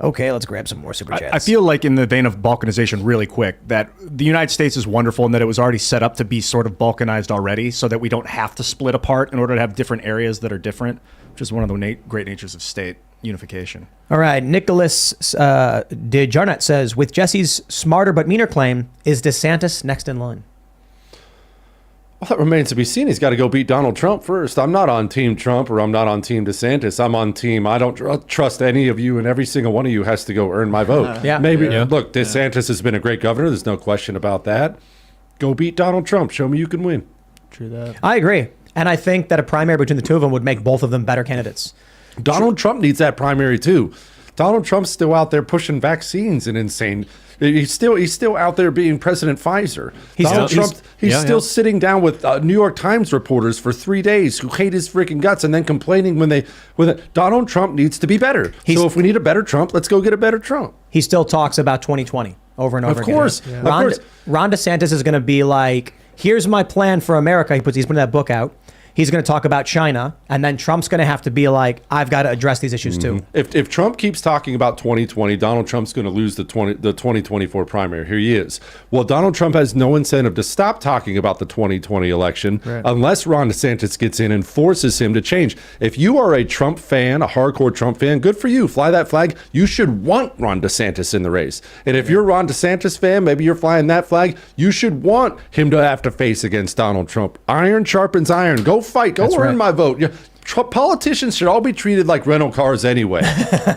Okay, let's grab some more super chats. I feel like in the vein of balkanization really quick, that the United States is wonderful and that it was already set up to be sort of balkanized already so that we don't have to split apart in order to have different areas that are different, which is one of the great natures of state unification. All right, Nicholas de Jarnett says, with Jesse's smarter but meaner claim, is DeSantis next in line? Well, that remains to be seen. He's got to go beat Donald Trump first. I'm not on Team Trump or I'm not on Team DeSantis. I'm on Team I don't trust any of you, and every single one of you has to go earn my vote. Yeah. Maybe. Yeah. Look, DeSantis has been a great governor. There's no question about that. Go beat Donald Trump. Show me you can win. True that. I agree. And I think that a primary between the two of them would make both of them better candidates. Donald Trump needs that primary too. Donald Trump's still out there pushing vaccines and insane. He's still out there being President Pfizer. Donald Trump. He's still sitting down with New York Times reporters for 3 days who hate his freaking guts and then complaining when Donald Trump needs to be better. So if we need a better Trump, let's go get a better Trump. He still talks about 2020 over and over again. Of course. Ron DeSantis is going to be like, here's my plan for America. He's putting that book out. He's going to talk about China, and then Trump's going to have to be like, I've got to address these issues too. If Trump keeps talking about 2020, Donald Trump's going to lose the 2024 primary. Here he is. Well, Donald Trump has no incentive to stop talking about the 2020 election unless Ron DeSantis gets in and forces him to change. If you are a Trump fan, a hardcore Trump fan, good for you. Fly that flag. You should want Ron DeSantis in the race. And if you're a Ron DeSantis fan, maybe you're flying that flag, you should want him to have to face against Donald Trump. Iron sharpens iron. Go fight. Go earn my vote. Politicians should all be treated like rental cars anyway.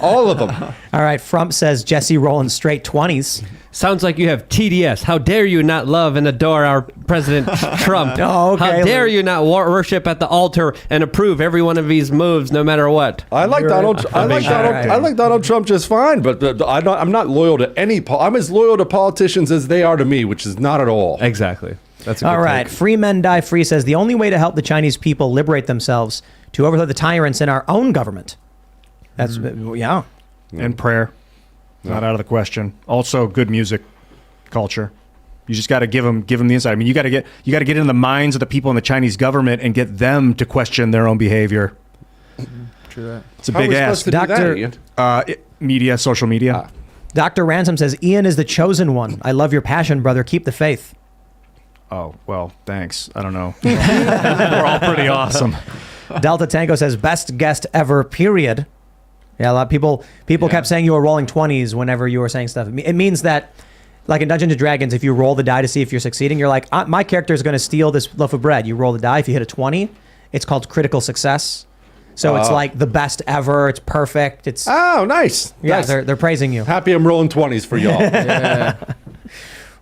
All of them. All right. Frump says Jesse rolling straight 20s. Sounds like you have TDS. How dare you not love and adore our President Trump? Oh, okay. How dare you not worship at the altar and approve every one of his moves, no matter what? I like Donald. I like Donald Trump just fine, but I'm not loyal to any. I'm as loyal to politicians as they are to me, which is not at all. Exactly. That's a good All right. take. Free Men Die Free says the only way to help the Chinese people liberate themselves to overthrow the tyrants in our own government. That's yeah. And prayer. Not out of the question. Also, good music culture. You just got to give them the insight. I mean, you got to get in the minds of the people in the Chinese government and get them to question their own behavior. True that. It's a big ask. Media, social media. Dr. Ransom says Ian is the chosen one. I love your passion, brother. Keep the faith. Oh, well, thanks. I don't know. We're all pretty awesome. Delta Tango says best guest ever, period. Yeah, a lot of people kept saying you were rolling 20s whenever you were saying stuff. It means that, like in Dungeons & Dragons, if you roll the die to see if you're succeeding, you're like, my character is going to steal this loaf of bread. You roll the die. If you hit a 20, it's called critical success. So it's like the best ever. It's perfect. It's Oh, nice. yeah, Nice. they're praising you. Happy I'm rolling 20s for y'all.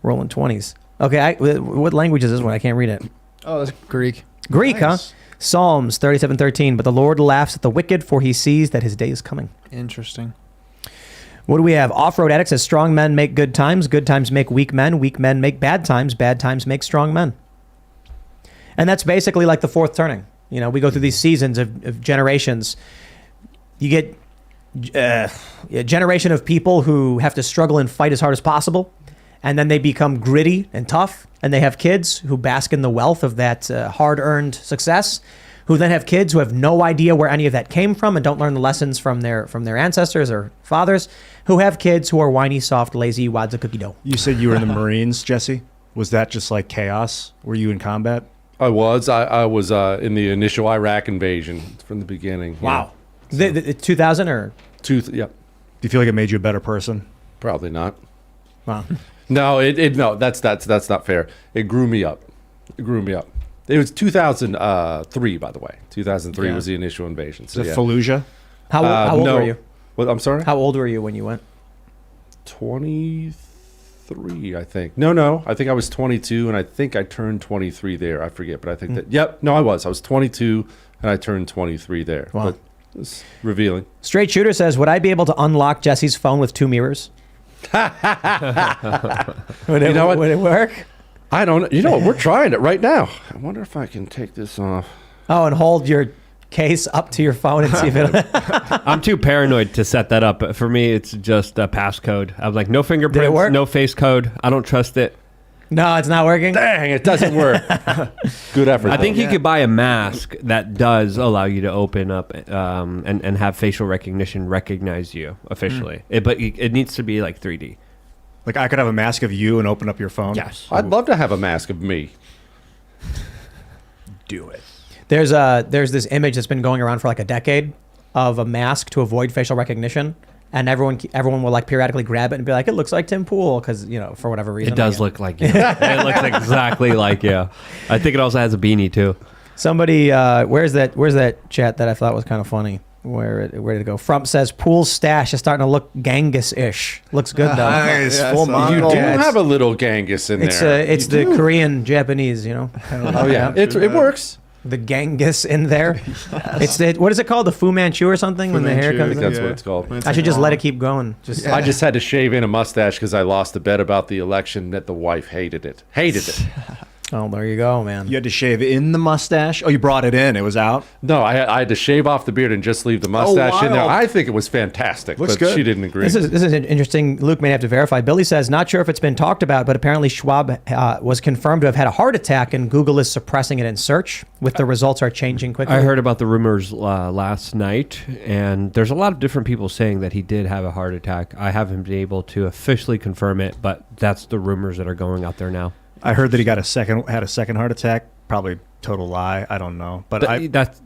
Rolling 20s. Okay, what language is this one? I can't read it. Oh, that's Greek. Greek, Nice. huh? Psalms 37:13. But the Lord laughs at the wicked, for he sees that his day is coming. Interesting. What do we have? Off-Road Addict says strong men make good times make weak men make bad times make strong men. And that's basically like the fourth turning. You know, we go through these seasons of generations. You get a generation of people who have to struggle and fight as hard as possible. And then they become gritty and tough, and they have kids who bask in the wealth of that hard-earned success, who then have kids who have no idea where any of that came from and don't learn the lessons from their ancestors or fathers, who have kids who are whiny, soft, lazy, wadza cookie dough. You said you were in the Marines, Jesse. Was that just like chaos? Were you in combat? I was in the initial Iraq invasion from the beginning. Wow. The 2000 or? Yep. Do you feel like it made you a better person? Probably not. Wow. No, no, that's not fair. It grew me up. It was 2003, by the way. 2003 was the initial invasion. So Is it Fallujah? How old no. were you? What? I'm sorry. How old were you when you went? 23, I think. No. I think I was 22, and I think I turned 23 there. I forget, but I think that. Yep. No, I was. I was 22, and I turned 23 there. Wow. But it's revealing. Straight Shooter says, would I be able to unlock Jesse's phone with 2 mirrors? Would it work? I don't know. You know what? We're trying it right now. I wonder if I can take this off. Oh, and hold your case up to your phone and see if it. I'm too paranoid to set that up. For me, it's just a passcode. I'm like, no Did it fingerprints, work? no face code. I don't trust it. No, it's not working. Dang, it doesn't work. Good effort. I think though. you could buy a mask that does allow you to open up and have facial recognition recognize you officially. But it needs to be like 3D. Like I could have a mask of you and open up your phone. Yes. I'd love to have a mask of me. Do it. There's this image that's been going around for like a decade of a mask to avoid facial recognition, and everyone will like periodically grab it and be like, it looks like Tim Pool, because for whatever reason It does look like you. It looks exactly like you. I think it also has a beanie too. Somebody, where's that chat that I thought was kind of funny? Where did it go? Frump says Pool's stash is starting to look Genghis-ish. Looks good though. Nice. Yeah, Full so Mongol. You do it's- have a little Genghis in It's there. it's You the do. Korean Japanese, Oh yeah, it works. the Genghis in there. It's the, what is it called? The Fu Manchu or something when the hair Manchu, I comes think in? that's what it's called. I should just let it keep going. Just I just had to shave in a mustache because I lost a bet about the election that the wife hated it. oh, there you go, man. You had to shave in the mustache. Oh, you brought it in. It was out. No, I had to shave off the beard and just leave the mustache in there. wild. I think it was fantastic, Looks but good. she didn't agree. This is interesting. Luke may have to verify. Billy says, not sure if it's been talked about, but apparently Schwab was confirmed to have had a heart attack, and Google is suppressing it in search, with the results are changing quickly. I heard about the rumors last night, and there's a lot of different people saying that he did have a heart attack. I haven't been able to officially confirm it, but that's the rumors that are going out there now. I heard that he had a second heart attack. Probably total lie. I don't know. But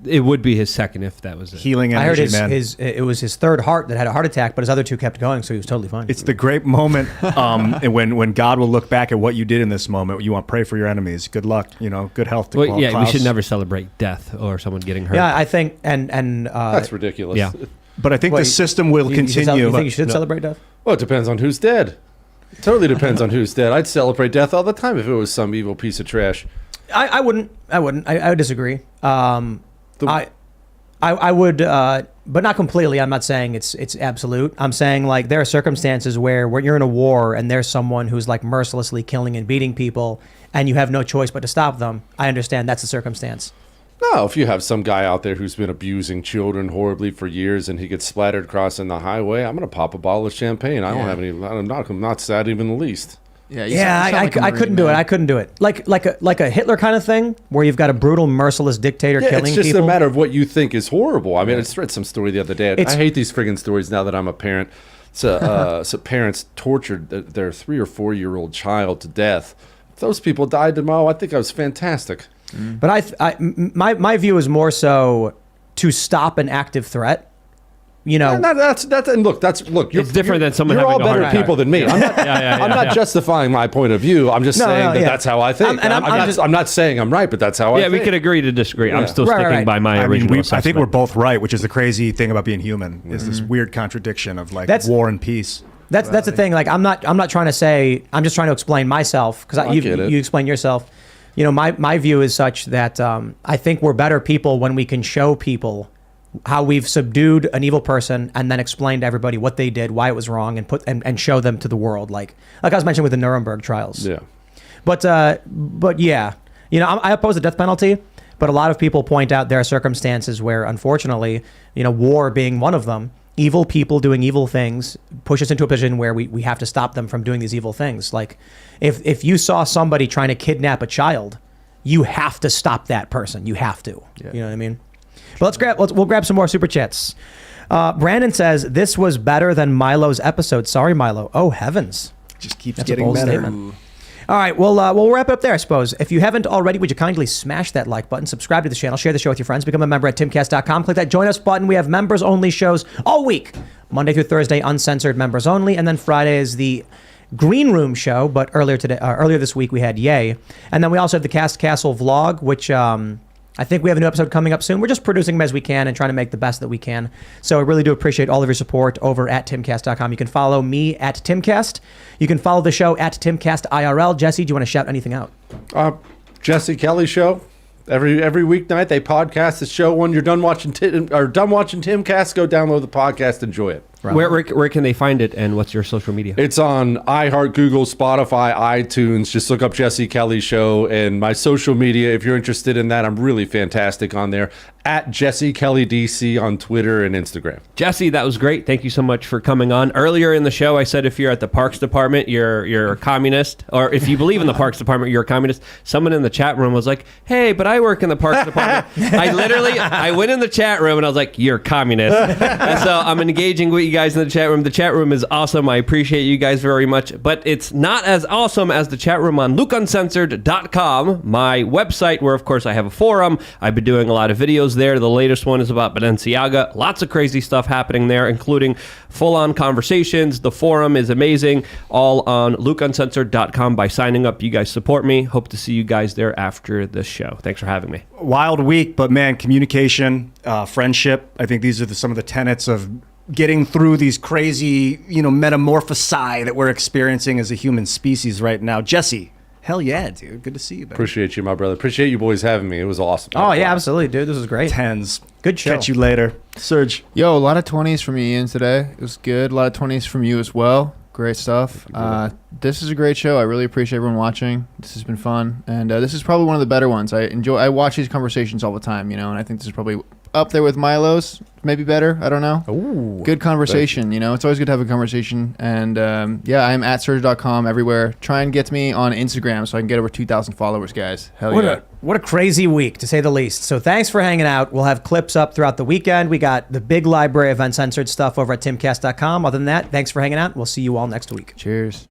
It would be his second if that was it. healing I heard energy, man. it was his third heart that had a heart attack, but his other two kept going, so he was totally fine. It's the great moment and when God will look back at what you did in this moment. You want to pray for your enemies. Good luck. Good health. To Well, yeah, we Klaus. should never celebrate death or someone getting hurt. yeah, I think, and That's ridiculous. Yeah. But I think Wait, the system will you think continue. you should celebrate death? Well, it depends on who's dead. It totally depends on who's dead. I'd celebrate death all the time if it was some evil piece of trash. I wouldn't. I would disagree. I would, but not completely. I'm not saying it's absolute. I'm saying like there are circumstances where when you're in a war and there's someone who's like mercilessly killing and beating people, and you have no choice but to stop them. I understand that's a circumstance. No, if you have some guy out there who's been abusing children horribly for years and he gets splattered crossing the highway, I'm going to pop a bottle of champagne. I don't have any. I'm not sad even the least. Yeah, I couldn't do it. I couldn't do it. Like a Hitler kind of thing, where you've got a brutal, merciless dictator Yeah, killing it's just people. a matter of what you think is horrible. I mean, I just read some story the other day. I hate these friggin' stories now that I'm a parent. So parents tortured their 3 or 4 year old child to death. If those people died tomorrow, I think I was fantastic. But my view is more so to stop an active threat. And that's look. It's different than someone You're all having a heart better attack. people than me. I'm not. I'm not justifying my point of view. I'm just saying that that's how I think. I'm not saying I'm right, but that's how I think. we could agree to disagree. I'm still Right, sticking right. by my I mean, original I assessment. think we're both right, which is the crazy thing about being human is this weird contradiction of like war and peace. That's the thing. Like I'm not trying to say. I'm just trying to explain myself because you explain yourself. My view is such that I think we're better people when we can show people how we've subdued an evil person and then explain to everybody what they did, why it was wrong, and show them to the world. Like I was mentioning with the Nuremberg trials. Yeah. But yeah, I oppose the death penalty, but a lot of people point out there are circumstances where, unfortunately, war being one of them, evil people doing evil things push us into a position where we have to stop them from doing these evil things. Like if you saw somebody trying to kidnap a child, you have to stop that person. You have to. Yeah. You know what I mean? But we'll grab some more super chats. Brandon says this was better than Milo's episode. Sorry, Milo. Oh heavens. Just keeps That's a getting bold better. statement. All right, we'll wrap it up there, I suppose. If you haven't already, would you kindly smash that like button, subscribe to the channel, share the show with your friends, become a member at timcast.com. Click that join us button. We have members only shows all week, Monday through Thursday, uncensored members only, and then Friday is the Green Room show. But earlier this week we had Yay, and then we also have the Cast Castle vlog, which I think we have a new episode coming up soon. We're just producing them as we can and trying to make the best that we can. So I really do appreciate all of your support over at timcast.com. You can follow me at Timcast. You can follow the show at Timcast IRL. Jesse, do you want to shout anything out? Jesse Kelly show. Every weeknight they podcast the show. When you're done watching Timcast, go download the podcast, enjoy it. Where can they find it, and what's your social media? It's on iHeart, Google, Spotify, iTunes. Just look up Jesse Kelly Show. And my social media, if you're interested in that, I'm really fantastic on there. At Jesse Kelly DC on Twitter and Instagram. Jesse, that was great. Thank you so much for coming on. Earlier in the show, I said if you're at the Parks Department, you're a communist, or if you believe in the Parks Department, you're a communist. Someone in the chat room was like, "Hey, but I work in the Parks Department." I went in the chat room and I was like, "You're a communist." And so I'm engaging with you guys in the chat room. The chat room is awesome. I appreciate you guys very much, but it's not as awesome as the chat room on lukeuncensored.com, my website, where of course I have a forum. I've been doing a lot of videos there. The latest one is about Balenciaga. Lots of crazy stuff happening there, including full-on conversations. The forum is amazing. All on lukeuncensored.com. By signing up, you guys support me. Hope to see you guys there after the show. Thanks for having me. Wild week, but man, communication, friendship. I think these are some of the tenets of getting through these crazy, metamorphosi that we're experiencing as a human species right now. Jesse, hell yeah, dude. Good to see you, man. Appreciate you, my brother. Appreciate you boys having me. It was awesome. Oh, yeah, absolutely, dude. This was great. Tens. Good show. Catch you later. Serge. Yo, a lot of 20s from Ian today. It was good. A lot of 20s from you as well. Great stuff. This is a great show. I really appreciate everyone watching. This has been fun, and this is probably one of the better ones. I watch these conversations all the time, and I think this is probably up there with Milo's, maybe better. I don't know. Ooh. Good conversation. It's always good to have a conversation. And I'm at Serge.com everywhere. Try and get to me on Instagram so I can get over 2,000 followers, guys. Hell yeah. What a crazy week, to say the least. So thanks for hanging out. We'll have clips up throughout the weekend. We got the big library of uncensored stuff over at timcast.com. Other than that, thanks for hanging out. We'll see you all next week. Cheers.